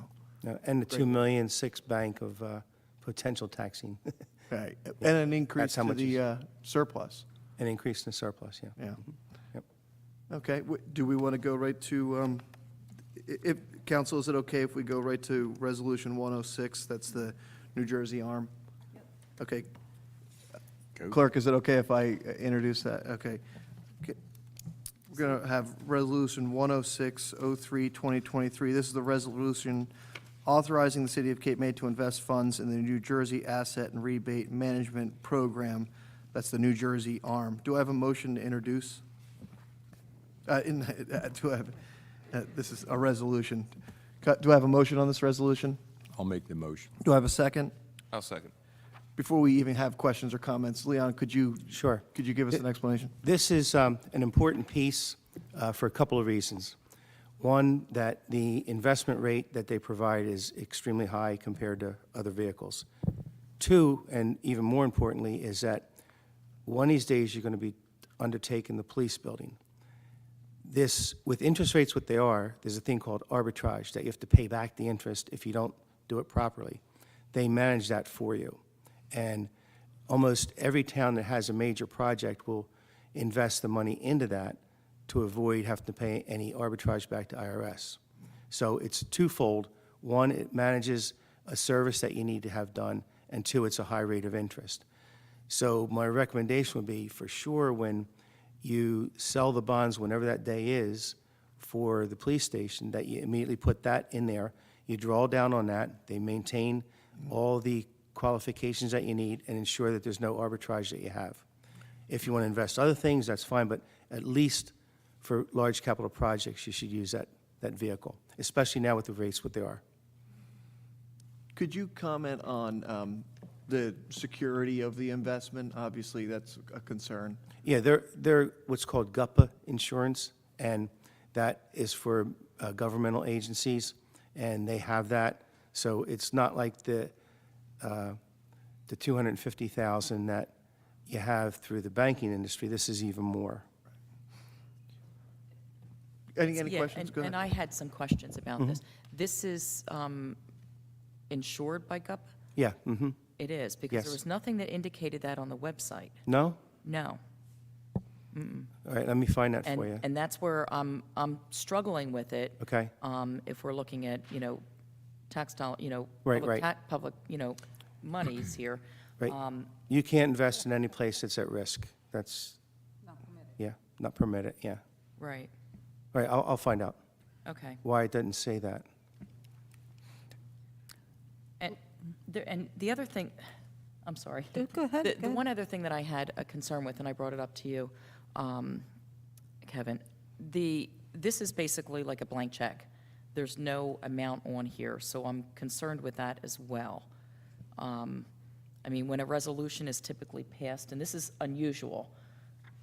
And the 2 million six bank of potential taxing, Right, and an increase That's how to much the surplus, an increase in the surplus, yeah. yeah. Yep. Okay, do we want to go right to, if, council, is it okay if we go right to Resolution 106? That's the New Jersey arm? Okay. Clerk, is it okay if I introduce that? Okay. We're going to have Resolution 106-03, 2023. This is the resolution authorizing the City of Cape May to invest funds in the New Jersey Asset and Rebate Management Program. That's the New Jersey arm. Do I have a motion to introduce? This is a resolution. Do I have a motion on this resolution? I'll make the motion. Do I have a second? I'll second. Before we even have questions or comments, Leon, could you Sure. give us an explanation? This is an important piece for a couple of reasons. One, that the investment rate that they provide is extremely high compared to other vehicles. Two, and even more importantly, is that one of these days you're going to be undertaking the police building. This, with interest rates what they are, there's a thing called arbitrage, that you have to pay back the interest if you don't do it properly. They manage that for you. And almost every town that has a major project will invest the money into that to avoid having to pay any arbitrage back to IRS. So it's twofold. One, it manages a service that you need to have done, and two, it's a high rate of interest. So my recommendation would be, for sure, when you sell the bonds, whenever that day is, for the police station, that you immediately put that in there. You draw down on that. They maintain all the qualifications that you need and ensure that there's no arbitrage that you have. If you want to invest other things, that's fine, but at least for large capital projects, you should use that vehicle, especially now with the rates what they are. Could you comment on the security of the investment? Obviously, that's a concern. Yeah, they're what's called GUPA insurance, and that is for governmental agencies, and they have that. So it's not like the $250,000 that you have through the banking industry. This is even more. Any Yeah, questions? Go and ahead. I had some questions about this. This is insured by GUP? Yeah, mm-hmm. It is, because Yes. there was nothing that indicated that on the website. No? No. All right, let me find that for you. And that's where I'm struggling with it. Okay. If we're looking at, textile, Right, public right. public, monies here. Right. You can't invest in any place that's at risk. That's, yeah, not permitted, yeah. Right, All right, I'll find out okay. why it doesn't say that. And the other thing, I'm sorry. Go ahead. The one other thing that I had a concern with, and I brought it up to you, Kevin, this is basically like a blank check. There's no amount on here, so I'm concerned with that as well. I mean, when a resolution is typically passed, and this is unusual,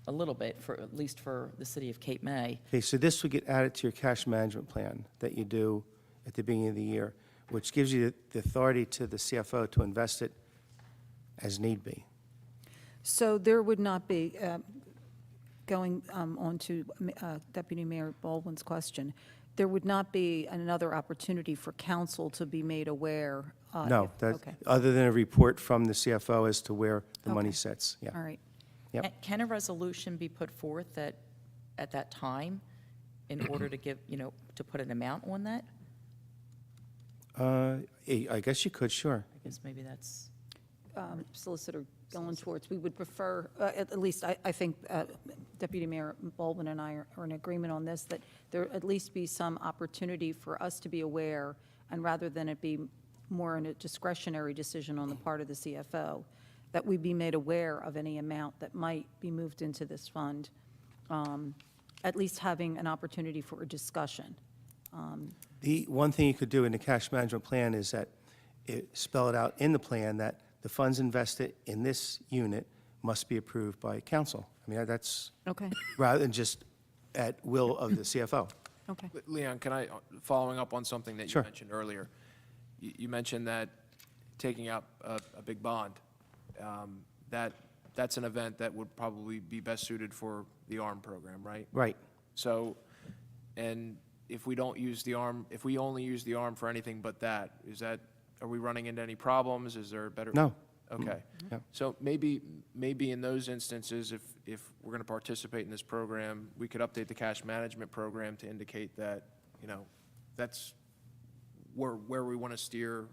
a little bit, for, at least for the city of Cape May. Okay, so this would get added to your cash management plan that you do at the beginning of the year, which gives you the authority to the CFO to invest it as need be. So there would not be, going on to Deputy Mayor Baldwin's question, there would not be another opportunity for council to be made aware? No, Okay, other than a report from the CFO as to where the money Okay. sits, yeah. all right. Yep. Can a resolution be put forth that, at that time, in order to give, to put an amount on that? I guess you could, sure. I guess maybe that's, Solicitor Gillen Schwartz, we would prefer, at least I think Deputy Mayor Baldwin and I are in agreement on this, that there at least be some opportunity for us to be aware, and rather than it be more in a discretionary decision on the part of the CFO, that we be made aware of any amount that might be moved into this fund, at least having an opportunity for a discussion. The one thing you could do in the cash management plan is that spell it out in the plan that the funds invested in this unit must be approved by council. I mean, that's, Okay, rather than just at will of the CFO. okay. Leon, can I, following up on something that you Sure. mentioned earlier, you mentioned that taking out a big bond, that's an event that would probably be best suited for the ARM program, right? Right. So, and if we don't use the ARM, if we only use the ARM for anything but that, are we running into any problems? Is there a better? No. Okay. Yeah. So maybe in those instances, if we're going to participate in this program, we could update the cash management program to indicate that, that's where we want to steer,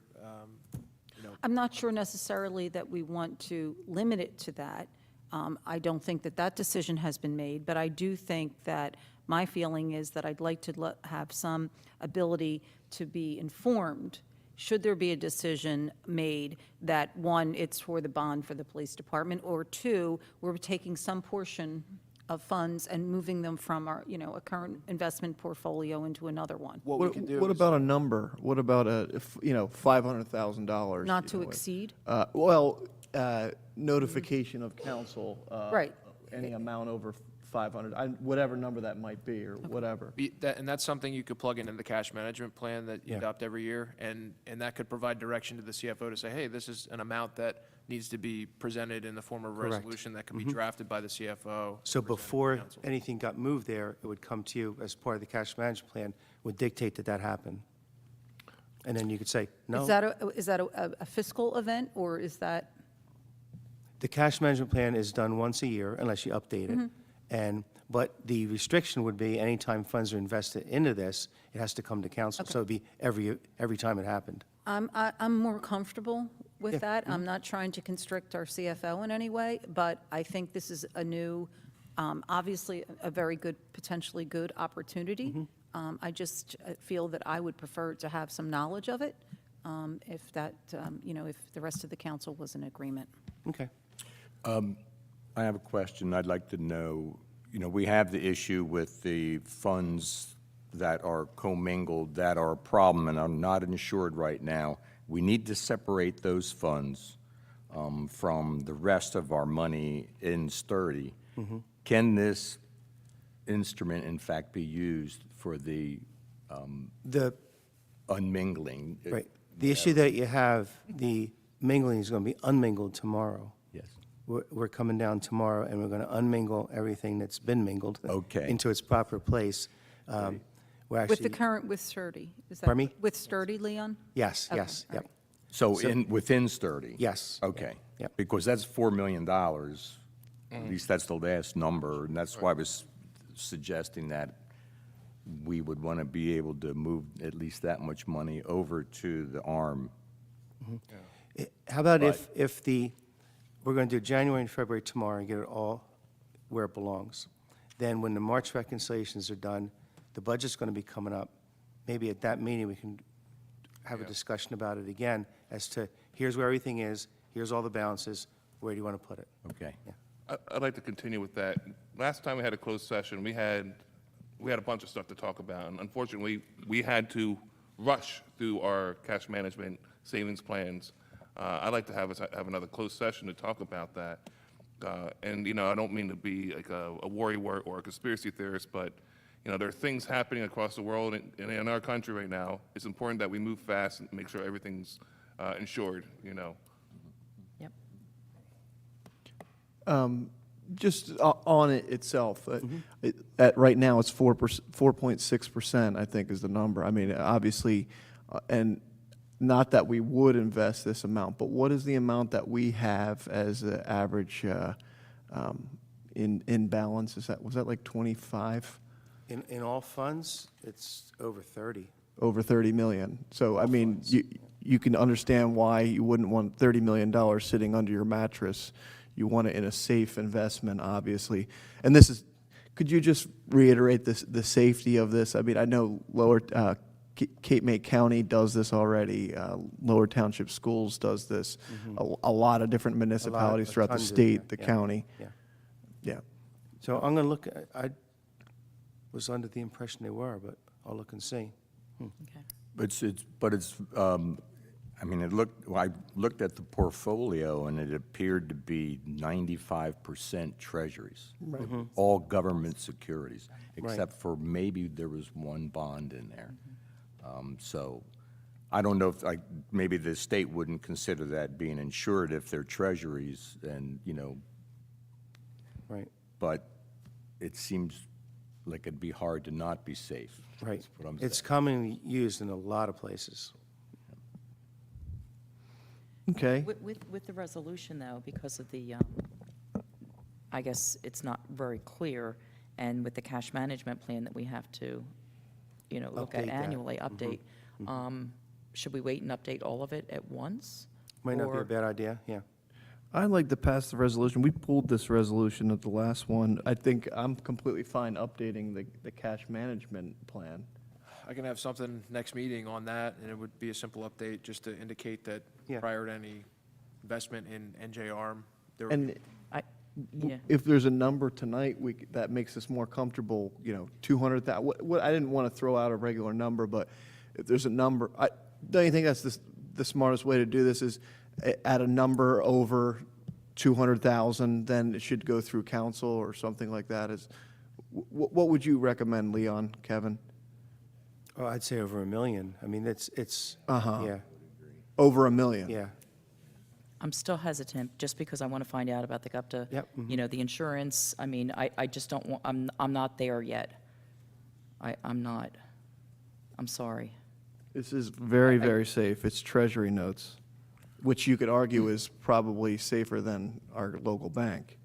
I'm not sure necessarily that we want to limit it to that. I don't think that that decision has been made, but I do think that my feeling is that I'd like to have some ability to be informed, should there be a decision made that, one, it's for the bond for the police department, or two, we're taking some portion of funds and moving them from our, a current investment portfolio into another one. what we can do What is- about a number? What about $500,000? Not to exceed? Notification of council. Right. Any amount over 500, whatever number that might be, or whatever. And that's something you could plug into the cash management plan that you Yeah. adopt every year, and that could provide direction to the CFO to say, hey, this is an amount that needs to be presented in the form of a Correct. resolution that can be drafted by the CFO. So presented to before council. anything got moved there, it would come to you as part of the cash management plan, would dictate that that happen. And then you could say, no. Is that a fiscal event, or is that? The cash management plan is done once a year unless you update it. But the restriction would be anytime funds are invested into this, it has to come to council. So it'd be every time it happened. I'm more comfortable with that. I'm not trying to constrict our CFO in any way, but I think this is a new, obviously, a very good, potentially good opportunity. I just feel that I would prefer to have some knowledge of it, if that, if the rest of the council was in agreement. Okay. I have a question. I'd like to know, we have the issue with the funds that are commingled that are a problem and are not insured right now. We need to separate those funds from the rest of our money in Sturdy. Can this instrument, in fact, be used for the The, unmingling? right, the issue that you have, the mingling is going to be unmingled tomorrow. Yes. We're coming down tomorrow, and we're going to unmingle everything that's been mingled Okay. into its proper place. We're With the actually, current, with Sturdy? Is that Pardon me? With Sturdy, Leon? yes, Okay, yes, all yep. right. So within Sturdy? Yes. Okay. Yep. Because that's $4 million, at least that's the last number, and that's why I was suggesting that we would want to be able to move at least that much money over to the ARM. How about if we're going to do January and February tomorrow and get it all where it belongs. Then when the March reconciliations are done, the budget's going to be coming up. Maybe at that meeting, we can have a discussion about it again as to, here's where everything is, here's all the balances, where do you want to put it? Okay. I'd like to continue with that. Last time we had a closed session, we had a bunch of stuff to talk about, and unfortunately, we had to rush through our cash management savings plans I'd like to have another closed session to talk about that. And, you know, I don't mean to be like a worrywart or a conspiracy theorist, but, you know, there are things happening across the world and in our country right now. It's important that we move fast and make sure everything's insured, you know. Yep. Just on it itself, right now, it's 4.6%, I think, is the number. I mean, obviously, and not that we would invest this amount, but what is the amount that we have as an average in balance? Was that like 25? In all funds, it's over 30. Over 30 million. So, I mean, you can understand why you wouldn't want $30 million sitting under your mattress. You want it in a safe investment, obviously. And this is, could you just reiterate the safety of this? I mean, I know Cape May County does this already. Lower Township Schools does this. A lot of different municipalities throughout the tons do, state, the yeah. county. Yeah. Yeah. So I'm going to look, I was under the impression they were, but I'll look and see. But I mean, I looked at the portfolio, and it appeared to be 95% treasuries. All government securities, except for maybe there was one bond in there. So I don't know if, maybe the state wouldn't consider that being insured if they're treasuries, and, you know, Right, but it seems like it'd be hard to not be safe. right. That's what I'm It's saying. commonly used in a lot of places. Okay. With the resolution, though, because of the, I guess it's not very clear, and with the cash management plan that we have to, you know, look at Update that. annually, update, should we wait and update all of it at once? Might not be a Or- bad idea, yeah. I'd like to pass the resolution. We pulled this resolution at the last one. I think I'm completely fine updating the cash management plan. I can have something next meeting on that, and it would be a simple update just to indicate that Yeah. prior to any investment in NJ ARM, there would be And Yeah. if there's a number tonight, that makes us more comfortable, you know, 200,000. What, I didn't want to throw out a regular number, but if there's a number, don't you think that's the smartest way to do this is at a number over 200,000, then it should go through council or something like that? What would you recommend, Leon, Kevin? Oh, I'd say over 1 million. I mean, yeah, Over $1 million? yeah. I'm still hesitant, just because I want to find out about the GUPTA. Yep, You know, the insurance, I mean, I just don't want, I'm not there yet. I'm not. I'm sorry. This is very, very safe. It's treasury notes, which you could argue is probably safer than our local bank.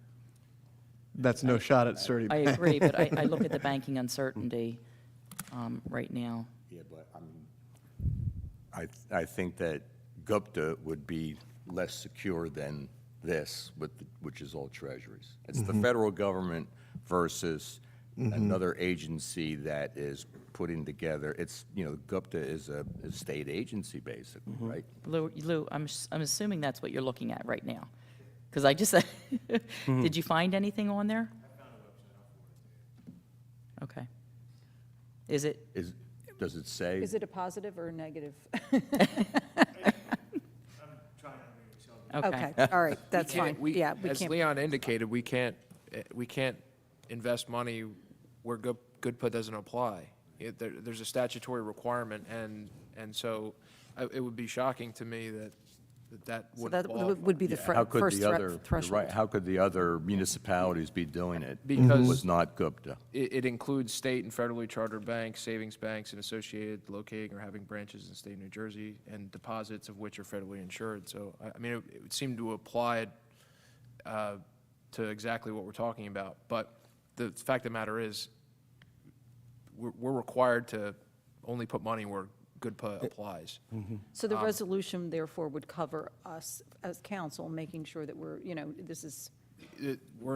That's no shot at Surrey I Bank. agree, but I look at the banking uncertainty right now. Yeah, but I think that GUPTA would be less secure than this, which is all treasuries. It's the federal government versus another agency that is putting together, it's, you know, GUPTA is a state agency, basically, right? Lou, I'm assuming that's what you're looking at right now. Because I just, did you find anything on there? Okay. Is it, Does it say? Is it a positive or a negative? okay. Okay, all right, that's can't- fine. Yeah, we As can't. Leon indicated, we can't invest money where GoodPut doesn't apply. There's a statutory requirement, and so it would be shocking to me that So wouldn't that qualify. would be the How could first the other, you're threshold. right, how could the other municipalities be doing it? Because- Was not GUPTA. It includes state and federally chartered banks, savings banks, and associated locating or having branches in the state of New Jersey, and deposits of which are federally insured. So, I mean, it would seem to apply to exactly what we're talking about. But the fact of the matter is, we're required to only put money where GoodPut applies. So the resolution therefore would cover us as council, making sure that we're, you know, this is,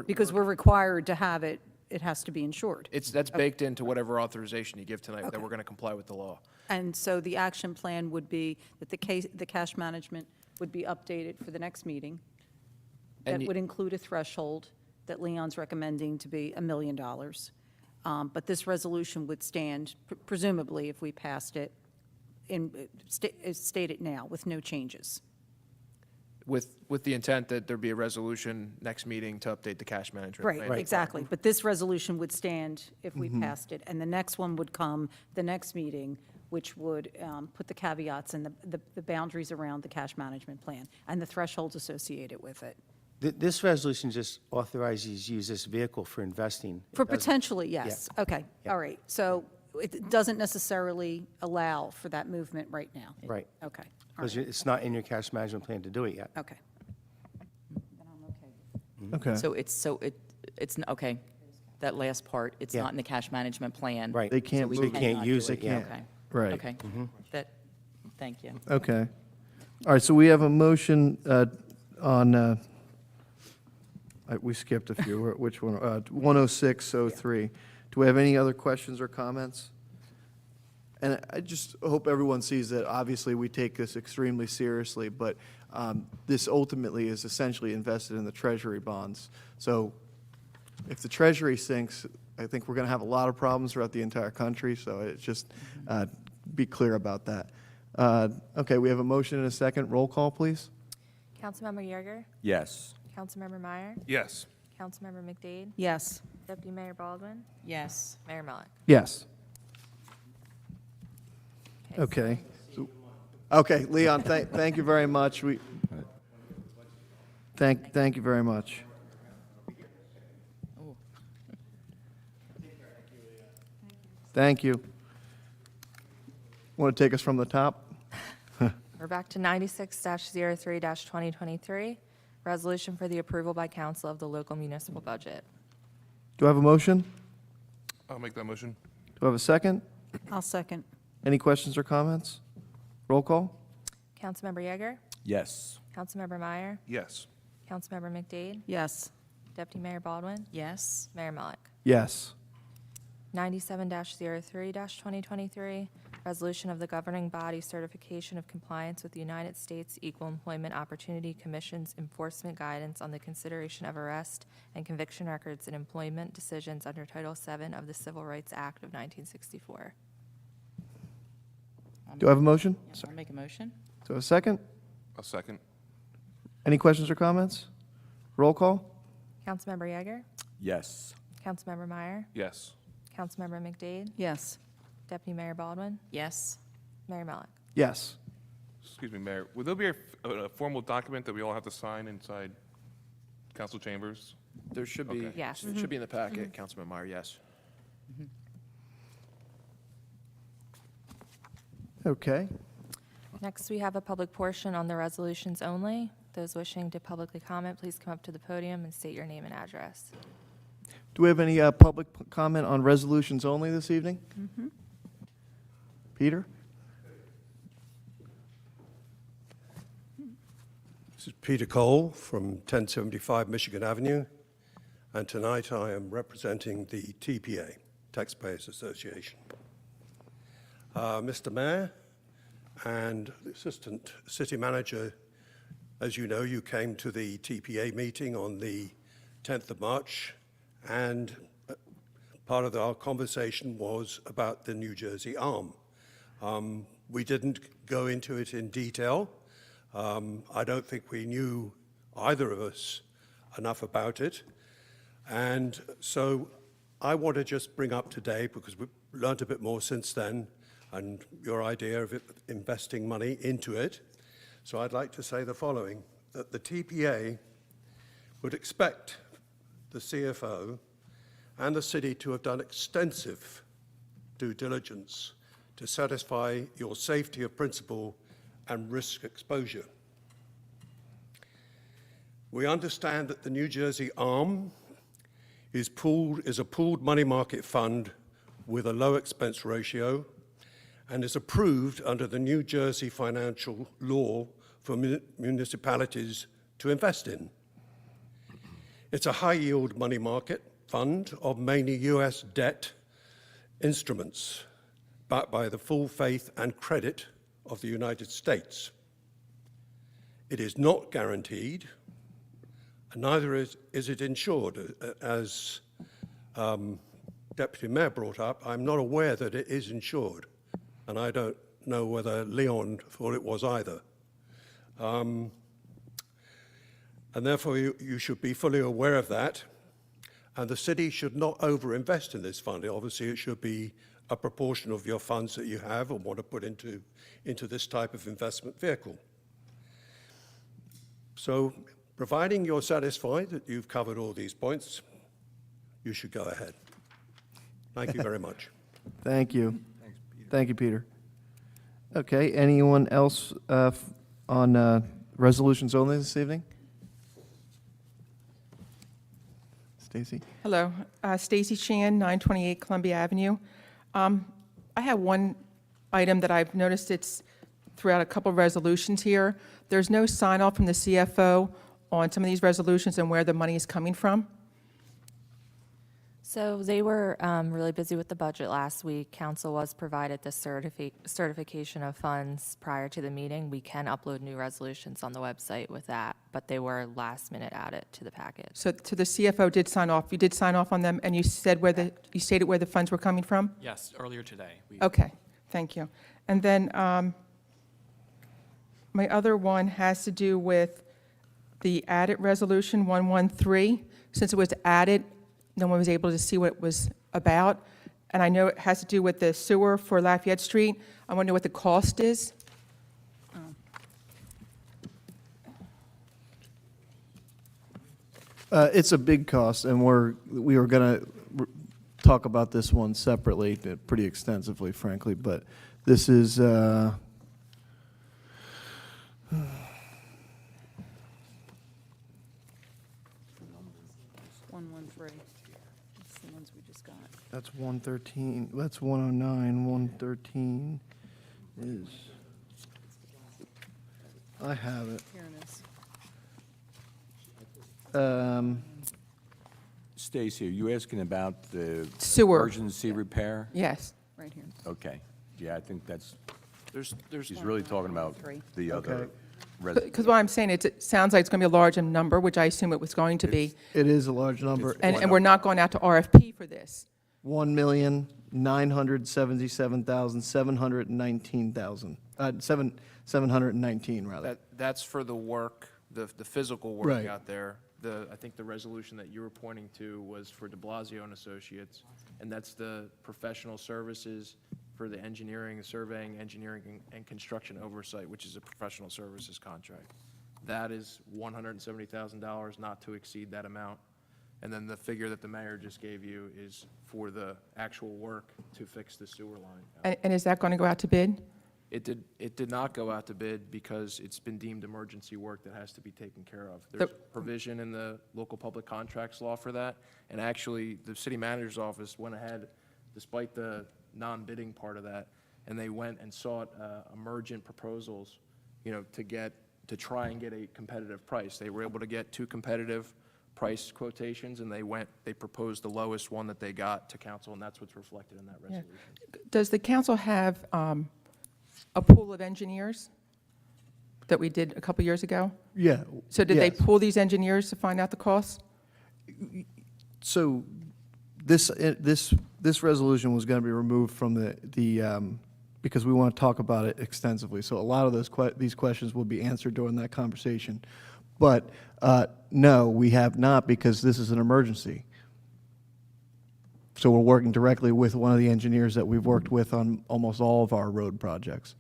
because we're required to have it, it has to be insured. That's baked into whatever authorization you give tonight, that Okay. we're going to comply with the law. And so the action plan would be that the cash management would be updated for the next meeting. That And would include a threshold that Leon's recommending to be $1 million. But this resolution would stand, presumably, if we passed it, as stated now, with no changes. with the intent that there be a resolution next meeting to update the cash management plan. Right, exactly. But this resolution would stand if we passed it, and the next one would come the next meeting, which would put the caveats and the boundaries around the cash management plan and the thresholds associated with it. This resolution just authorizes use this vehicle for investing. It For doesn't- potentially, yes. Okay, Yeah. all right. So it doesn't necessarily allow for that movement right now? Right. Okay, all Because right, it's not in your cash management plan to do it yet. okay. Then I'm okay. Okay. Okay, that last part, it's Yeah. not in the cash management plan. Right. They can't So we move it. They can't cannot use do it, yeah. Okay. Right. Okay, that, thank you. Okay. All right, so we have a motion on, we skipped a few. Which one? 10603. Do we have any other questions or comments? And I just hope everyone sees that obviously we take this extremely seriously, but this ultimately is essentially invested in the Treasury bonds. So if the Treasury sinks, I think we're going to have a lot of problems throughout the entire country, so it's just be clear about that. Okay, we have a motion and a second. Roll call, please. Councilmember Yeager, Yes. Councilmember Meyer, Yes. Councilmember McDade, Yes. Deputy Mayor Baldwin, Yes. Mayor Mellick. Yes. Okay. Okay, Leon, thank you very much. Thank you very much. Thank you. Want to take us from the top? We're back to 96-03-2023, resolution for the approval by council of the local municipal budget. Do I have a motion? I'll make that motion. Do I have a second? I'll second. Any questions or comments? Roll call? Councilmember Yeager, Yes. Councilmember Meyer, Yes. Councilmember McDade, Yes. Deputy Mayor Baldwin, Yes. Mayor Mellick. Yes. 97-03-2023, resolution of the governing body certification of compliance with the United States Equal Employment Opportunity Commission's enforcement guidance on the consideration of arrest and conviction records in employment decisions under Title VII of the Civil Rights Act of 1964. Do I have a motion? Yes, I'll make a motion. Do I have a second? A second. Any questions or comments? Roll call? Councilmember Yeager, Yes. Councilmember Meyer, Yes. Councilmember McDade, Yes. Deputy Mayor Baldwin, Yes. Mayor Mellick. Yes. Excuse me, Mayor. Would there be a formal document that we all have to sign inside council chambers? There should be, Okay. Yes. it should be in the packet, Councilman Meyer, yes. Okay. Next, we have a public portion on the resolutions only. Those wishing to publicly comment, please come up to the podium and state your name and address. Do we have any public comment on resolutions only this evening? Peter? This is Peter Cole from 1075 Michigan Avenue, and tonight I am representing the TPA, Taxpayers Association. Mr. Mayor and the Assistant City Manager, as you know, you came to the TPA meeting on the 10th of March, and part of our conversation was about the New Jersey arm. We didn't go into it in detail. I don't think we knew, either of us, enough about it. And so I want to just bring up today, because we've learned a bit more since then, and your idea of investing money into it. So I'd like to say the following, that the TPA would expect the CFO and the city to have done extensive due diligence to satisfy your safety of principle and risk exposure. We understand that the New Jersey arm is a pooled money market fund with a low expense ratio and is approved under the New Jersey financial law for municipalities to invest in. It's a high-yield money market fund of mainly U.S. debt instruments backed by the full faith and credit of the United States. It is not guaranteed, and neither is it insured. As Deputy Mayor brought up, I'm not aware that it is insured, and I don't know whether Leon thought it was either. And therefore, you should be fully aware of that. And the city should not overinvest in this fund. Obviously, it should be a proportion of your funds that you have or want to put into this type of investment vehicle. So, providing you're satisfied that you've covered all these points, you should go ahead. Thank you very much. Thank you. Thank you, Peter. Okay, anyone else on resolutions only this evening? Stacy? Hello, Stacy Chan, 928 Columbia Avenue. I have one item that I've noticed it's throughout a couple of resolutions here. There's no sign-off from the CFO on some of these resolutions and where the money is coming from. So they were really busy with the budget last week. Council was provided the certification of funds prior to the meeting. We can upload new resolutions on the website with that, but they were last minute added to the package. So the CFO did sign off. You did sign off on them, and you said you stated where the funds were coming from? Yes, earlier today. Okay, thank you. And then my other one has to do with the added resolution 113. Since it was added, no one was able to see what it was about. And I know it has to do with the sewer for Lafayette Street. I wonder what the cost is. It's a big cost, and we were going to talk about this one separately, pretty extensively, frankly, but this is, 113. That's the ones we just got. that's 113, that's 109, 113 is, I have it. Here it is. Stacy, are you asking about the Sewer. emergency repair? Yes. Right here. Okay, yeah, I think that's, There's she's really talking about the other Okay. Because what I'm saying is, it sounds like it's going to be a large number, which I assume it was going to be. It is a large number. And we're not going out to RFP for this. 719 rather. That's for the work, the physical Right. work out there. I think the resolution that you were pointing to was for de Blasio and Associates, and that's the professional services for the engineering, surveying, engineering, and construction oversight, which is a professional services contract. That is $170,000, not to exceed that amount. And then the figure that the mayor just gave you is for the actual work to fix the sewer line. And is that going to go out to bid? It did not go out to bid because it's been deemed emergency work that has to be taken care of. There's provision in the local public contracts law for that, and actually, the city manager's office went ahead, despite the non-bidding part of that, and they went and sought emergent proposals, to try and get a competitive price. They were able to get 2 competitive price quotations, and they proposed the lowest one that they got to council, and that's what's reflected in that Yeah. resolution. Does the council have a pool of engineers that we did a couple years ago? Yeah. So did they yes. pool these engineers to find out the costs? So this resolution was going to be removed from the because we want to talk about it extensively. So a lot of these questions will be answered during that conversation. But no, we have not, because this is an emergency. So we're working directly with one of the engineers that we've worked with on almost all of our road projects.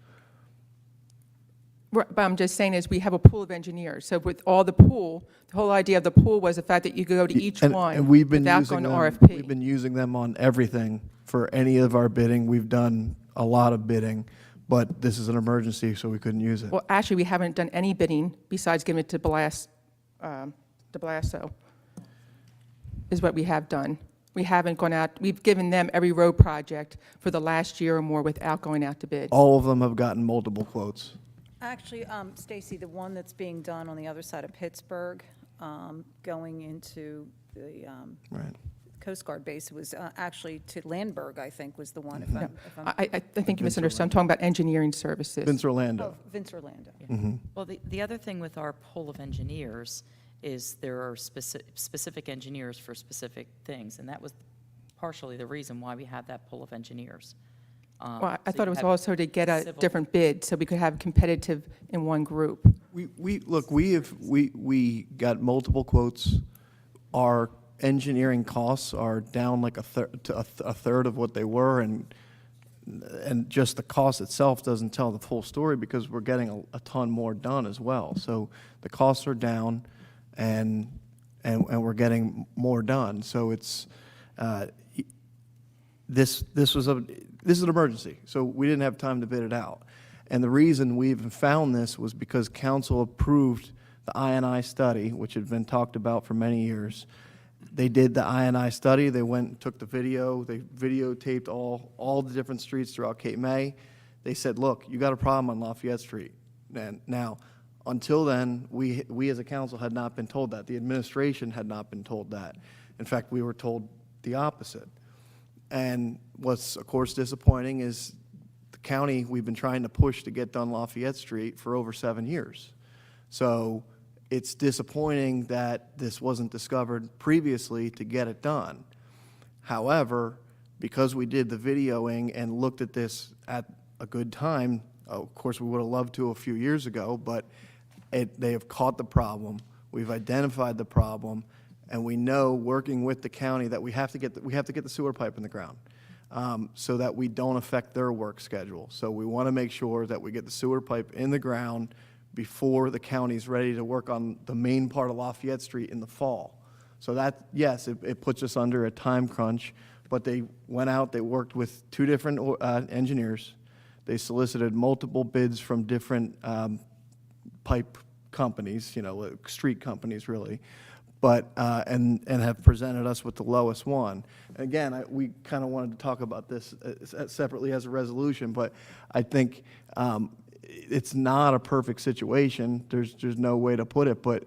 Right, but I'm just saying is we have a pool of engineers. So with all the pool, the whole idea of the pool was the fact that you could go to each one And we've been without using going to them. RFP. We've been using them on everything for any of our bidding. We've done a lot of bidding, but this is an emergency, so we couldn't use it. Well, actually, we haven't done any bidding besides giving it to de Blaso, is what we have done. We haven't gone out, we've given them every road project for the last year or more without going out to bid. All of them have gotten multiple quotes. Actually, Stacy, the one that's being done on the other side of Pittsburgh, going into the Right. Coast Guard base, was actually to Landberg, I think, was the one, if I'm. I think you misunderstood. I'm talking about engineering services. Vince Orlando. Oh, Vince Orlando. Well, the other thing with our pool of engineers is there are specific engineers for specific things, and that was partially the reason why we had that pool of engineers. Well, I So thought you it was have also to get a civil- different bid, so we could have competitive in one group. We got multiple quotes. Our engineering costs are down like a third of what they were, and just the cost itself doesn't tell the full story because we're getting a ton more done as well. So the costs are down, and we're getting more done. So it's this is an emergency, so we didn't have time to bid it out. And the reason we even found this was because council approved the INI study, which had been talked about for many years. They did the INI study, they went and took the video, they videotaped all the different streets throughout Cape May. They said, look, you got a problem on Lafayette Street. And now, until then, we as a council had not been told that. The administration had not been told that. In fact, we were told the opposite. And what's, of course, disappointing is the county, we've been trying to push to get done Lafayette Street for over 7 years. So it's disappointing that this wasn't discovered previously to get it done. However, because we did the videoing and looked at this at a good time, of course, we would have loved to a few years ago, but they have caught the problem, we've identified the problem, and we know, working with the county, that we have to get the sewer pipe in the ground so that we don't affect their work schedule. So we want to make sure that we get the sewer pipe in the ground before the county's ready to work on the main part of Lafayette Street in the fall. So that, yes, it puts us under a time crunch, but they went out, they worked with 2 different engineers. They solicited multiple bids from different pipe companies, like street companies, really, but, and have presented us with the lowest one. And again, we kind of wanted to talk about this separately as a resolution, but I think it's not a perfect situation. There's no way to put it, but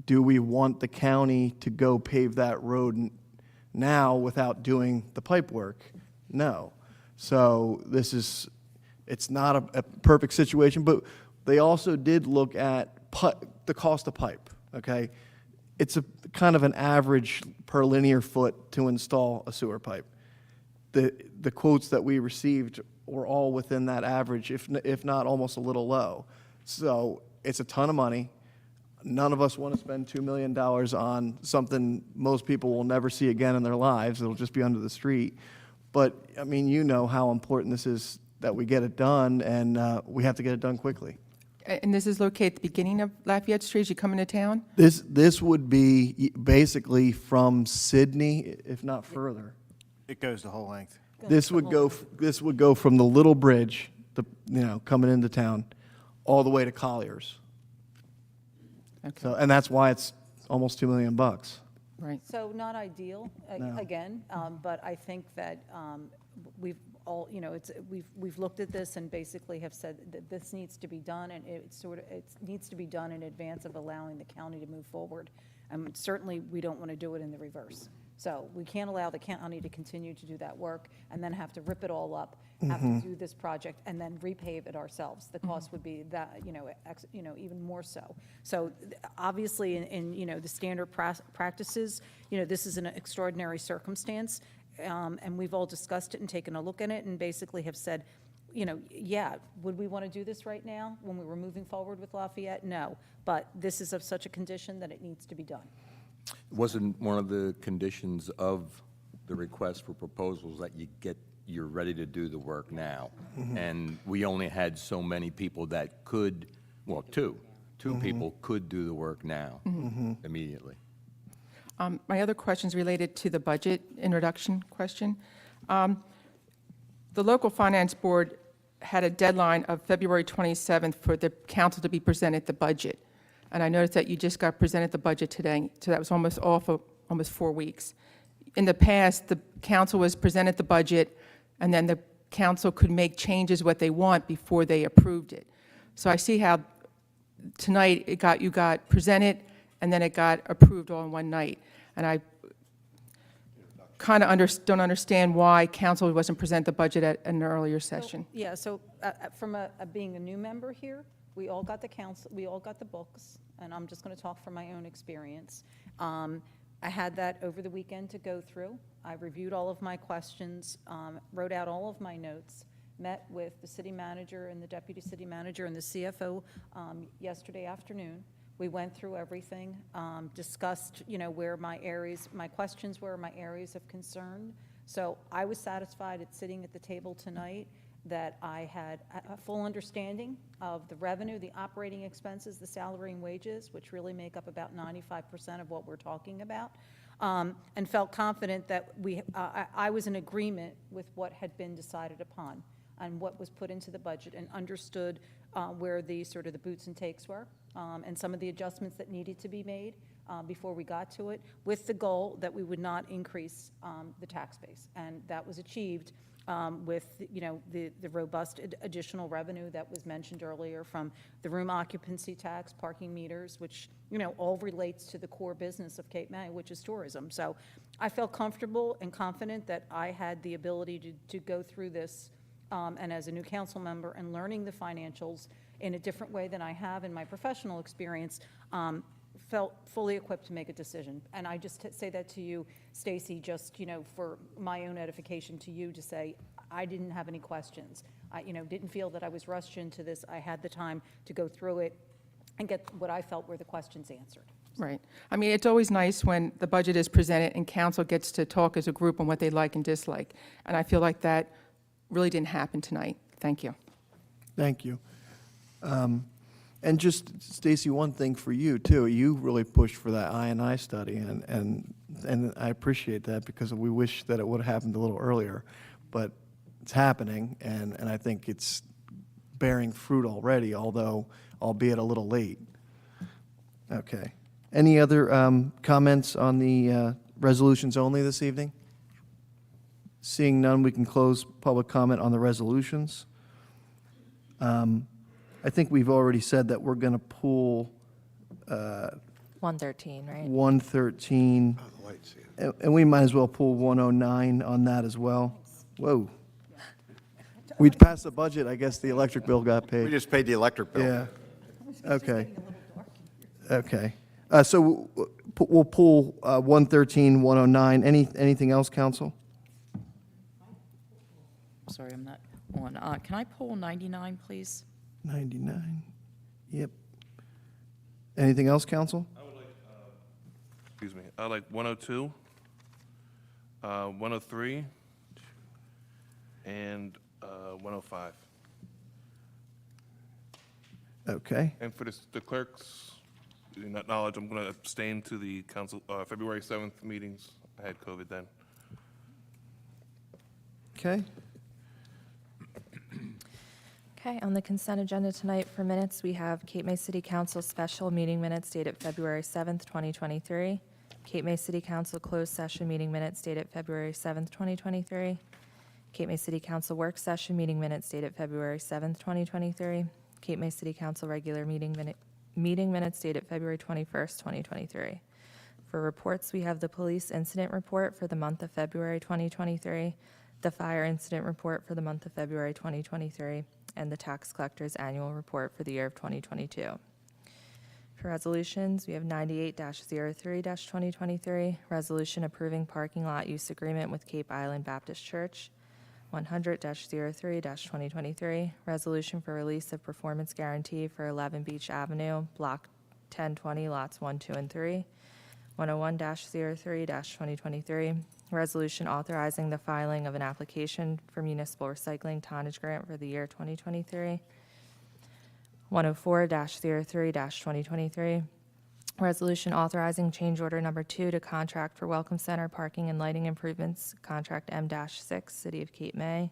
do we want the county to go pave that road now without doing the pipe work? No. So it's not a perfect situation, but they also did look at the cost of pipe, okay? It's a kind of an average per linear foot to install a sewer pipe. The quotes that we received were all within that average, if not almost a little low. So it's a ton of money. None of us want to spend $2 million on something most people will never see again in their lives. It'll just be under the street. But, I mean, you know how important this is that we get it done, and we have to get it done quickly. And this is located at the beginning of Lafayette Street as you come into town? This would be basically from Sydney, if not further. It goes the whole length. This would go from the little bridge, coming into town, all the way to Colliers. Okay. So, and that's why it's almost $2 million. Right. So not ideal, No. again, but I think that we've all, we've looked at this and basically have said that this needs to be done, and it needs to be done in advance of allowing the county to move forward. And certainly, we don't want to do it in the reverse. So we can't allow the county to continue to do that work and then have to rip it all up, have to do this project, and then repave it ourselves. The cost would be that, even more so. So obviously, in the standard practices, this is an extraordinary circumstance, and we've all discussed it and taken a look at it and basically have said, yeah, would we want to do this right now when we were moving forward with Lafayette? No, but this is of such a condition that it needs to be done. Wasn't one of the conditions of the request for proposals that you're ready to do the work now? And we only had so many people that could, well, two people could do the work now, immediately. My other question is related to the budget introduction question. The local finance board had a deadline of February 27th for the council to be presented the budget. And I noticed that you just got presented the budget today, so that was almost 4 weeks. In the past, the council was presented the budget, and then the council could make changes what they want before they approved it. So I see how tonight you got presented, and then it got approved all in one night. And I kind of don't understand why council wasn't presented the budget at an earlier session. So from being a new member here, we all got the books, and I'm just going to talk from my own experience. I had that over the weekend to go through. I reviewed all of my questions, wrote out all of my notes, met with the city manager and the deputy city manager and the CFO yesterday afternoon. We went through everything, discussed, where my questions were, my areas of concern. So I was satisfied at sitting at the table tonight that I had a full understanding of the revenue, the operating expenses, the salary and wages, which really make up about 95% of what we're talking about, and felt confident that I was in agreement with what had been decided upon and what was put into the budget, and understood where the sort of the boots and takes were, and some of the adjustments that needed to be made before we got to it, with the goal that we would not increase the tax base. And that was achieved with, the robust additional revenue that was mentioned earlier from the room occupancy tax, parking meters, which, all relates to the core business of Cape May, which is tourism. So I felt comfortable and confident that I had the ability to go through this, and as a new council member and learning the financials in a different way than I have in my professional experience, felt fully equipped to make a decision. And I just say that to you, Stacy, just, for my own edification to you, to say, I didn't have any questions. I, didn't feel that I was rushed into this. I had the time to go through it and get what I felt were the questions answered. Right. I mean, it's always nice when the budget is presented and council gets to talk as a group on what they like and dislike. And I feel like that really didn't happen tonight. Thank you. Thank you. And just, Stacy, one thing for you, too. You really pushed for that I&I study, and I appreciate that, because we wish that it would have happened a little earlier. But it's happening, and I think it's bearing fruit already, although albeit a little late. Okay. Any other comments on the resolutions only this evening? Seeing none, we can close public comment on the resolutions. I think we've already said that we're going to pull 113, right? 113, and we might as well pull 109 on that as well. Whoa. We passed the budget, I guess the electric bill got paid. We just paid the electric bill. Yeah. Okay. Okay. So we'll pull 113, 109. Anything else, council? Sorry, I'm not on. Can I pull 99, please? 99. Yep. Anything else, council? Excuse me, I like 102, 103, and 105. Okay. And for the clerk's knowledge, I'm going to abstain to the council, February 7th meetings. I had COVID then. Okay. Okay, on the consent agenda tonight for minutes, we have Cape May City Council special meeting minutes dated February 7th, 2023. Cape May City Council closed session meeting minutes dated February 7th, 2023. Cape May City Council work session meeting minutes dated February 7th, 2023. Cape May City Council regular meeting minutes dated February 21st, 2023. For reports, we have the police incident report for the month of February 2023, the fire incident report for the month of February 2023, and the tax collector's annual report for the year of 2022. For resolutions, we have 98-03-2023, resolution approving parking lot use agreement with Cape Island Baptist Church. 100-03-2023, resolution for release of performance guarantee for 11 Beach Avenue, Block 1020, lots 1, 2, and 3. 101-03-2023, resolution authorizing the filing of an application for municipal recycling tonnage grant for the year 2023. 104-03-2023, resolution authorizing change order number 2 to contract for Welcome Center parking and lighting improvements, contract M-6, City of Cape May.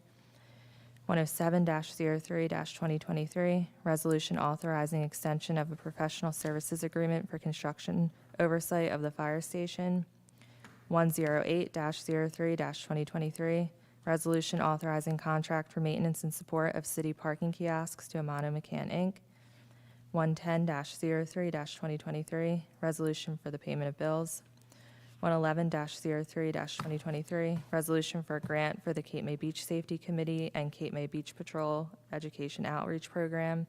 107-03-2023, resolution authorizing extension of a professional services agreement for construction oversight of the fire station. 108-03-2023, resolution authorizing contract for maintenance and support of city parking kiosks to Amano McCann, Inc. 110-03-2023, resolution for the payment of bills. 111-03-2023, resolution for a grant for the Cape May Beach Safety Committee and Cape May Beach Patrol Education Outreach Program.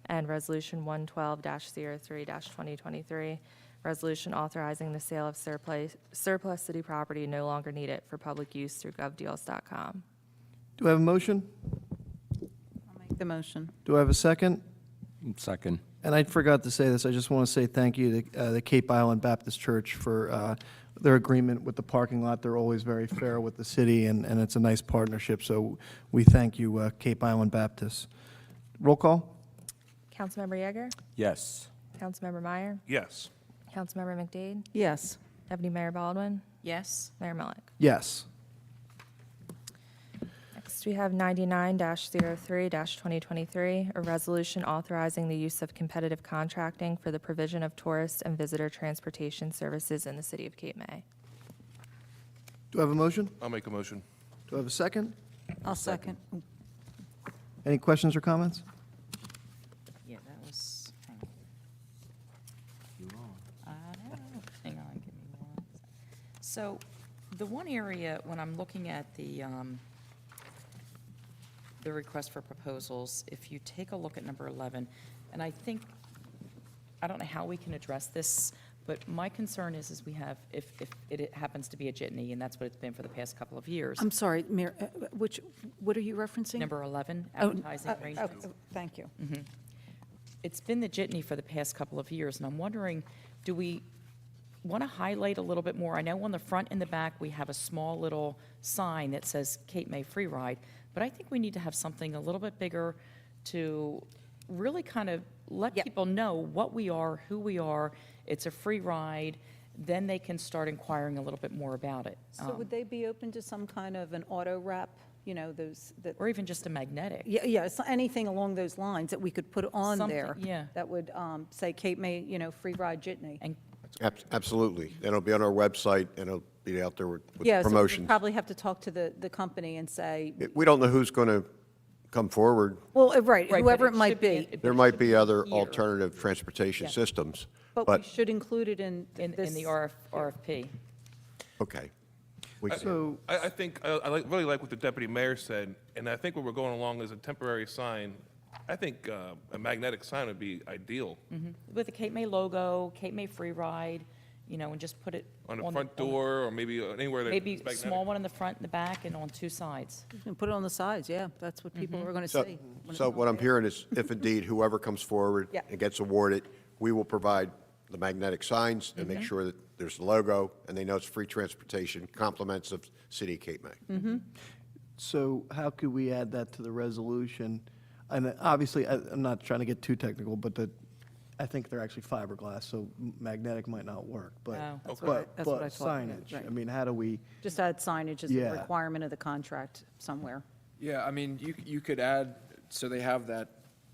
And resolution 112-03-2023, resolution authorizing the sale of surplus city property no longer needed for public use through govdeals.com. Do I have a motion? the motion. Do I have a second? Second. And I forgot to say this, I just want to say thank you to the Cape Island Baptist Church for their agreement with the parking lot. They're always very fair with the city, and it's a nice partnership, so we thank you, Cape Island Baptist. Roll call? Councilmember Yeager, Yes. Councilmember Meyer, Yes. Councilmember McDade, Yes. Deputy Mayor Baldwin, Yes. Mayor Millick. Yes. Next, we have 99-03-2023, a resolution authorizing the use of competitive contracting for the provision of tourist and visitor transportation services in the city of Cape May. Do I have a motion? I'll make a motion. Do I have a second? I'll second. Any questions or comments? Yeah, that was, hang on. I know. Hang on, give me 1 second. So the one area, when I'm looking at the request for proposals, if you take a look at number 11, and I think, I don't know how we can address this, but my concern is we have, if it happens to be a jitney, and that's what it's been for the past couple of years. I'm sorry, Mayor, what are you referencing? Number 11, Oh, advertising arrangements. Thank you. It's been the jitney for the past couple of years, and I'm wondering, do we want to highlight a little bit more? I know on the front and the back, we have a small little sign that says Cape May Free Ride, but I think we need to have something a little bit bigger to really kind of let Yep. people know what we are, who we are. It's a free ride, then they can start inquiring a little bit more about it. So would they be open to some kind of an auto wrap, you know, those, that, Or even just a magnetic. yeah, so anything along those lines that we could put on Something, there? yeah. That would say Cape May, you know, free ride jitney. And Absolutely. And it'll be on our website, and it'll be out there with Yeah, so we promotions. probably have to talk to the company and say, We don't know who's going to come forward. well, right, Right, whoever but it might should be be. in- There might be here. other alternative transportation Yeah. systems, But we but, should include it in in this. the RFP. okay. We can- So, I think, really like what the deputy mayor said, and I think where we're going along is a temporary sign. I think a magnetic sign would be ideal With the Cape May logo, Cape May Free Ride, you know, and just put it on the front door or maybe anywhere that's Maybe magnetic. small one in the front and the back and on two sides. You can put it on the sides, yeah, that's what people are going to So, see. when so it's what on I'm there. hearing is, if indeed whoever comes forward Yeah. and gets awarded, we will provide the magnetic signs and make sure that there's the logo, and they know it's free transportation, compliments of City of Cape May. so how could we add that to the resolution? And obviously, I'm not trying to get too technical, but I think they're actually fiberglass, so magnetic might not work, but, Oh. That's what I- but that's what I but thought, yeah, signage. right. I mean, how do we, Just add signage as a Yeah. requirement of the contract somewhere. Yeah, I mean, you could add, so they have that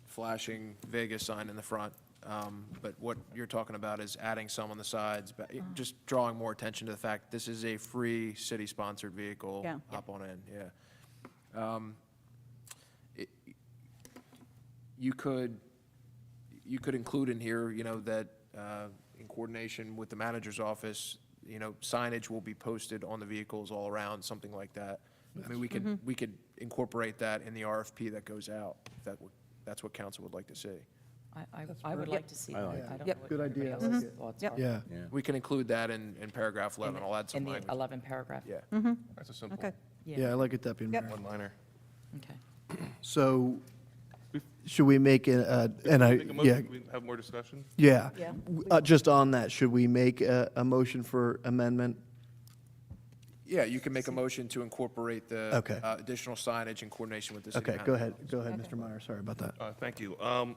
flashing Vegas sign in the front, but what you're talking about is adding some on the sides, but just drawing more attention to the fact this is a free city-sponsored vehicle. Yeah. Hop on in, yeah. it- You could include in here, you know, that in coordination with the manager's office, you know, signage will be posted on the vehicles all around, something like that. I mean, we could incorporate that in the RFP that goes out, if that's what council would like to see. I would like to see that. I don't know Yep. what Good everybody idea. I else's like it. thoughts Yep. are. yeah. We can include that in paragraph 11, I'll add some In the language. 11 paragraph? Yeah. That's a simple Okay. Yeah, I like it, Deputy Mayor. one-liner. Okay. So, should we make and I, Make a yeah, motion, we have more discussion? yeah. Yeah. Just on that, should we make a motion for amendment? Yeah, you can make a motion to incorporate the Okay. additional signage in coordination with the city Okay, manager. go ahead, Mr. Meyer, sorry about that. Thank you. I'm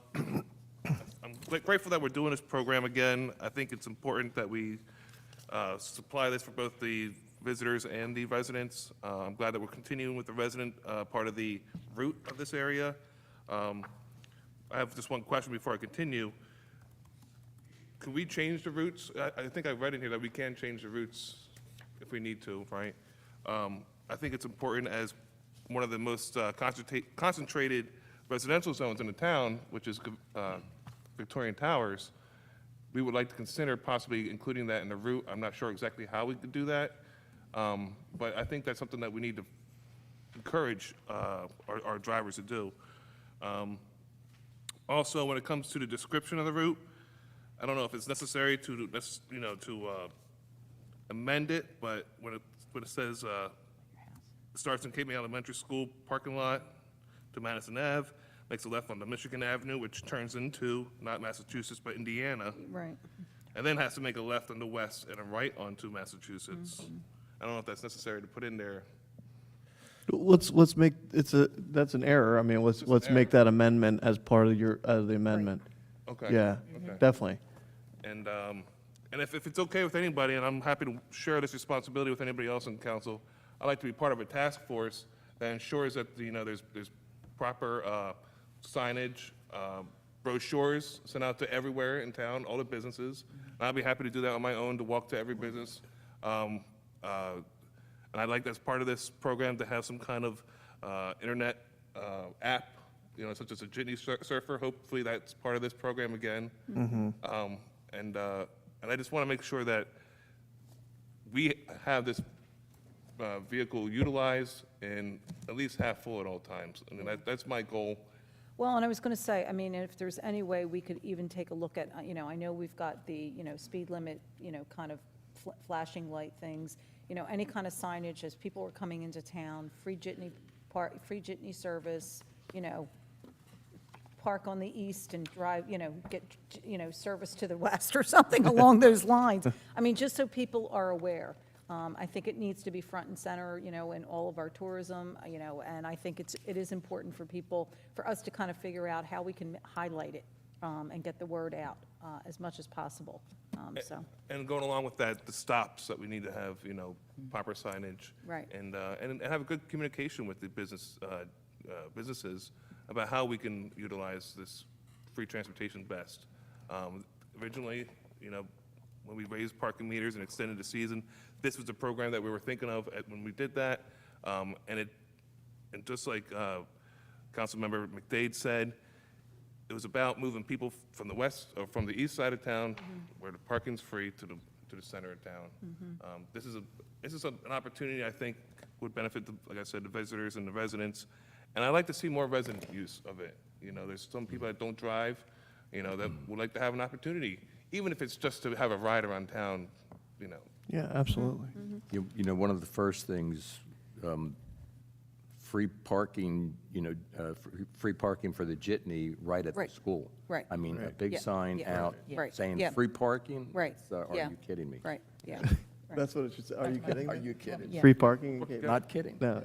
grateful that we're doing this program again. I think it's important that we supply this for both the visitors and the residents. I'm glad that we're continuing with the resident part of the route of this area. I have just one question before I continue. Can we change the routes? I think I read in here that we can change the routes if we need to, right? I think it's important as one of the most concentrated residential zones in the town, which is Victorian Towers. We would like to consider possibly including that in the route. I'm not sure exactly how we could do that, but I think that's something that we need to encourage our drivers to do. Also, when it comes to the description of the route, I don't know if it's necessary to, you know, to amend it, but when it says it starts in Cape May Elementary School parking lot to Madison Ave, makes a left onto Michigan Avenue, which turns into, not Massachusetts, but Indiana, Right. and then has to make a left on the west and a right onto Massachusetts. I don't know if that's necessary to put in there. Let's make, that's an error. I mean, let's make that amendment as part of the amendment. Okay. Yeah, Okay. definitely. And if it's okay with anybody, and I'm happy to share this responsibility with anybody else in council, I'd like to be part of a task force that ensures that, there's proper signage, brochures sent out to everywhere in town, all the businesses. And I'd be happy to do that on my own, to walk to every business. And I'd like, as part of this program, to have some kind of internet app, such as a Jitney Surfer. Hopefully, that's part of this program again. And I just want to make sure that we have this vehicle utilized and at least half full at all times. I mean, that's my goal. Well, and I was going to say, I mean, if there's any way we could even take a look at, I know we've got the, speed limit, kind of flashing light things, any kind of signage as people are coming into town, free jitney service, park on the east and drive, get, service to the west or something along those lines. I mean, just so people are aware. I think it needs to be front and center, in all of our tourism, and I think it is important for people, for us to kind of figure out how we can highlight it and get the word out as much as possible, so. And going along with that, the stops that we need to have, proper signage. Right. And have a good communication with the businesses about how we can utilize this free transportation best. Originally, when we raised parking meters and extended the season, this was the program that we were thinking of when we did that. And just like Councilmember McDade said, it was about moving people from the west, or from the east side of town, where the parking's free, to the center of town. This is an opportunity I think would benefit, like I said, the visitors and the residents. And I'd like to see more resident use of it. There's some people that don't drive, that would like to have an opportunity, even if it's just to have a ride around town, Yeah, absolutely. One of the first things, free parking, free parking for the jitney right at the Right. school. Right. I mean, a big Yeah. sign Yeah. out Right. saying Yeah. free parking? Right. Are Yeah. you kidding me? Right, yeah. That's what it should say. Are you kidding? Are me? you kidding? Yeah. Free parking? Okay. Not kidding. No.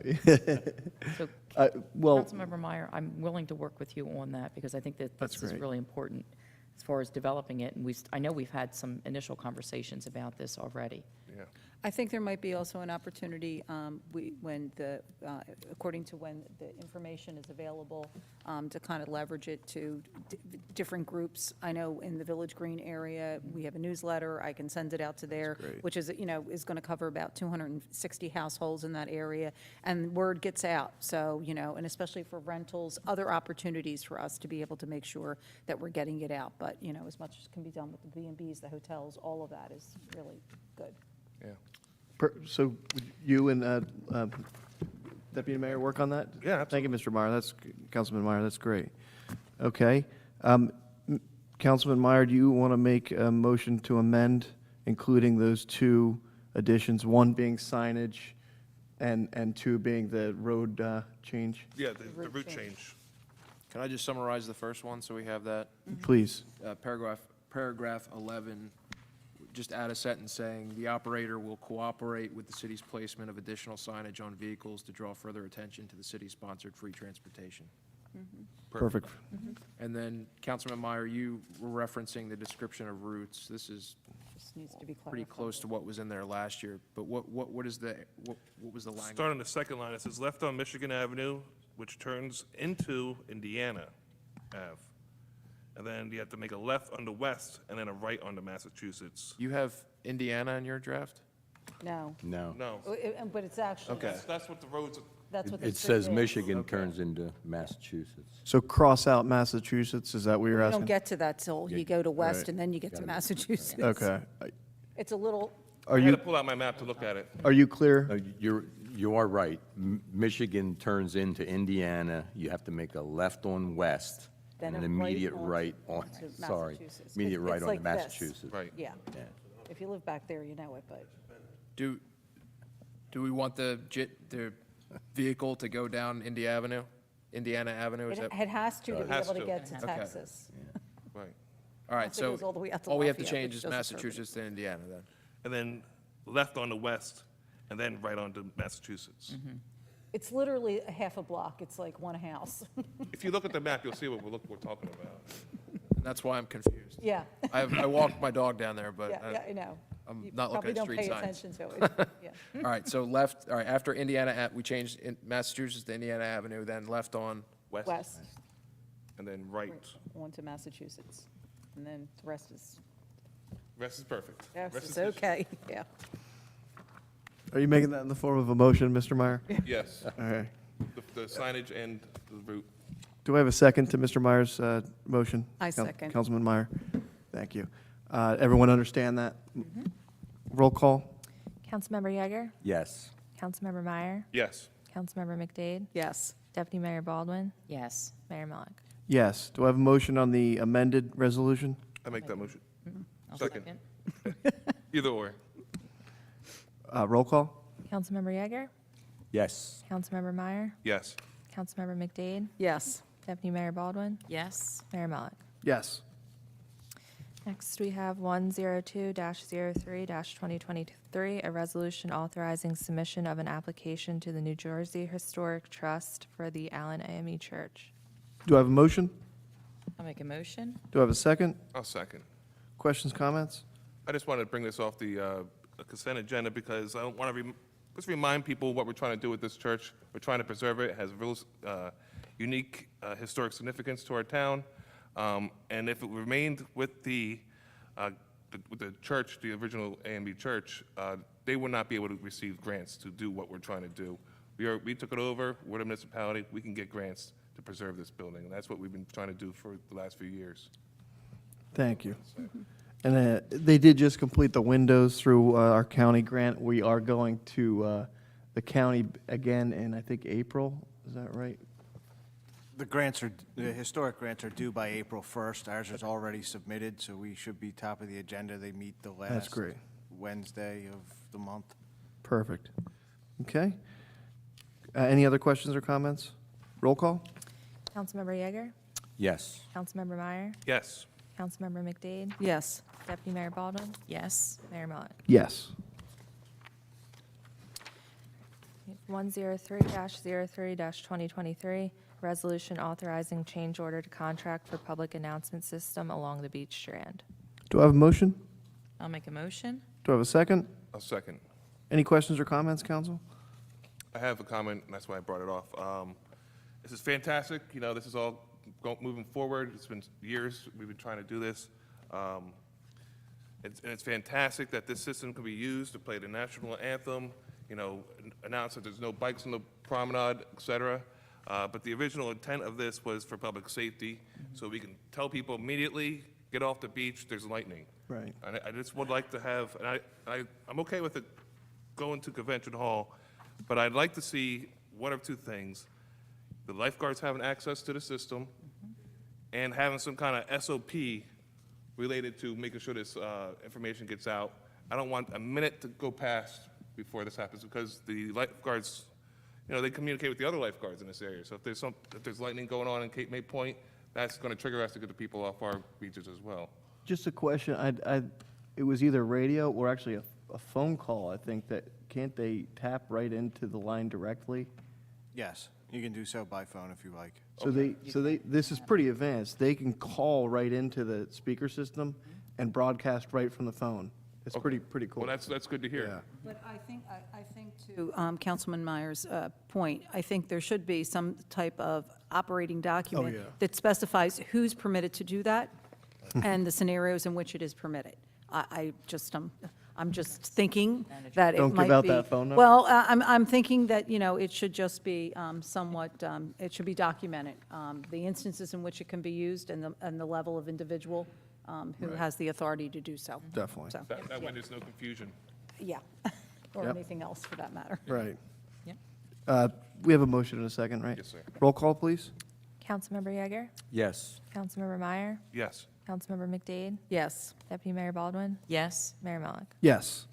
So, Well, Councilmember Meyer, I'm willing to work with you on that, because I think that That's this is great. really important as far as developing it, and I know we've had some initial conversations about this already. yeah. I think there might be also an opportunity, according to when the information is available, to kind of leverage it to different groups. I know in the Village Green area, we have a newsletter, I can send it out to there, which is, is going to cover about 260 households in that area, and word gets out. So, and especially for rentals, other opportunities for us to be able to make sure that we're getting it out. But, as much as can be done with the B&Bs, the hotels, all of that is really good. Yeah. so would you and Deputy Mayor work on that? Yeah, Thank you, Mr. Meyer. Councilman Meyer, that's great. Okay. Councilman Meyer, do you want to make a motion to amend, including those two additions, one being signage and two being the road change? Yeah, the route change. Can I just summarize the first one so we have that? Please. Paragraph 11, just add a sentence saying, "The operator will cooperate with the city's placement of additional signage on vehicles to draw further attention to the city-sponsored free transportation." Perfect. And then, Councilman Meyer, you were referencing the description of routes. This is Just needs to be clarified. pretty close to what was in there last year, but what was the language? Start on the second line, it says left on Michigan Avenue, which turns into Indiana Ave. And then you have to make a left on the west and then a right onto Massachusetts. You have Indiana in your draft? No. No. No, But it's actually, Okay. that's what the roads, that's what the It strip says is. Michigan turns into Massachusetts. So cross out Massachusetts, is that what you're You asking? don't get to that till you go to west, Right. and then you get to Massachusetts. Okay. It's a little, Are I had to you, pull out my map to look at it. are you clear? No, you are right. Michigan turns into Indiana. You have to make a left on west Then and a an right immediate on right on, to sorry, Massachusetts. immediate It's right on like to this. Massachusetts. Right. yeah. Yeah. If you live back there, you know it, but Do we want the vehicle to go down Indy Avenue Indiana Avenue, is It that? it has to be has able to to. get to Okay. Texas. Right. All right, Unless it so goes all the way out to all we have to Lafayette, change which is doesn't serve it. Massachusetts to Indiana then. And then left on the west, and then right onto Massachusetts. It's literally a half a block. It's like one house. If you look at the map, you'll see what we're talking about. And that's why I'm confused. Yeah, I walked my dog down there, but yeah, I know. I'm You not looking at street Probably signs. don't pay attention to it. Yeah. All right, so left, all right, after Indiana, we changed Massachusetts to Indiana Avenue, then left on, West, And then right. on to Massachusetts. And then the rest is, Rest is perfect. rest Rest is is history. okay, yeah. Are you making that in the form of a motion, Mr. Meyer? Yes, All right. the signage and the route. Do I have a second to Mr. Meyer's motion? I second. Councilman Meyer, thank you. Everyone understand that? Roll call? Councilmember Yeager, Yes. Councilmember Meyer, Yes. Councilmember McDade, Yes. Deputy Mayor Baldwin, Yes. Mayor Millick. Yes. Do I have a motion on the amended resolution? I make that motion. I'll Second. second. Either or. Roll call? Councilmember Yeager, Yes. Councilmember Meyer, Yes. Councilmember McDade, Yes. Deputy Mayor Baldwin, Yes. Mayor Millick. Yes. Next, we have 102-03-2023, a resolution authorizing submission of an application to the New Jersey Historic Trust for the Allen AME Church. Do I have a motion? I'll make a motion. Do I have a second? I'll second. Questions, comments? I just wanted to bring this off the consent agenda because I want to just remind people what we're trying to do with this church. We're trying to preserve it. It has real unique historic significance to our town. And if it remained with the church, the original AMB church, they would not be able to receive grants to do what we're trying to do. We took it over. We're the municipality. We can get grants to preserve this building. And that's what we've been trying to do for the last few years. Thank you. And they did just complete the windows through our county grant. We are going to the county again in, I think, April. Is that right? The historic grants are due by April 1st. Ours is already submitted, so we should be top of the agenda. They meet the last great. Wednesday of the month. Perfect. Okay. Any other questions or comments? Roll call? Councilmember Yeager, Yes. Councilmember Meyer, Yes. Councilmember McDade, Yes. Deputy Mayor Baldwin, Yes. Mayor Millick. Yes. 103-03-2023, resolution authorizing change order to contract for public announcement system along the beach strand. Do I have a motion? I'll make a motion. Do I have a second? I'll second. Any questions or comments, council? I have a comment, and that's why I brought it off. This is fantastic. You know, this is all moving forward. It's been years we've been trying to do this. It's fantastic that this system can be used to play the national anthem, you know, announce that there's no bikes on the promenade, et cetera. But the original intent of this was for public safety, so we can tell people immediately, get off the beach, there's lightning. Right. And I just would like to have, and I'm okay with it going to Convention Hall, but I'd like to see one of two things. The lifeguards having access to the system and having some kind of SOP related to making sure this information gets out. I don't want a minute to go past before this happens because the lifeguards, you know, they communicate with the other lifeguards in this area. So if there's lightning going on in Cape May Point, that's going to trigger us to get the people off our beaches as well. Just a question. It was either radio or actually a phone call, I think, that can't they tap right into the line directly? Yes, you can do so by phone if you like. So this is pretty advanced. They can call right into the speaker system and broadcast right from the phone. It's pretty cool. Well, that's good to hear. But I think to Councilman Meyer's point, I think there should be some type of operating document yeah. that specifies who's permitted to do that and the scenarios in which it is permitted. I'm just thinking that it Don't might give be. out that phone number? Well, I'm thinking that, you know, it should just be somewhat, it should be documented, the instances in which it can be used and the level of individual who has the authority to do so. Definitely. So, That way there's no confusion. yeah, or Yep. anything else for that matter. Right. Yep. We have a motion in a second, right? Yes, sir. Roll call, please. Councilmember Yeager, Yes. Councilmember Meyer, Yes. Councilmember McDade, Yes. Deputy Mayor Baldwin, Yes. Mayor Millick. Yes.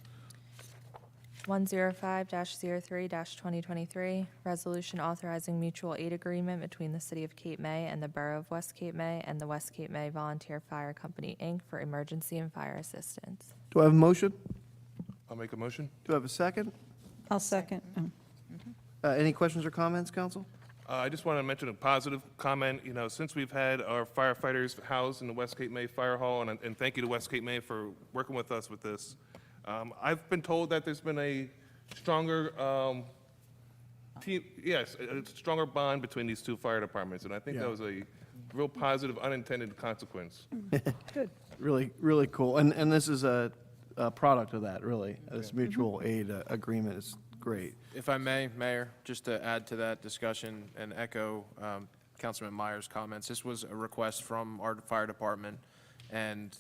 105-03-2023, resolution authorizing mutual aid agreement between the City of Cape May and the Borough of West Cape May and the West Cape May Volunteer Fire Company, Inc. for emergency and fire assistance. Do I have a motion? I'll make a motion. Do I have a second? I'll second. Any questions or comments, council? I just want to mention a positive comment. You know, since we've had our firefighters housed in the West Cape May Fire Hall, and thank you to West Cape May for working with us with this, I've been told that there's been a stronger a stronger bond between these two fire departments, and I think that was a real positive unintended consequence. Really, really cool. And this is a product of that, really. This mutual aid agreement is great. If I may, Mayor, just to add to that discussion and echo Councilman Meyer's comments, this was a request from our fire department and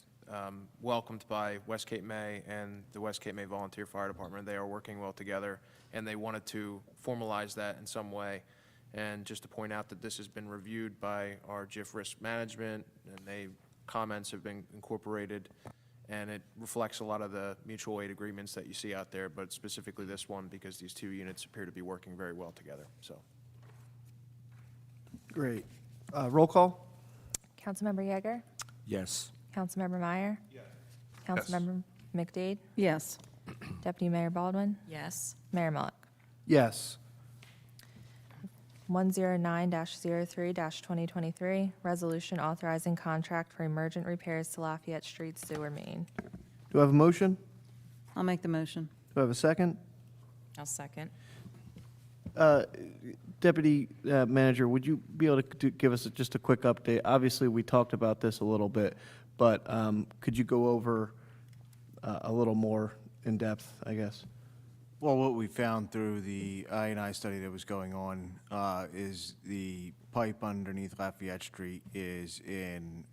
welcomed by West Cape May and the West Cape May Volunteer Fire Department. They are working well together, and they wanted to formalize that in some way. And just to point out that this has been reviewed by our JIF Risk Management, and comments have been incorporated, and it reflects a lot of the mutual aid agreements that you see out there, but specifically this one because these two units appear to be working very well together, so. Great. Roll call? Councilmember Yeager? Yes. Councilmember Meyer? Yes. Councilmember McDade? Yes. Deputy Mayor Baldwin? Yes. Mayor Mullet? Yes. 109-03-2023, resolution authorizing contract for emergent repairs to Lafayette Street sewer main. Do I have a motion? I'll make the motion. Do I have a second? I'll second. Deputy Manager, would you be able to give us just a quick update? Obviously, we talked about this a little bit, but could you go over a little more in depth, I guess? Well, what we found through the I&I study that was going on is the pipe underneath Lafayette Street is in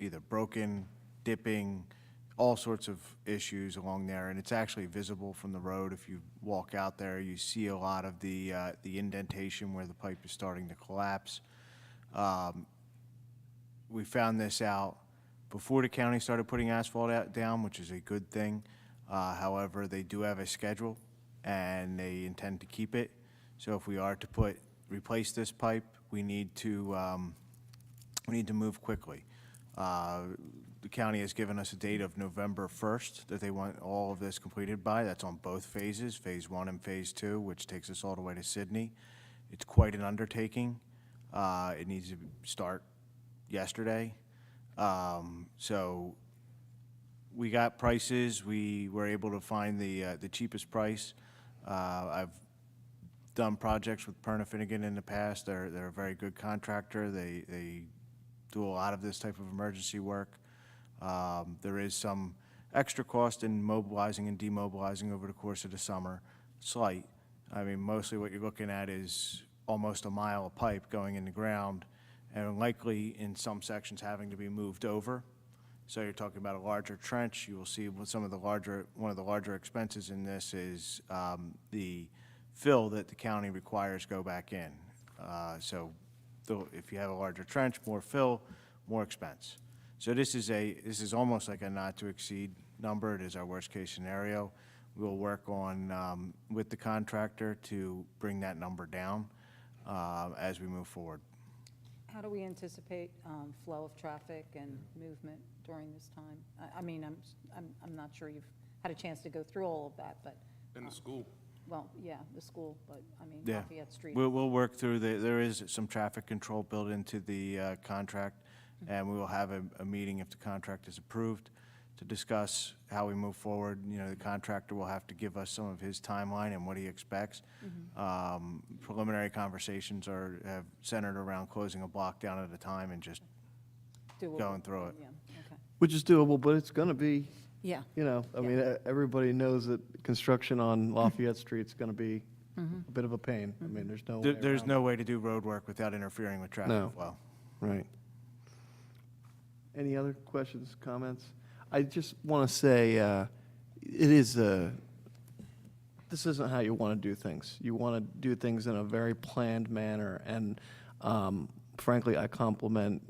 either broken, dipping, all sorts of issues along there, and it's actually visible from the road. If you walk out there, you see a lot of the indentation where the pipe is starting to collapse. We found this out before the county started putting asphalt down, which is a good thing. However, they do have a schedule, and they intend to keep it. So if we are to replace this pipe, we need to move quickly. The county has given us a date of November 1st that they want all of this completed by. That's on both phases, Phase 1 and Phase 2, which takes us all the way to Sydney. It's quite an undertaking. It needs to start yesterday. So we got prices. We were able to find the cheapest price. I've done projects with Perna Finnegan in the past. They're a very good contractor. They do a lot of this type of emergency work. There is some extra cost in mobilizing and demobilizing over the course of the summer, slight. I mean, mostly what you're looking at is almost a mile of pipe going in the ground, and likely in some sections having to be moved over. So you're talking about a larger trench. You will see one of the larger expenses in this is the fill that the county requires go back in. So if you have a larger trench, more fill, more expense. So this is almost like a not to exceed number. It is our worst case scenario. We'll work on with the contractor to bring that number down as we move forward. How do we anticipate flow of traffic and movement during this time? I mean, I'm not sure you've had a chance to go through all of that, but. In the school. Well, yeah, the school, but I mean, Yeah. Lafayette Street. We'll work through there is some traffic control built into the contract, and we will have a meeting if the contract is approved to discuss how we move forward. You know, the contractor will have to give us some of his timeline and what he expects. Preliminary conversations have centered around closing a block down at a time and just Doable. going through it. Yeah, okay. Which is doable, but it's going to be, Yeah. I mean, everybody knows that construction on Lafayette Street's going to be a bit of a pain. I mean, there's no way There's around no way to do road work without interfering with traffic No. flow. it. Right. Any other questions, comments? I just want to say, this isn't how you want to do things. You want to do things in a very planned manner, and frankly, I compliment,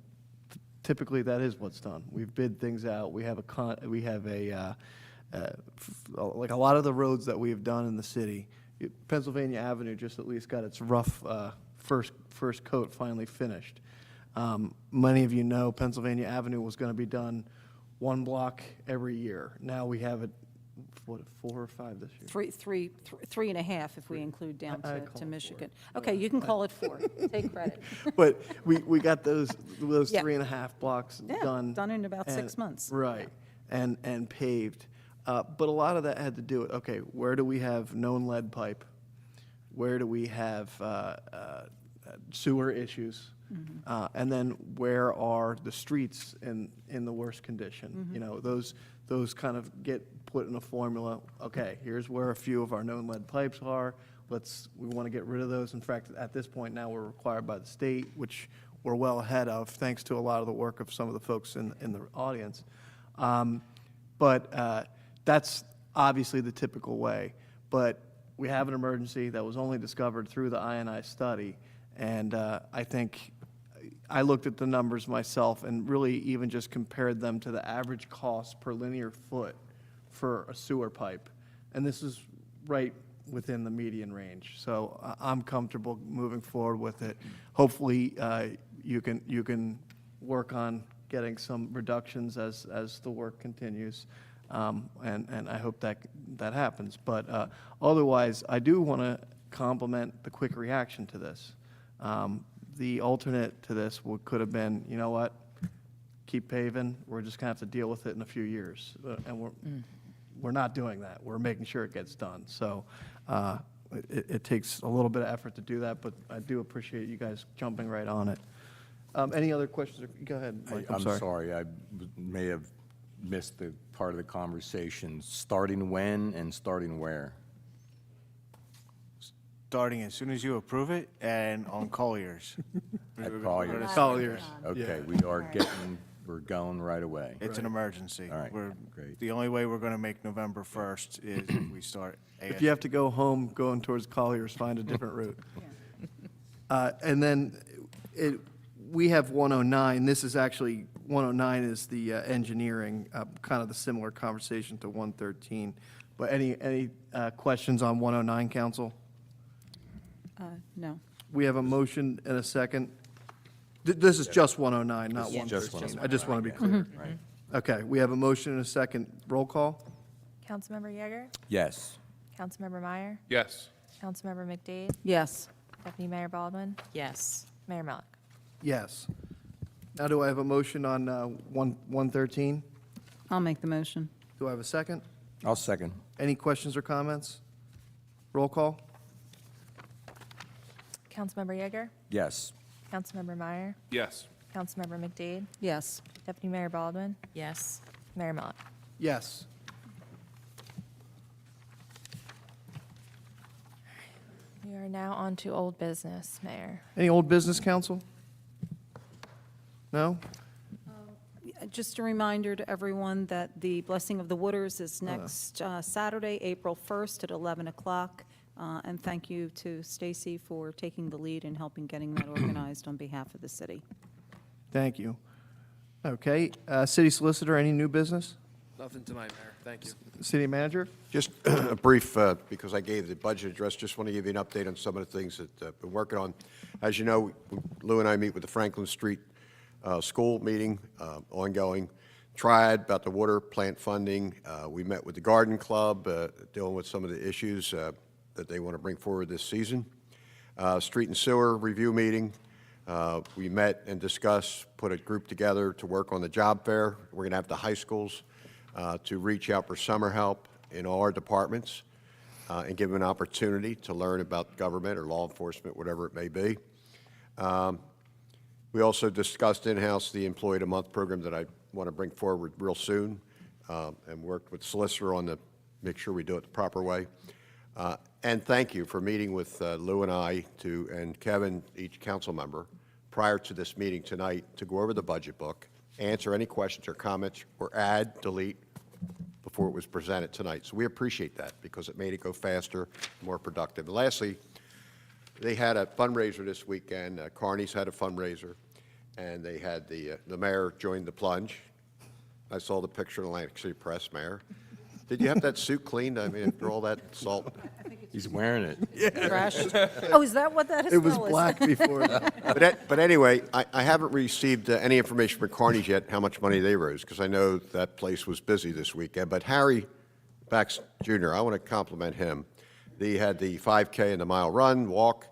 typically that is what's done. We've bid things out, we have like a lot of the roads that we've done in the city, Pennsylvania Avenue just at least got its rough first coat finally finished. Many of you know Pennsylvania Avenue was going to be done one block every year. Now we have it, what, 4 or 5 this year? Three and a half if we include down I call it to 4. Michigan. Okay, you can call it 4. Take credit. But we got those Yeah. 3.5 blocks Yeah, done. done in about 6 and- months. Right, and paved. But a lot of that had to do with, okay, where do we have known lead pipe? Where do we have sewer issues? And then where are the streets in the worst condition? You know, those kind of get put in a formula. Okay, here's where a few of our known lead pipes are. We want to get rid of those. In fact, at this point now, we're required by the state, which we're well ahead of, thanks to a lot of the work of some of the folks in the audience. But that's obviously the typical way. But we have an emergency that was only discovered through the INI study. And I think I looked at the numbers myself and really even just compared them to the average cost per linear foot for a sewer pipe. And this is right within the median range. So I'm comfortable moving forward with it. Hopefully, you can work on getting some reductions as the work continues. And I hope that happens. But otherwise, I do want to compliment the quick reaction to this. The alternate to this could have been, you know what, keep paving, we're just going to have to deal with it in a few years. And we're not doing that. We're making sure it gets done. So it takes a little bit of effort to do that, but I do appreciate you guys jumping right on it. Any other questions? Go ahead, Mike. I'm sorry, I may have missed the part of the conversation. Starting when and starting where? Starting as soon as you approve it and on Colliers. At Colliers? Colliers. Okay, we're going right away. It's an emergency. All right, We're- great. The only way we're going to make November 1st is if we start If you have to go home going towards Colliers, find a different route. And then we have 109. This is actually, 109 is the engineering, kind of the similar conversation to 113. But any questions on 109, council? No. We have a motion and a second. This is just 109, not This is just 113. I just want to be clear. Right? Okay, we have a motion and a second. Roll call? Councilmember Yeager, Yes. Councilmember Meyer, Yes. Councilmember McDade, Yes. Deputy Mayor Baldwin, Yes. Mayor Mellick. Yes. Now, do I have a motion on 113? I'll make the motion. Do I have a second? I'll second. Any questions or comments? Roll call? Councilmember Yeager, Yes. Councilmember Meyer, Yes. Councilmember McDade, Yes. Deputy Mayor Baldwin, Yes. Mayor Mellick. Yes. We are now on to old business, Mayor. Any old business, council? No? Just a reminder to everyone that the Blessing of the Waters is next Saturday, April 1st at 11 o'clock. And thank you to Stacy for taking the lead and helping getting that organized on behalf of the city. Thank you. Okay, city solicitor, any new business? Nothing tonight, Mayor. Thank you. City manager? Just a brief, because I gave the budget address, just want to give you an update on some of the things that I've been working on. As you know, Lou and I meet with the Franklin Street School meeting, ongoing. Triad about the water plant funding. We met with the Garden Club, dealing with some of the issues that they want to bring forward this season. Street and sewer review meeting. We met and discussed, put a group together to work on the job fair. We're going to have the high schools to reach out for summer help in all our departments and give them an opportunity to learn about government or law enforcement, whatever it may be. We also discussed in-house the Employee of the Month program that I want to bring forward real soon, and worked with solicitor on the, make sure we do it the proper way. And thank you for meeting with Lou and I and Kevin, each council member, prior to this meeting tonight to go over the budget book, answer any questions or comments, or add, delete, before it was presented tonight. So we appreciate that because it made it go faster, more productive. And lastly, they had a fundraiser this weekend. Carney's had a fundraiser, and they had the mayor join the plunge. I saw the picture in the Atlantic City Press, Mayor. Did you have that suit cleaned? I mean, after all that salt? He's wearing it. Trash. Oh, is that what that is? It was black before that. But anyway, I haven't received any information from Carney's yet, how much money they raised, because I know that place was busy this weekend. But Harry Bax Jr., I want to compliment him. They had the 5K and the mile run, walk,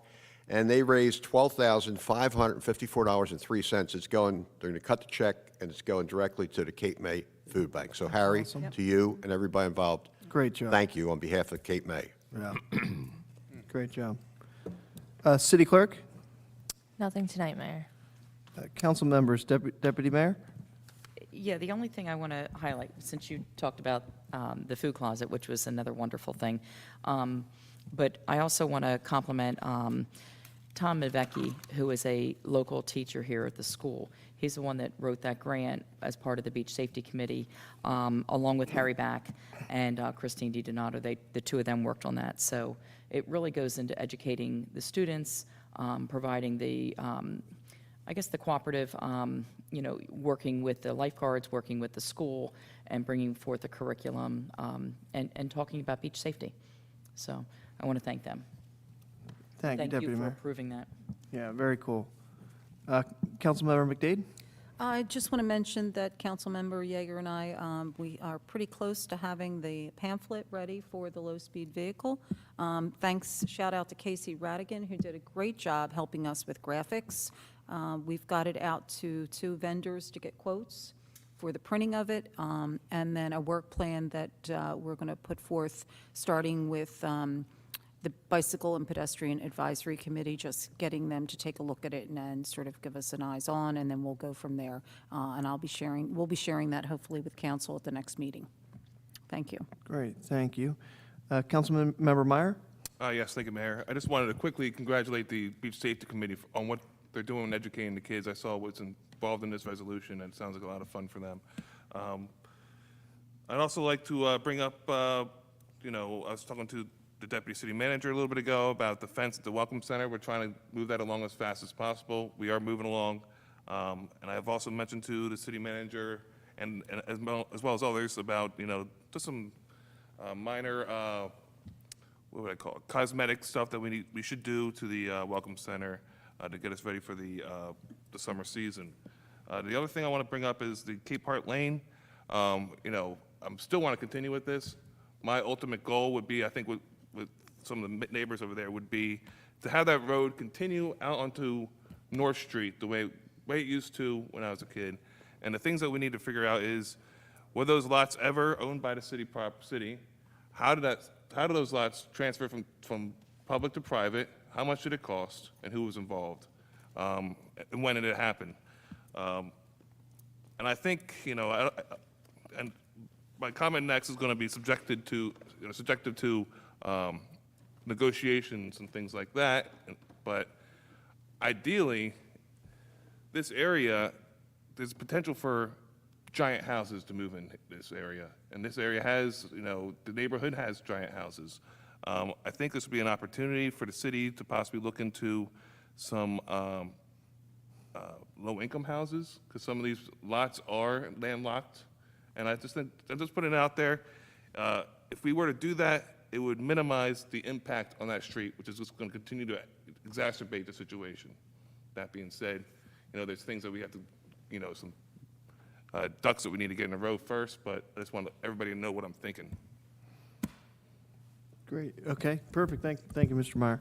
and they raised $12,554.03. It's going, they're going to cut the check, and it's going directly to the Cape May Food Bank. So Harry, to you and everybody involved, Great job. thank you on behalf of Cape May. Yeah. Great job. City Clerk, Nothing tonight, Mayor. council members, Deputy Mayor? Yeah, the only thing I want to highlight, since you talked about the food closet, which was another wonderful thing, but I also want to compliment Tom Mivecki, who is a local teacher here at the school. He's the one that wrote that grant as part of the Beach Safety Committee, along with Harry Back and Christine DiDonato. The two of them worked on that. So it really goes into educating the students, providing the, I guess, the cooperative, working with the lifeguards, working with the school, and bringing forth the curriculum, and talking about beach safety. So I want to thank them. Thank you, Deputy for Mayor. approving that. Yeah, very cool. Councilmember McDade? I just want to mention that Councilmember Yeager and I, we are pretty close to having the pamphlet ready for the low-speed vehicle. Thanks, shout out to Casey Radigan, who did a great job helping us with graphics. We've got it out to 2 vendors to get quotes for the printing of it, and then a work plan that we're going to put forth, starting with the Bicycle and Pedestrian Advisory Committee, just getting them to take a look at it and sort of give us an eyes on, and then we'll go from there. And we'll be sharing that hopefully with council at the next meeting. Thank you. Great, thank you. Councilmember Meyer? Yes, thank you, Mayor. I just wanted to quickly congratulate the Beach Safety Committee on what they're doing in educating the kids. I saw what's involved in this resolution, and it sounds like a lot of fun for them. I'd also like to bring up, I was talking to the Deputy City Manager a little bit ago about the fence at the Welcome Center. We're trying to move that along as fast as possible. We are moving along. And I've also mentioned to the City Manager and as well as others about, just some minor, what would I call it, cosmetic stuff that we should do to the Welcome Center to get us ready for the summer season. The other thing I want to bring up is the Cape Hart Lane. I still want to continue with this. My ultimate goal would be, I think with some of the neighbors over there, would be to have that road continue out onto North Street the way it used to when I was a kid. And the things that we need to figure out is, were those lots ever owned by the city? How do those lots transfer from public to private? How much did it cost, and who was involved? And when did it happen? And I think, and my comment next is going to be subjected to negotiations and things like that. But ideally, this area, there's potential for giant houses to move in this area. And this area has, the neighborhood has giant houses. I think this would be an opportunity for the city to possibly look into some low-income houses, because some of these lots are landlocked. And I'm just putting it out there. If we were to do that, it would minimize the impact on that street, which is just going to continue to exacerbate the situation. That being said, there's things that we have to, some ducks that we need to get in a row first, but I just want everybody to know what I'm thinking. Great, okay, perfect, thank you, Mr. Meyer.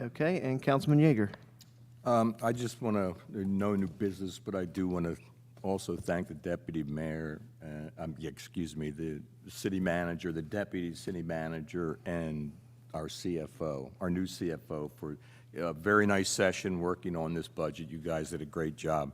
Okay, and Councilman Yeager? I just want to, no new business, but I do want to also thank the deputy mayor, the city manager, the deputy city manager, and our CFO, our new CFO, for a very nice session working on this budget. You guys did a great job.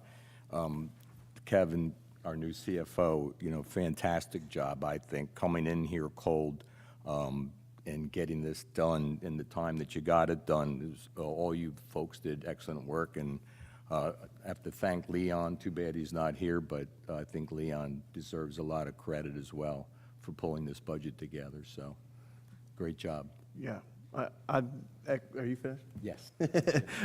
Kevin, our new CFO, fantastic job, I think, coming in here cold and getting this done in the time that you got it done. All you folks did excellent work, and I have to thank Leon. Too bad he's not here, but I think Leon deserves a lot of credit as well for pulling this budget together, so great job. Yeah, Are you finished? Yes.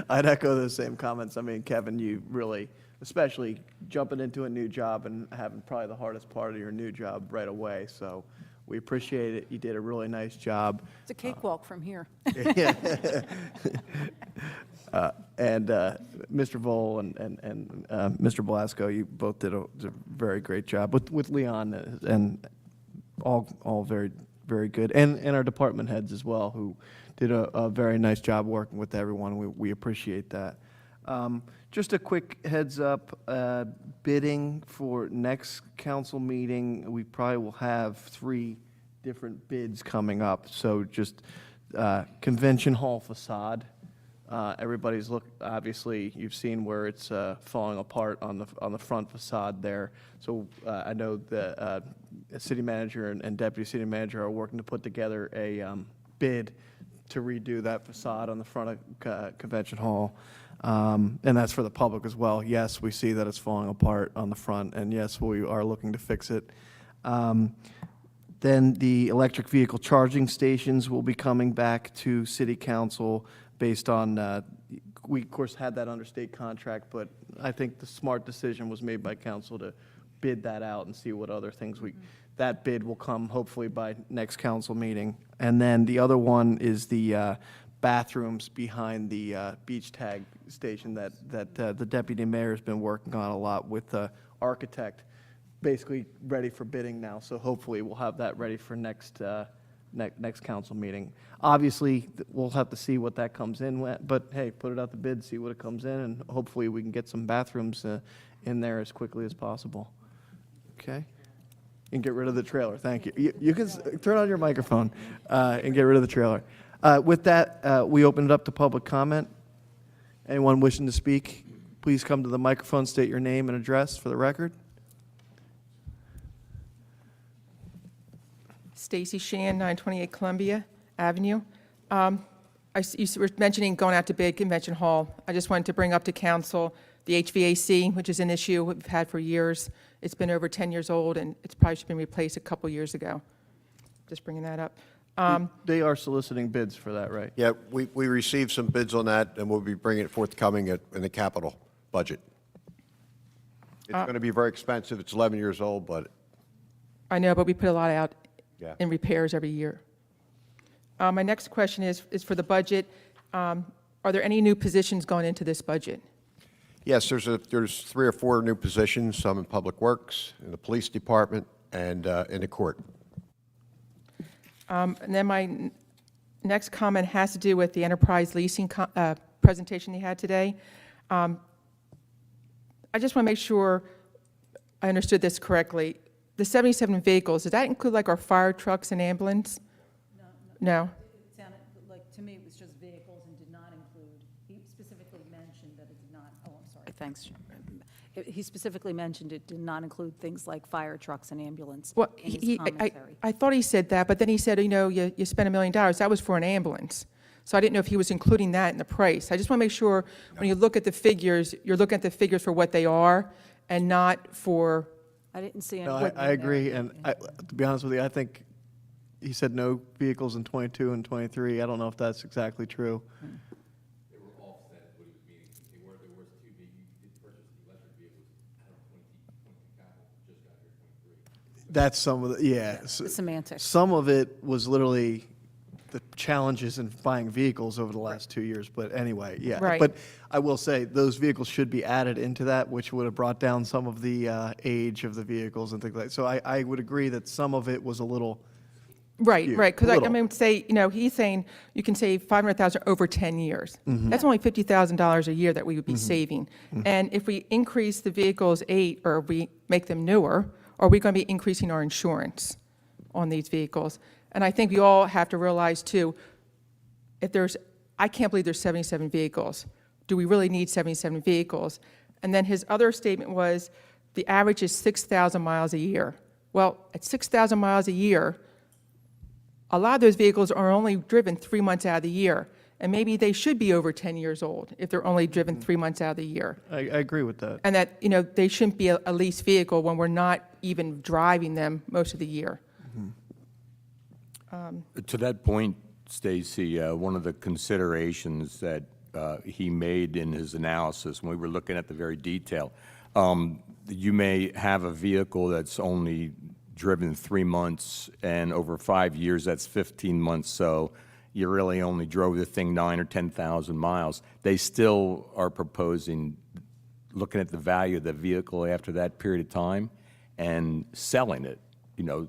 I'd echo those same comments. I mean, Kevin, you really, especially jumping into a new job and having probably the hardest part of your new job right away. So we appreciate it. You did a really nice job. It's a cakewalk from here. And Mr. Vole and Mr. Blasco, you both did a very great job with Leon, and all very, very good. And our department heads as well, who did a very nice job working with everyone. We appreciate that. Just a quick heads up, bidding for next council meeting, we probably will have 3 different bids coming up. So just Convention Hall facade. Everybody's obviously, you've seen where it's falling apart on the front facade there. So I know the city manager and deputy city manager are working to put together a bid to redo that facade on the front of Convention Hall. And that's for the public as well. Yes, we see that it's falling apart on the front, and yes, we are looking to fix it. Then the electric vehicle charging stations will be coming back to city council based on, we of course had that under state contract, but I think the smart decision was made by council to bid that out and see what other things that bid will come hopefully by next council meeting. And then the other one is the bathrooms behind the beach tag station that the deputy mayor has been working on a lot with the architect, basically ready for bidding now. So hopefully we'll have that ready for next council meeting. Obviously, we'll have to see what that comes in with, but hey, put it out the bid, see what it comes in, and hopefully we can get some bathrooms in there as quickly as possible. Okay? And get rid of the trailer. Thank you. You can turn on your microphone and get rid of the trailer. With that, we open it up to public comment. Anyone wishing to speak, please come to the microphone, state your name and address for the record. Stacy Shan, 928 Columbia Avenue. You were mentioning going out to bid Convention Hall. I just wanted to bring up to council the HVAC, which is an issue we've had for years. It's been over 10 years old, and it's probably should have been replaced a couple years ago. Just bringing that up. They are soliciting bids for that, right? Yeah, we received some bids on that, and we'll be bringing it forthcoming in the capital budget. It's going to be very expensive. It's 11 years old, but I know, but we put a lot out yeah. in repairs every year. My next question is for the budget. Are there any new positions going into this budget? Yes, there's 3 or 4 new positions, some in Public Works, in the Police Department, and in the court. And then my next comment has to do with the enterprise leasing presentation you had today. I just want to make sure I understood this correctly. The 77 vehicles, does that include like our fire trucks and ambulance? No? It sounded like, to me, it was just vehicles and did not include, he specifically mentioned that it did not, oh, I'm sorry, thanks. He specifically mentioned it did not include things like fire trucks and ambulance Well, in his commentary. I thought he said that, but then he said, you know, you spent $1 million. That was for an ambulance. So I didn't know if he was including that in the price. I just want to make sure when you look at the figures, you're looking at the figures for what they are and not for, I didn't see any. No, I agree, and to be honest with you, I think he said no vehicles in '22 and '23. I don't know if that's exactly true. They were offset, what he was meaning. There was 2 big, you did purchase the electric vehicles out of 22 capital, just got here 23. That's some of the, yeah. The semantics. Some of it was literally the challenges in buying vehicles over the last 2 years, but anyway, yeah. Right. But I will say, those vehicles should be added into that, which would have brought down some of the age of the vehicles and things like that. So I would agree that some of it was a little, right, Yeah, right. Because a little. I mean, say, you know, he's saying you can save $500,000 over 10 years. That's only $50,000 a year that we would be saving. And if we increase the vehicles 8, or we make them newer, are we going to be increasing our insurance on these vehicles? And I think we all have to realize, too, I can't believe there's 77 vehicles. Do we really need 77 vehicles? And then his other statement was, the average is 6,000 miles a year. Well, at 6,000 miles a year, a lot of those vehicles are only driven 3 months out of the year. And maybe they should be over 10 years old if they're only driven 3 months out of the year. I agree with that. And that, you know, they shouldn't be a leased vehicle when we're not even driving them most of the year. To that point, Stacy, one of the considerations that he made in his analysis, when we were looking at the very detail, you may have a vehicle that's only driven 3 months, and over 5 years, that's 15 months, so you really only drove the thing 9 or 10,000 miles. They still are proposing, looking at the value of the vehicle after that period of time and selling it,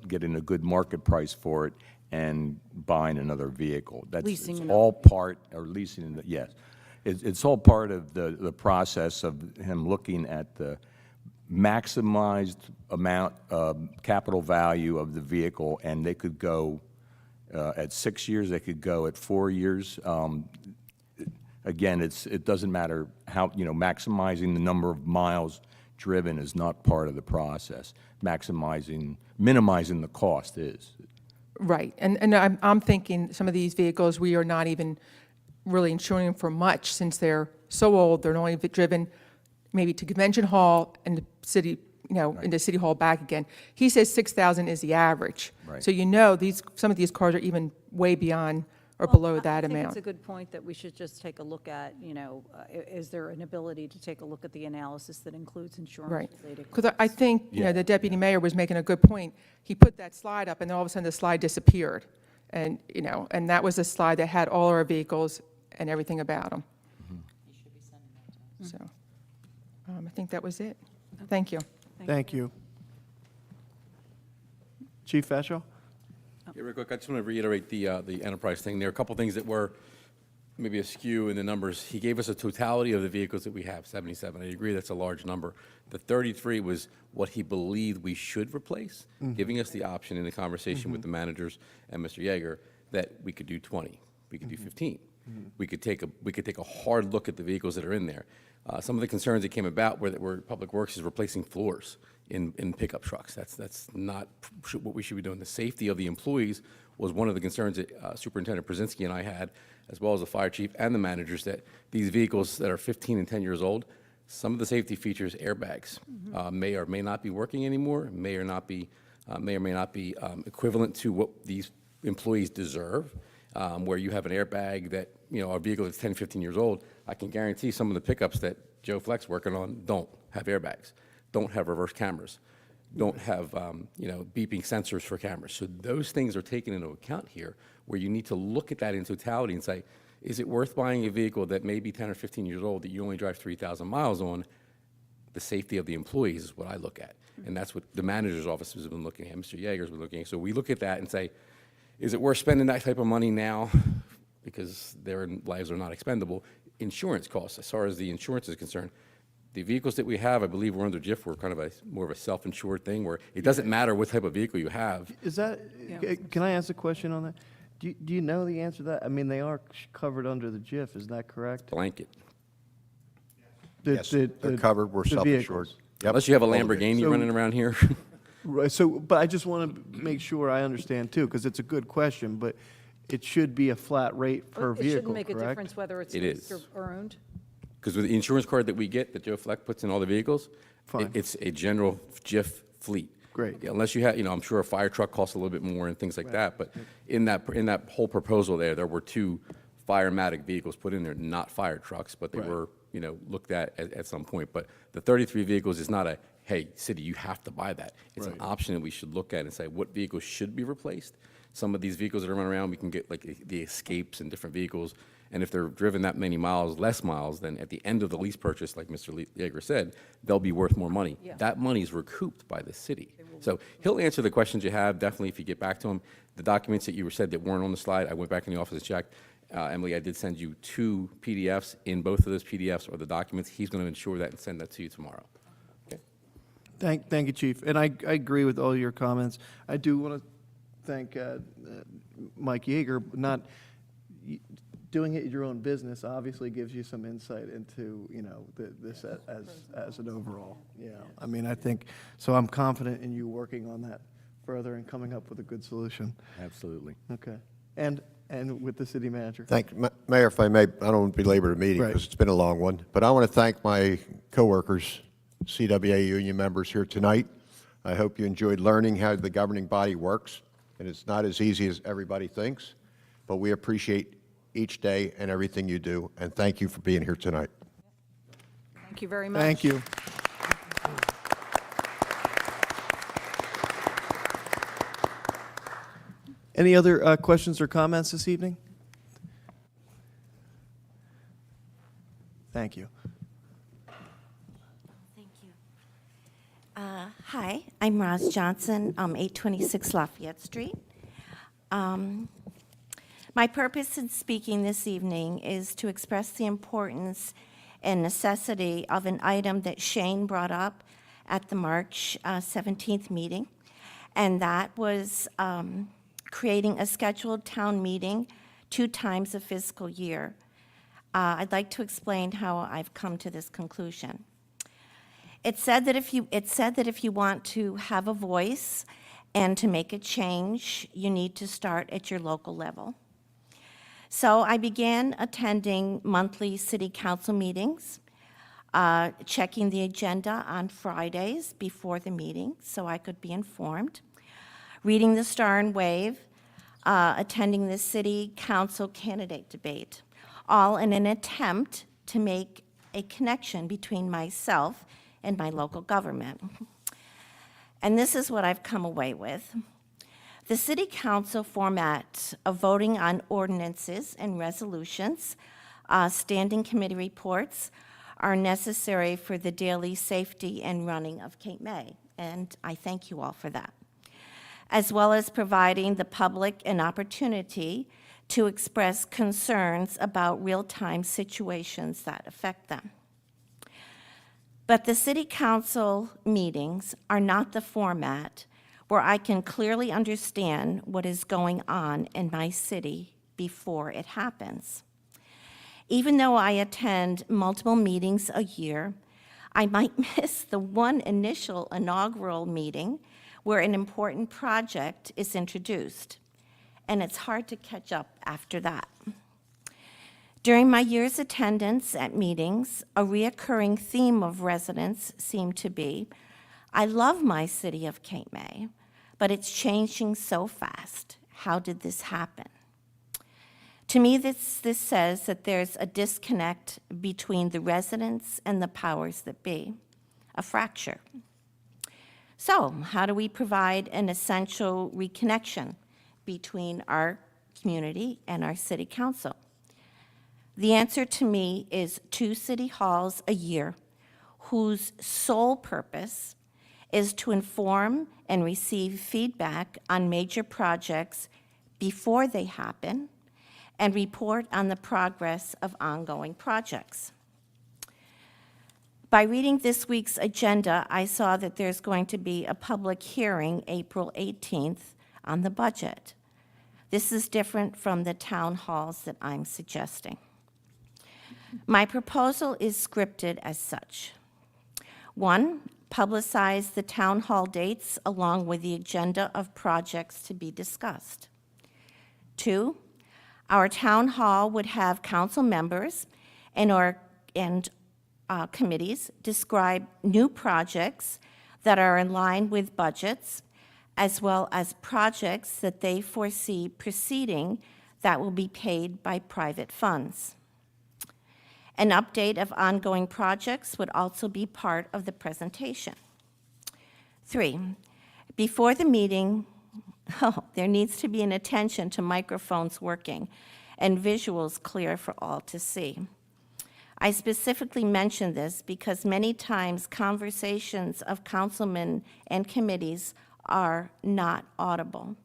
getting a good market price for it and buying another vehicle. Leasing It's another all part, or leasing, yes. It's all part of the process of him looking at the maximized amount of capital value of the vehicle, and they could go at 6 years, they could go at 4 years. Again, it doesn't matter how, maximizing the number of miles driven is not part of the process. Minimizing the cost is. Right, and I'm thinking some of these vehicles, we are not even really insuring them for much, since they're so old, they're only driven maybe to Convention Hall and the city, into City Hall back again. He says 6,000 is the average. Right. So some of these cars are even way beyond or Well, below that I think amount. it's a good point that we should just take a look at, is there an ability to take a look at the analysis that includes Right. insurance-related? Because I think, Yeah. the deputy mayor was making a good point. He put that slide up, and then all of a sudden, the slide disappeared. And, and that was a slide that had all our vehicles and everything about them. So, I think that was it. Thank you. Thank you. Chief Vetchell? Yeah, real quick, I just want to reiterate the enterprise thing. There are a couple things that were maybe askew in the numbers. He gave us a totality of the vehicles that we have, 77. I agree that's a large number. The 33 was what he believed we should replace, giving us the option in the conversation with the managers and Mr. Yeager that we could do 20, we could do 15. We could take a hard look at the vehicles that are in there. Some of the concerns that came about were Public Works is replacing floors in pickup trucks. That's not what we should be doing. The safety of the employees was one of the concerns that Superintendent Brzezinski and I had, as well as the fire chief and the managers, that these vehicles that are 15 and 10 years old, some of the safety features, airbags, may or may not be working anymore, may or may not be equivalent to what these employees deserve. Where you have an airbag that, a vehicle that's 10, 15 years old, I can guarantee some of the pickups that Joe Fleck's working on don't have airbags, don't have reverse cameras, don't have, beeping sensors for cameras. So those things are taken into account here, where you need to look at that in totality and say, is it worth buying a vehicle that may be 10 or 15 years old that you only drive 3,000 miles on? The safety of the employees is what I look at. And that's what the manager's office has been looking at, Mr. Yeager's been looking at. So we look at that and say, is it worth spending that type of money now because their lives are not expendable? Insurance costs, as far as the insurance is concerned, the vehicles that we have, I believe we're under JIF, we're kind of more of a self-insured thing where it doesn't matter what type of vehicle you have. Is that, can I ask a question on that? Do you know the answer to that? I mean, they are covered under the JIF, is that correct? Blanket. Yes, they're covered, we're the self-insured. vehicles. Yep. Unless you have a All the Lamborghini So- running around here. Right, so, but I just want to make sure I understand too, because it's a good question, but it should be a flat rate per It vehicle, shouldn't make a correct? difference whether it's It leased is. or owned? Because with the insurance card that we get, that Joe Fleck puts in all the vehicles, Fine. it's a general JIF fleet. Great. Yeah, unless you have, I'm sure a fire truck costs a little bit more and things like that, but in that whole proposal there were 2 Firematic vehicles put in there, not fire trucks, but they Right. were, looked at some point. But the 33 vehicles is not a, hey, city, you have to buy that. It's an Right. option that we should look at and say, what vehicles should be replaced? Some of these vehicles that are running around, we can get like the Escapes and different vehicles, and if they're driven that many miles, less miles, then at the end of the lease purchase, like Mr. Yeager said, they'll be worth more money. Yeah. That money is recouped by the city. So he'll answer the questions you have, definitely, if you get back to him. The documents that you said that weren't on the slide, I went back in the office and checked. Emily, I did send you 2 PDFs. In both of those PDFs are the documents. He's going to ensure that and send that to you tomorrow. Okay? Thank you, Chief. And I agree with all your comments. I do want to thank Mike Yeager. Doing it your own business obviously gives you some insight into, this as an overall. Yeah. I mean, I think, so I'm confident in you working on that further and coming up with a good solution. Absolutely. Okay. And with the city manager. Thank you. Mayor, if I may, I don't want to belabor the meeting Right. because it's been a long one, but I want to thank my coworkers, CWA union members here tonight. I hope you enjoyed learning how the governing body works, and it's not as easy as everybody thinks. but we appreciate each day and everything you do, and thank you for being here tonight. Thank you very much. Thank you. Any other questions or comments this evening? Thank you. Thank you. Hi, I'm Roz Johnson, 826 Lafayette Street. My purpose in speaking this evening is to express the importance and necessity of an item that Shane brought up at the March 17th meeting, and that was creating a scheduled town meeting 2 times a fiscal year. I'd like to explain how I've come to this conclusion. It said that if you want to have a voice and to make a change, you need to start at your local level. So I began attending monthly city council meetings, checking the agenda on Fridays before the meeting so I could be informed, reading the Star and Wave, attending the city council candidate debate, all in an attempt to make a connection between myself and my local government. And this is what I've come away with. The city council format of voting on ordinances and resolutions, standing committee reports, are necessary for the daily safety and running of Cape May, and I thank you all for that, as well as providing the public an opportunity to express concerns about real-time situations that affect them. But the city council meetings are not the format where I can clearly understand what is going on in my city before it happens. Even though I attend multiple meetings a year, I might miss the one initial inaugural meeting where an important project is introduced, and it's hard to catch up after that. During my year's attendance at meetings, a reoccurring theme of residents seemed to be, I love my city of Cape May, but it's changing so fast. How did this happen? To me, this says that there's a disconnect between the residents and the powers that be, a fracture. So, how do we provide an essential reconnection between our community and our city council? The answer to me is 2 city halls a year whose sole purpose is to inform and receive feedback on major projects before they happen and report on the progress of ongoing projects. By reading this week's agenda, I saw that there's going to be a public hearing April 18th on the budget. This is different from the town halls that I'm suggesting. My proposal is scripted as such. 1, publicize the town hall dates along with the agenda of projects to be discussed. 2, our town hall would have council members and committees describe new projects that are in line with budgets, as well as projects that they foresee proceeding that will be paid by private funds. An update of ongoing projects would also be part of the presentation. 3, before the meeting, there needs to be an attention to microphones working and visuals clear for all to see. I specifically mention this because many times conversations of councilmen and committees are not audible.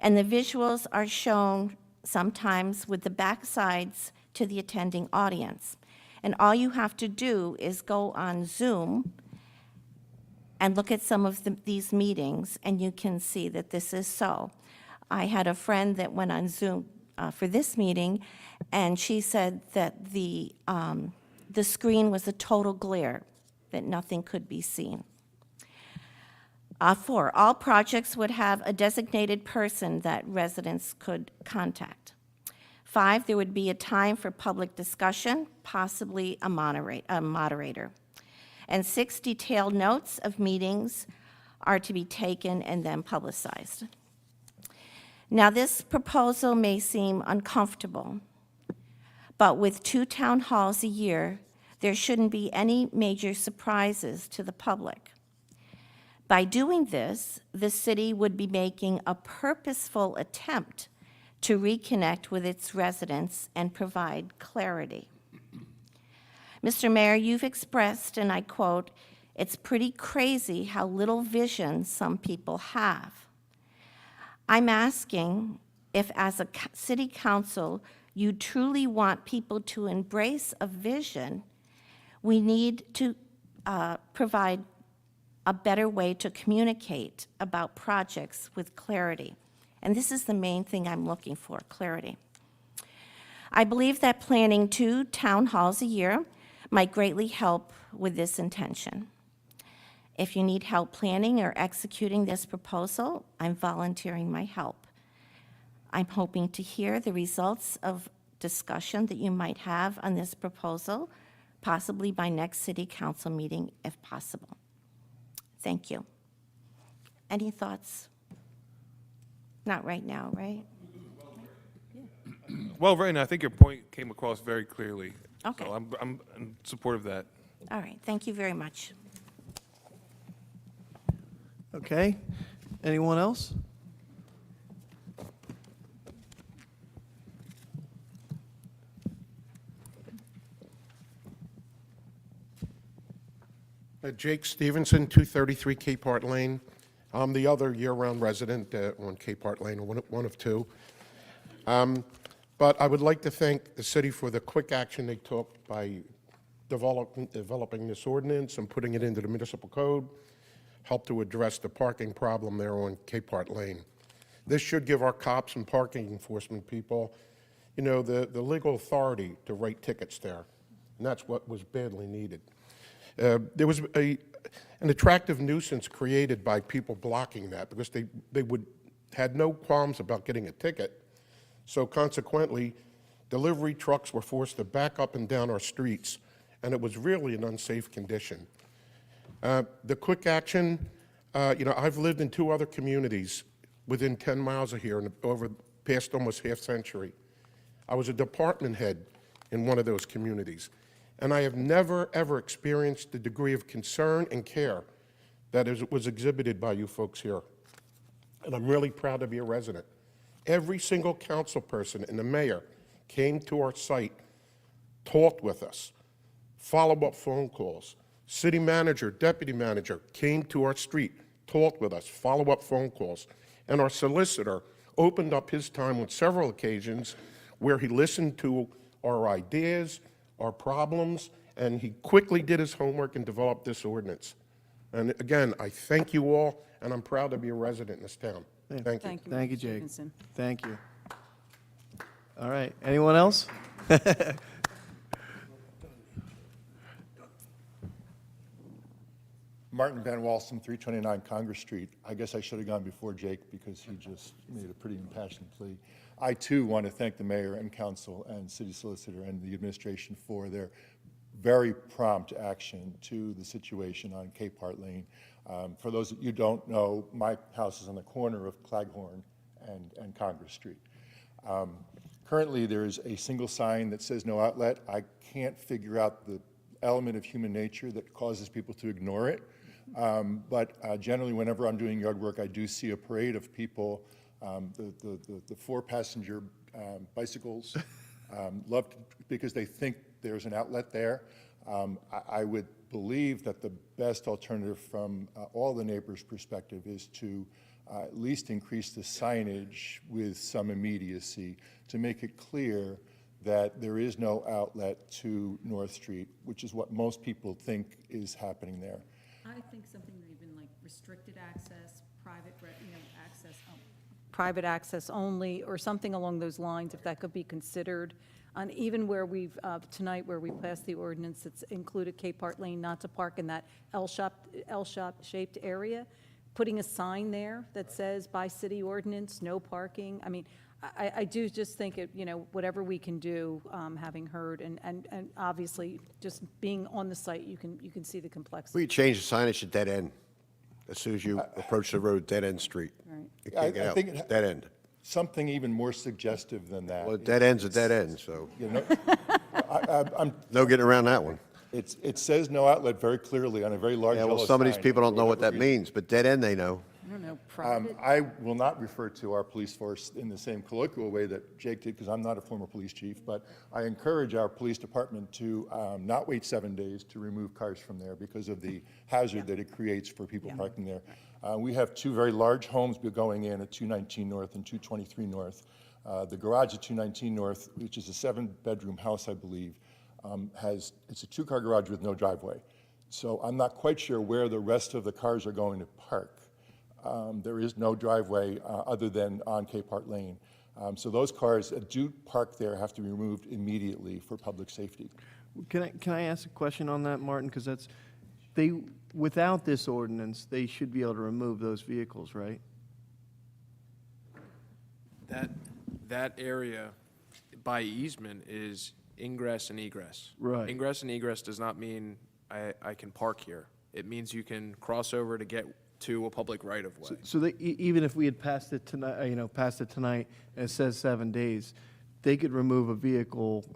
And the visuals are shown sometimes with the backsides to the attending audience. And all you have to do is go on Zoom and look at some of these meetings, and you can see that this is so. I had a friend that went on Zoom for this meeting, and she said that the screen was a total glare, that nothing could be seen. 4, all projects would have a designated person that residents could contact. 5, there would be a time for public discussion, possibly a moderator. And 6, detailed notes of meetings are to be taken and then publicized. Now, this proposal may seem uncomfortable, but with 2 town halls a year, there shouldn't be any major surprises to the public. By doing this, the city would be making a purposeful attempt to reconnect with its residents and provide clarity. Mr. Mayor, you've expressed, and I quote, "It's pretty crazy how little vision some people have." I'm asking if, as a city council, you truly want people to embrace a vision. We need to provide a better way to communicate about projects with clarity. And this is the main thing I'm looking for, clarity. I believe that planning 2 town halls a year might greatly help with this intention. If you need help planning or executing this proposal, I'm volunteering my help. I'm hoping to hear the results of discussion that you might have on this proposal, possibly by next city council meeting if possible. Thank you. Any thoughts? Not right now, right? Well, Raina, I think your point came across very clearly. Okay. So I'm in support of that. All right, thank you very much. Okay. Anyone else? Jake Stevenson, 233 Cape Art Lane. I'm the other year-round resident on Cape Art Lane, one of 2. But I would like to thank the city for the quick action they took by developing this ordinance and putting it into the municipal code, helped to address the parking problem there on Cape Art Lane. This should give our cops and parking enforcement people, you know, the legal authority to write tickets there, and that's what was badly needed. There was an attractive nuisance created by people blocking that because they had no qualms about getting a ticket. So consequently, delivery trucks were forced to back up and down our streets, and it was really an unsafe condition. The quick action, you know, I've lived in 2 other communities within 10 miles of here over the past almost half century. I was a department head in one of those communities. And I have never, ever experienced the degree of concern and care that was exhibited by you folks here. And I'm really proud to be a resident. Every single council person and the mayor came to our site, talked with us, follow-up phone calls. City manager, deputy manager came to our street, talked with us, follow-up phone calls. And our solicitor opened up his time on several occasions where he listened to our ideas, our problems, and he quickly did his homework and developed this ordinance. And again, I thank you all, and I'm proud to be a resident in this town. Thank you. Thank you, Mr. Jake. Stevenson. Thank you. All right. Anyone else? Martin Van Walsum, 329 Congress Street. I guess I should have gone before Jake because he just made a pretty impassioned plea. I, too, want to thank the mayor and council and city solicitor and the administration for their very prompt action to the situation on Cape Art Lane. For those that you don't know, my house is on the corner of Claghorn and Congress Street. Currently, there is a single sign that says no outlet. I can't figure out the element of human nature that causes people to ignore it. But generally, whenever I'm doing yard work, I do see a parade of people, the 4-passenger bicycles, because they think there's an outlet there. I would believe that the best alternative from all the neighbors' perspective is to at least increase the signage with some immediacy to make it clear that there is no outlet to North Street, which is what most people think is happening there. I think something even like restricted access, private access only, or something along those lines, if that could be considered. And even where we've, tonight, where we passed the ordinance that's included Cape Art Lane not to park in that L-shaped area, putting a sign there that says by city ordinance, no parking. I mean, I do just think it, you know, whatever we can do, having heard, and obviously just being on the site, you can see the complexity. We change the signage to dead end. As soon as you approach the road, dead end street. Right. You can't get I out, think dead end. something even more suggestive than that. Well, a dead end's a dead end, so You know, I'm, no getting around that one. it says no outlet very clearly on a very large Yeah, yellow well, some of these sign people don't for know what whatever that reason. means, but dead end they know. I don't know, private, I will not refer to our police force in the same colloquial way that Jake did, because I'm not a former police chief, but I encourage our police department to not wait 7 days to remove cars from there because of the hazard that it creates for people parking there. We have two very large homes going in at 219 North and 223 North. The garage at 219 North, which is a 7-bedroom house, I believe, it's a 2-car garage with no driveway. So I'm not quite sure where the rest of the cars are going to park. There is no driveway other than on Capehart Lane. So those cars that do park there have to be removed immediately for public safety. Can I ask a question on that, Martin? Because without this ordinance, they should be able to remove those vehicles, right? That area by easement is ingress and egress. Right. Ingress and egress does not mean I can park here. It means you can cross over to get to a public right-of-way. So even if we had passed it tonight, and it says 7 days, they could remove a vehicle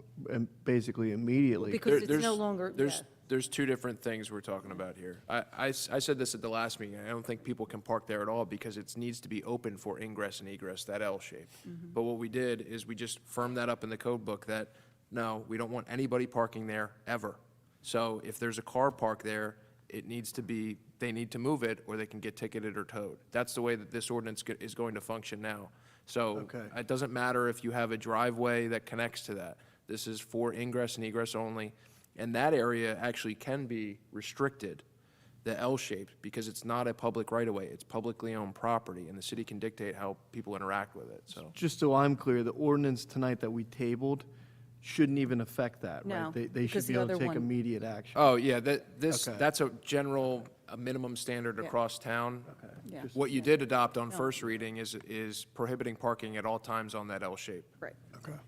basically immediately. because it's no longer, yeah. There's two different things we're talking about here. I said this at the last meeting, I don't think people can park there at all because it needs to be open for ingress and egress, that L shape. But what we did is we just firmed that up in the code book that, no, we don't want anybody parking there ever. So if there's a car parked there, it needs to be, they need to move it or they can get ticketed or towed. That's the way that this ordinance is going to function now. So Okay. it doesn't matter if you have a driveway that connects to that. This is for ingress and egress only. And that area actually can be restricted, the L-shaped, because it's not a public right-of-way. It's publicly owned property, and the city can dictate how people interact with it, so. Just so I'm clear, the ordinance tonight that we tabled shouldn't even affect that, No, right? They because should be the able to other take one- immediate action. Oh, yeah, Okay. that's a general, a minimum standard Yeah. across town. Yeah. What you did adopt on first reading is prohibiting parking at all times on that L shape. Right.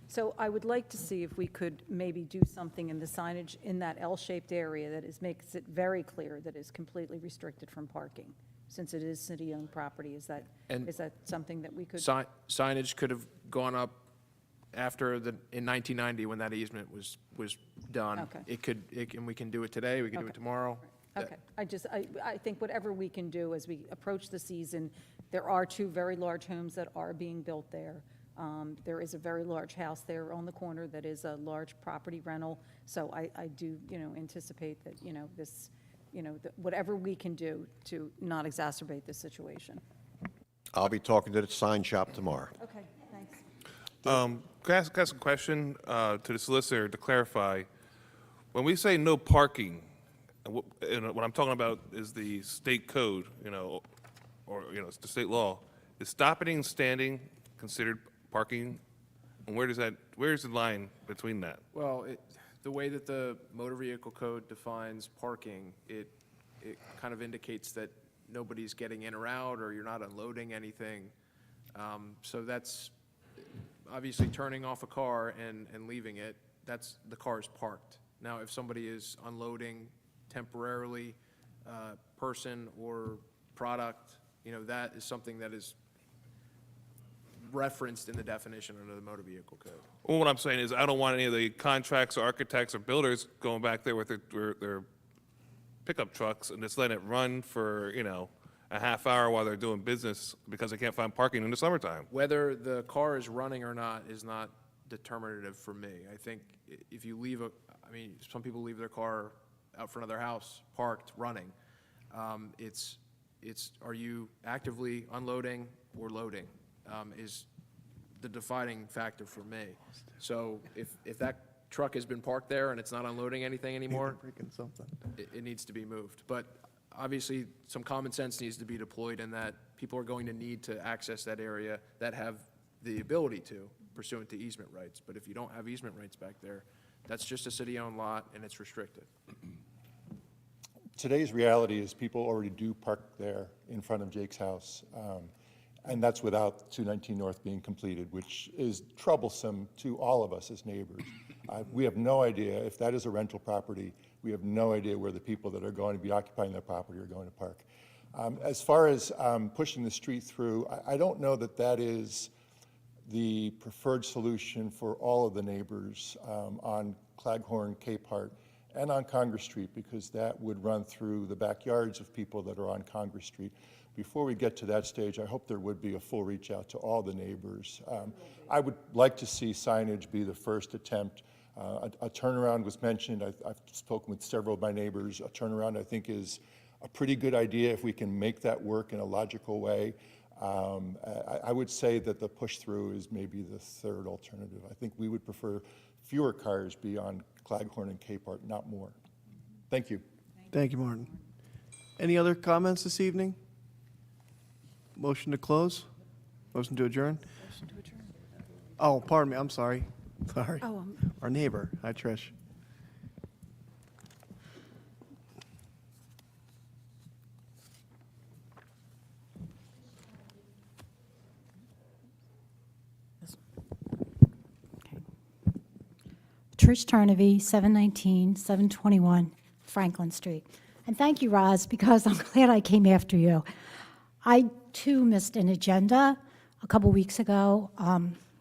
So I would like to see if we could maybe do something in the signage in that L-shaped area that makes it very clear that it's completely restricted from parking, since it is city-owned property. Is that And- something that we could? Signage could have gone up after in 1990 when that easement was done. Okay. And we can do it today, we can do it Okay. tomorrow. Okay, I think whatever we can do as we approach the season, there are two very large homes that are being built there. There is a very large house there on the corner that is a large property rental, so I do, anticipate that, this, whatever we can do to not exacerbate this situation. I'll be talking to the sign shop tomorrow. Okay, thanks. Can I ask a question to the solicitor to clarify? When we say no parking, and what I'm talking about is the state code, or, it's the state law. Is stopping and standing considered parking? And where's the line between that? Well, the way that the motor vehicle code defines parking, it kind of indicates that nobody's getting in or out, or you're not unloading anything. So that's obviously turning off a car and leaving it, the car is parked. Now, if somebody is unloading temporarily, person or product, that is something that is referenced in the definition under the motor vehicle code. Well, what I'm saying is I don't want any of the contracts or architects or builders going back there with their pickup trucks and just letting it run for, a half hour while they're doing business because they can't find parking in the summertime. Whether the car is running or not is not determinative for me. I think if you some people leave their car out front of their house, parked, running. Are you actively unloading or loading is the defining factor for me. So if that truck has been parked there and it's not unloading anything anymore, it needs to be moved. But obviously, some common sense needs to be deployed in that people are going to need to access that area that have the ability to pursuant to easement rights. But if you don't have easement rights back there, that's just a city-owned lot and it's restricted. Today's reality is people already do park there in front of Jake's house, and that's without 219 North being completed, which is troublesome to all of us as neighbors. We have no idea if that is a rental property. We have no idea where the people that are going to be occupying that property are going to park. As far as pushing the street through, I don't know that that is the preferred solution for all of the neighbors on Claghorn, Capehart, and on Congress Street, because that would run through the backyards of people that are on Congress Street. Before we get to that stage, I hope there would be a full reach out to all the neighbors. I would like to see signage be the first attempt. A turnaround was mentioned. I've spoken with several of my neighbors. A turnaround, I think, is a pretty good idea if we can make that work in a logical way. I would say that the push-through is maybe the third alternative. I think we would prefer fewer cars be on Claghorn and Capehart, not more. Thank you. Thank you, Martin. Any other comments this evening? Motion to close? Motion to adjourn? Oh, pardon me, I'm sorry. Sorry. Our neighbor. Hi, Trish. Trish Turnovy, 719, 721 Franklin Street. And thank you, Roz, because I'm glad I came after you. I, too, missed an agenda a couple weeks ago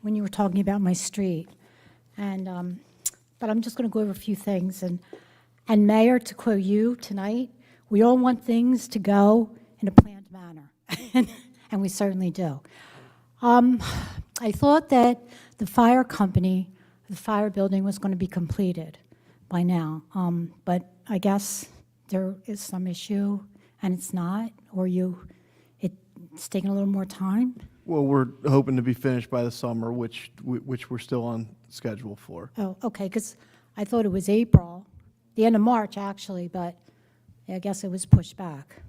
when you were talking about my street. And, but I'm just going to go over a few things. And Mayor, to quote you tonight, we all want things to go in a planned manner, and we certainly do. I thought that the fire company, the fire building was going to be completed by now, but I guess there is some issue and it's not, or it's taking a little more time? Well, we're hoping to be finished by the summer, which we're still on schedule for. Oh, okay, because I thought it was April, the end of March, actually, but I guess it was pushed back.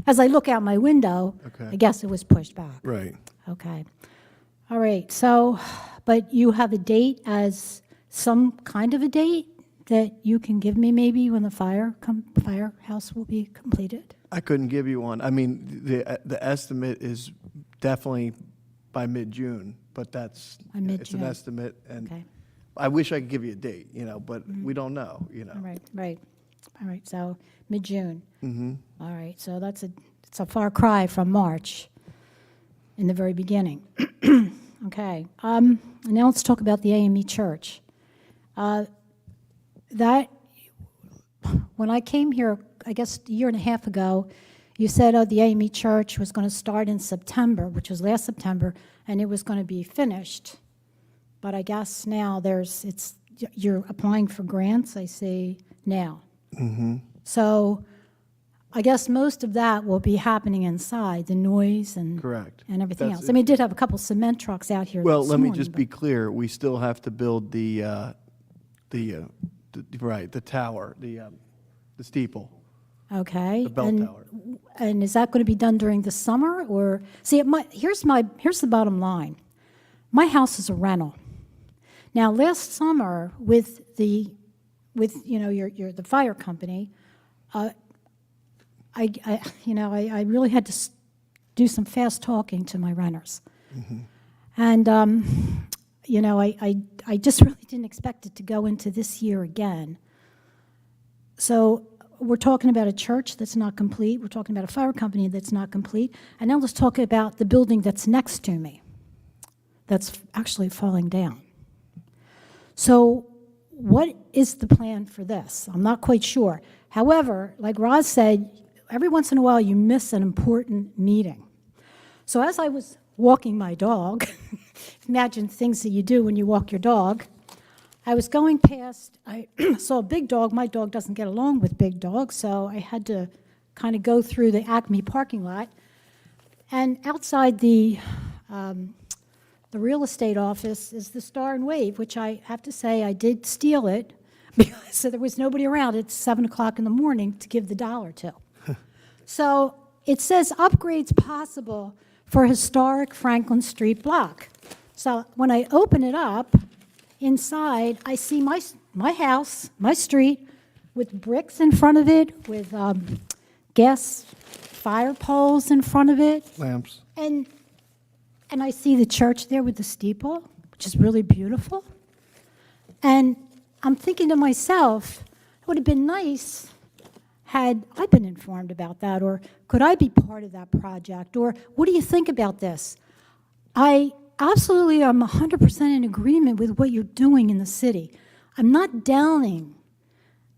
As I look out my window, Okay. I guess it was pushed back. Right. Okay. All right, so, but you have a date as some kind of a date that you can give me maybe when the firehouse will be completed? I couldn't give you one. I mean, the estimate is definitely by mid-June, but that's, By it's an mid-June. estimate, and Okay. I wish I could give you a date, but we don't know, All right. All right, so mid-June. All right, so it's a far cry from March in the very beginning. Okay, and now let's talk about the AME Church. When I came here, I guess a year and a half ago, you said, the AME Church was going to start in September, which was last September, and it was going to be finished. But I guess now you're applying for grants, I see now. So I guess most of that will be happening inside, the noise and Correct. and everything That's else. I mean, I did have a couple cement trucks out here Well, this let me morning, just be clear, we still have to build the tower, the steeple. Okay. The bell tower. And is that going to be done during the summer, or, see, here's the bottom line. My house is a rental. Now, last summer, with the fire company, I really had to do some fast talking to my renters. And, I just really didn't expect it to go into this year again. So we're talking about a church that's not complete. We're talking about a fire company that's not complete. And now let's talk about the building that's next to me that's actually falling down. So what is the plan for this? I'm not quite sure. However, like Roz said, every once in a while you miss an important meeting. So as I was walking my dog, imagine things that you do when you walk your dog, I was going past, I saw a big dog. My dog doesn't get along with big dogs, so I had to kind of go through the Acme parking lot. And outside the real estate office is the Star and Wave, which I have to say I did steal it because there was nobody around at 7 o'clock in the morning to give the dollar to. So it says upgrades possible for historic Franklin Street block. So when I open it up, inside I see my house, my street, with bricks in front of it, with gas fire poles in front of it. Lamps. And I see the church there with the steeple, which is really beautiful. And I'm thinking to myself, it would have been nice had I been informed about that, or could I be part of that project, or what do you think about this? I absolutely, I'm 100% in agreement with what you're doing in the city. I'm not downing.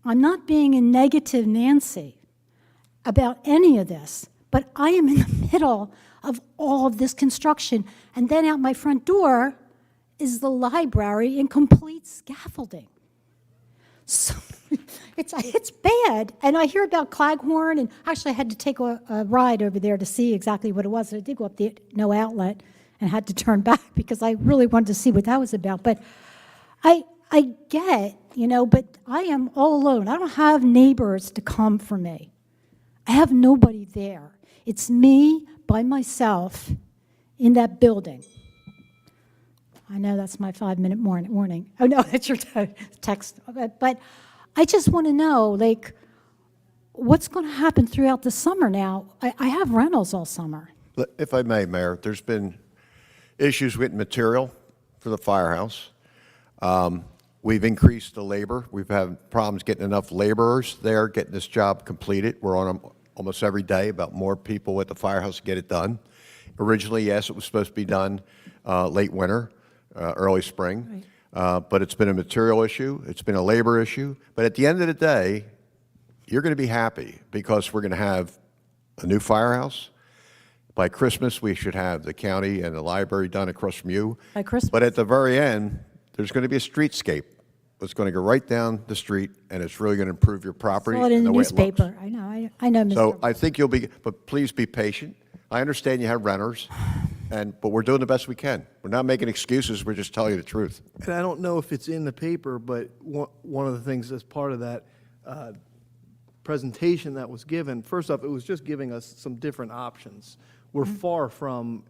I'm not being a negative Nancy about any of this, but I am in the middle of all of this construction. And then out my front door is the library in complete scaffolding. So it's bad. And I hear about Claghorn, and actually I had to take a ride over there to see exactly what it was. And I did go up the no outlet and had to turn back because I really wanted to see what that was about. But I get, but I am all alone. I don't have neighbors to come for me. I have nobody there. It's me by myself in that building. I know that's my 5-minute warning. Oh, no, that's your text. But I just want to know, what's going to happen throughout the summer now? I have rentals all summer. If I may, Mayor, there's been issues with material for the firehouse. We've increased the labor. We've had problems getting enough laborers there, getting this job completed. We're on them almost every day about more people at the firehouse to get it done. Originally, yes, it was supposed to be done late winter, early spring, but it's been a material issue. It's been a labor issue. But at the end of the day, you're going to be happy because we're going to have a new firehouse. By Christmas, we should have the county and the library done across from you. By Christmas. But at the very end, there's going to be a streetscape. It's going to go right down the street, and it's really going to improve your property. Saw it in and the the way it looks. newspaper. I know, Mr. So I think you'll be, but please be patient. I understand you have renters, but we're doing the best we can. We're not making excuses, we're just telling you the truth. And I don't know if it's in the paper, but one of the things as part of that presentation that was given, first off, it was just giving us some different options. We're far from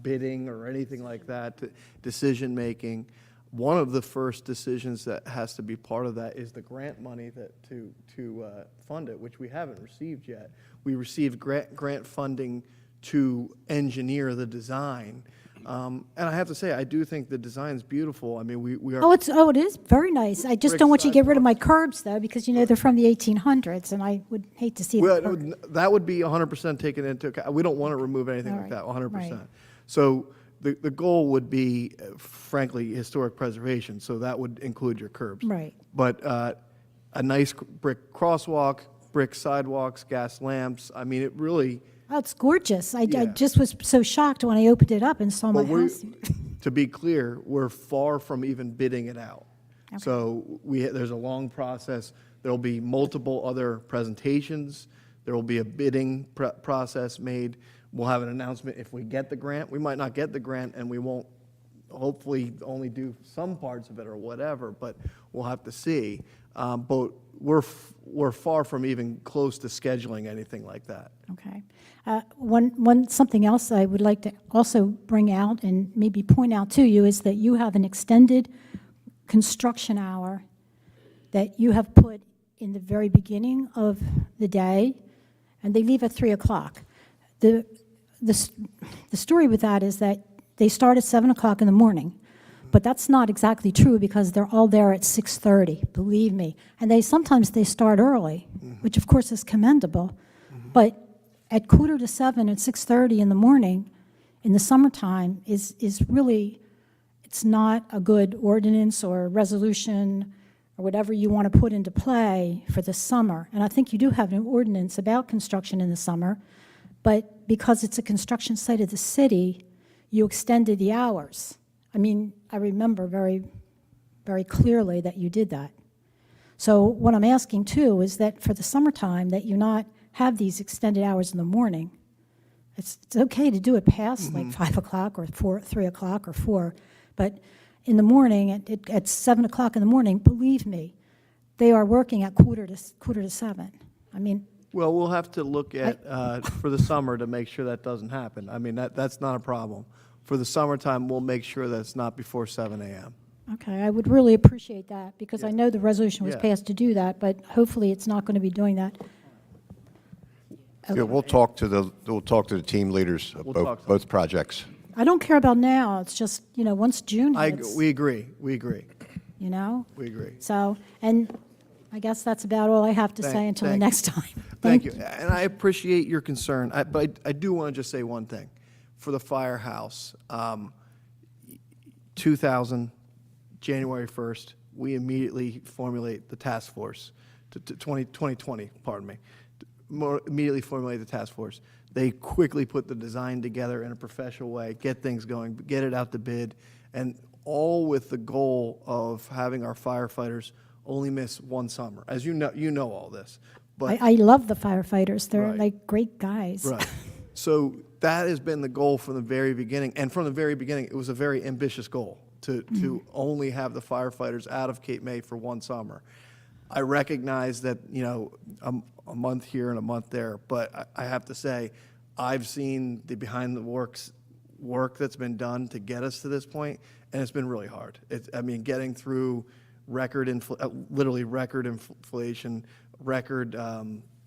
bidding or anything like that, decision-making. One of the first decisions that has to be part of that is the grant money to fund it, which we haven't received yet. We received grant funding to engineer the design. And I have to say, I do think the design's beautiful. I mean, we are. It is very nice. I just don't want you to get rid of my curbs, though, because, they're from the 1800s, and I would hate to see Well, them. that would be 100% taken into account. We don't want to remove anything like that, 100%. right. So the goal would be, frankly, historic preservation, so that would include your curbs. Right. But a nice brick crosswalk, brick sidewalks, gas lamps, I mean, it really, Oh, it's gorgeous. I Yeah. just was so shocked when I opened it up and saw my but we're, house. to be clear, we're far from even bidding it out. So there's a long process. There'll be multiple other presentations. There will be a bidding process made. We'll have an announcement if we get the grant. We might not get the grant, and we won't, hopefully, only do some parts of it or whatever, but we'll have to see. But we're far from even close to scheduling anything like that. Okay. Something else I would like to also bring out and maybe point out to you is that you have an extended construction hour that you have put in the very beginning of the day, and they leave at 3 o'clock. The story with that is that they start at 7 o'clock in the morning, but that's not exactly true because they're all there at 6:30, believe me. And sometimes they start early, which of course is commendable, but at 6:45 and 6:30 in the morning, in the summertime, is really, it's not a good ordinance or resolution or whatever you want to put into play for the summer. And I think you do have an ordinance about construction in the summer, but because it's a construction site of the city, you extended the hours. I mean, I remember very, very clearly that you did that. So what I'm asking too is that for the summertime, that you not have these extended hours in the morning. It's okay to do it past like 5 o'clock or 3 o'clock or 4, but in the morning, at 7 o'clock in the morning, believe me, they are working at quarter to 7. I mean, Well, we'll have to look at, for the summer to make sure that doesn't happen. I mean, that's not a problem. For the summertime, we'll make sure that it's not before 7 a.m. okay, I would really appreciate that because I know the resolution was Yeah. passed to do that, but hopefully it's not going to be doing that. Yeah, we'll talk to the team leaders of We'll talk to both projects. I don't care about now. It's just, once June hits, We agree. We agree. So, and I guess that's about all I have to say until the next time. Thank you. And I appreciate your concern, but I do want to just say one thing. For the firehouse, 2000, January 1st, we immediately formulate the task force, 2020, pardon me, immediately formulate the task force. They quickly put the design together in a professional way, get things going, get it out to bid, and all with the goal of having our firefighters only miss one summer. As you know all this. But I love the firefighters. They're Right. like great guys. Right. So that has been the goal from the very beginning. And from the very beginning, it was a very ambitious goal to only have the firefighters out of Cape May for one summer. I recognize that, a month here and a month there, but I have to say, I've seen the behind the works work that's been done to get us to this point, and it's been really hard. Getting through literally record inflation, record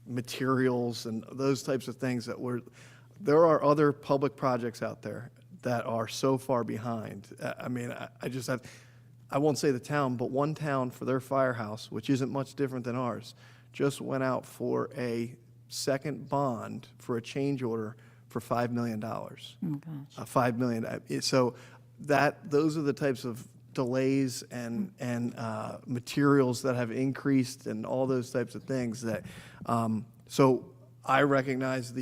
materials, and those types of things there are other public projects out there that are so far behind. I won't say the town, but one town for their firehouse, which isn't much different than ours, just went out for a second bond for a change order for $5 million. Oh, gosh. $5 million. So those are the types of delays and materials that have increased and all those types of things that, so I recognize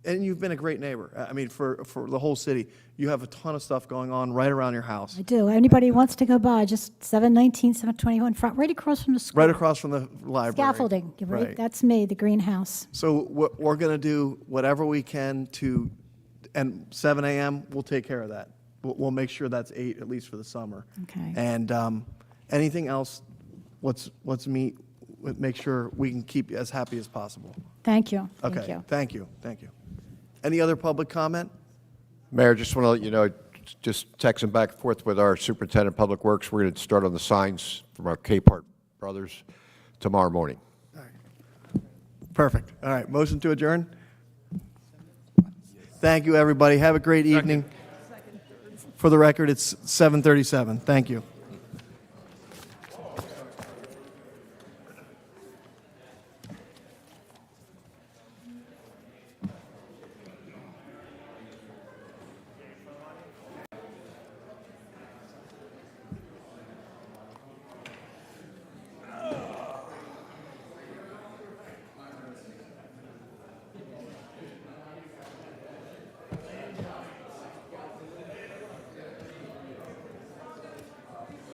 and you've been a great neighbor. For the whole city, you have a ton of stuff going on right around your house. I do. Anybody who wants to go by, just 719, 721, right across from the school. Right across from the library. Scaffolding, right? Right. That's me, the greenhouse. So we're going to do whatever we can and 7 a.m., we'll take care of that. We'll make sure that's 8, at least for the summer. Okay. And anything else, let's meet, make sure we can keep you as happy as possible. Thank you. Okay. Thank you. Any other public comment? Mayor, just want to let you know, just texting back and forth with our Superintendent of Public Works, we're going to start on the signs from our Capehart brothers tomorrow morning. Perfect. All right, motion to adjourn? Thank you, everybody. Have a great evening. For the record, it's 7:37. Thank you.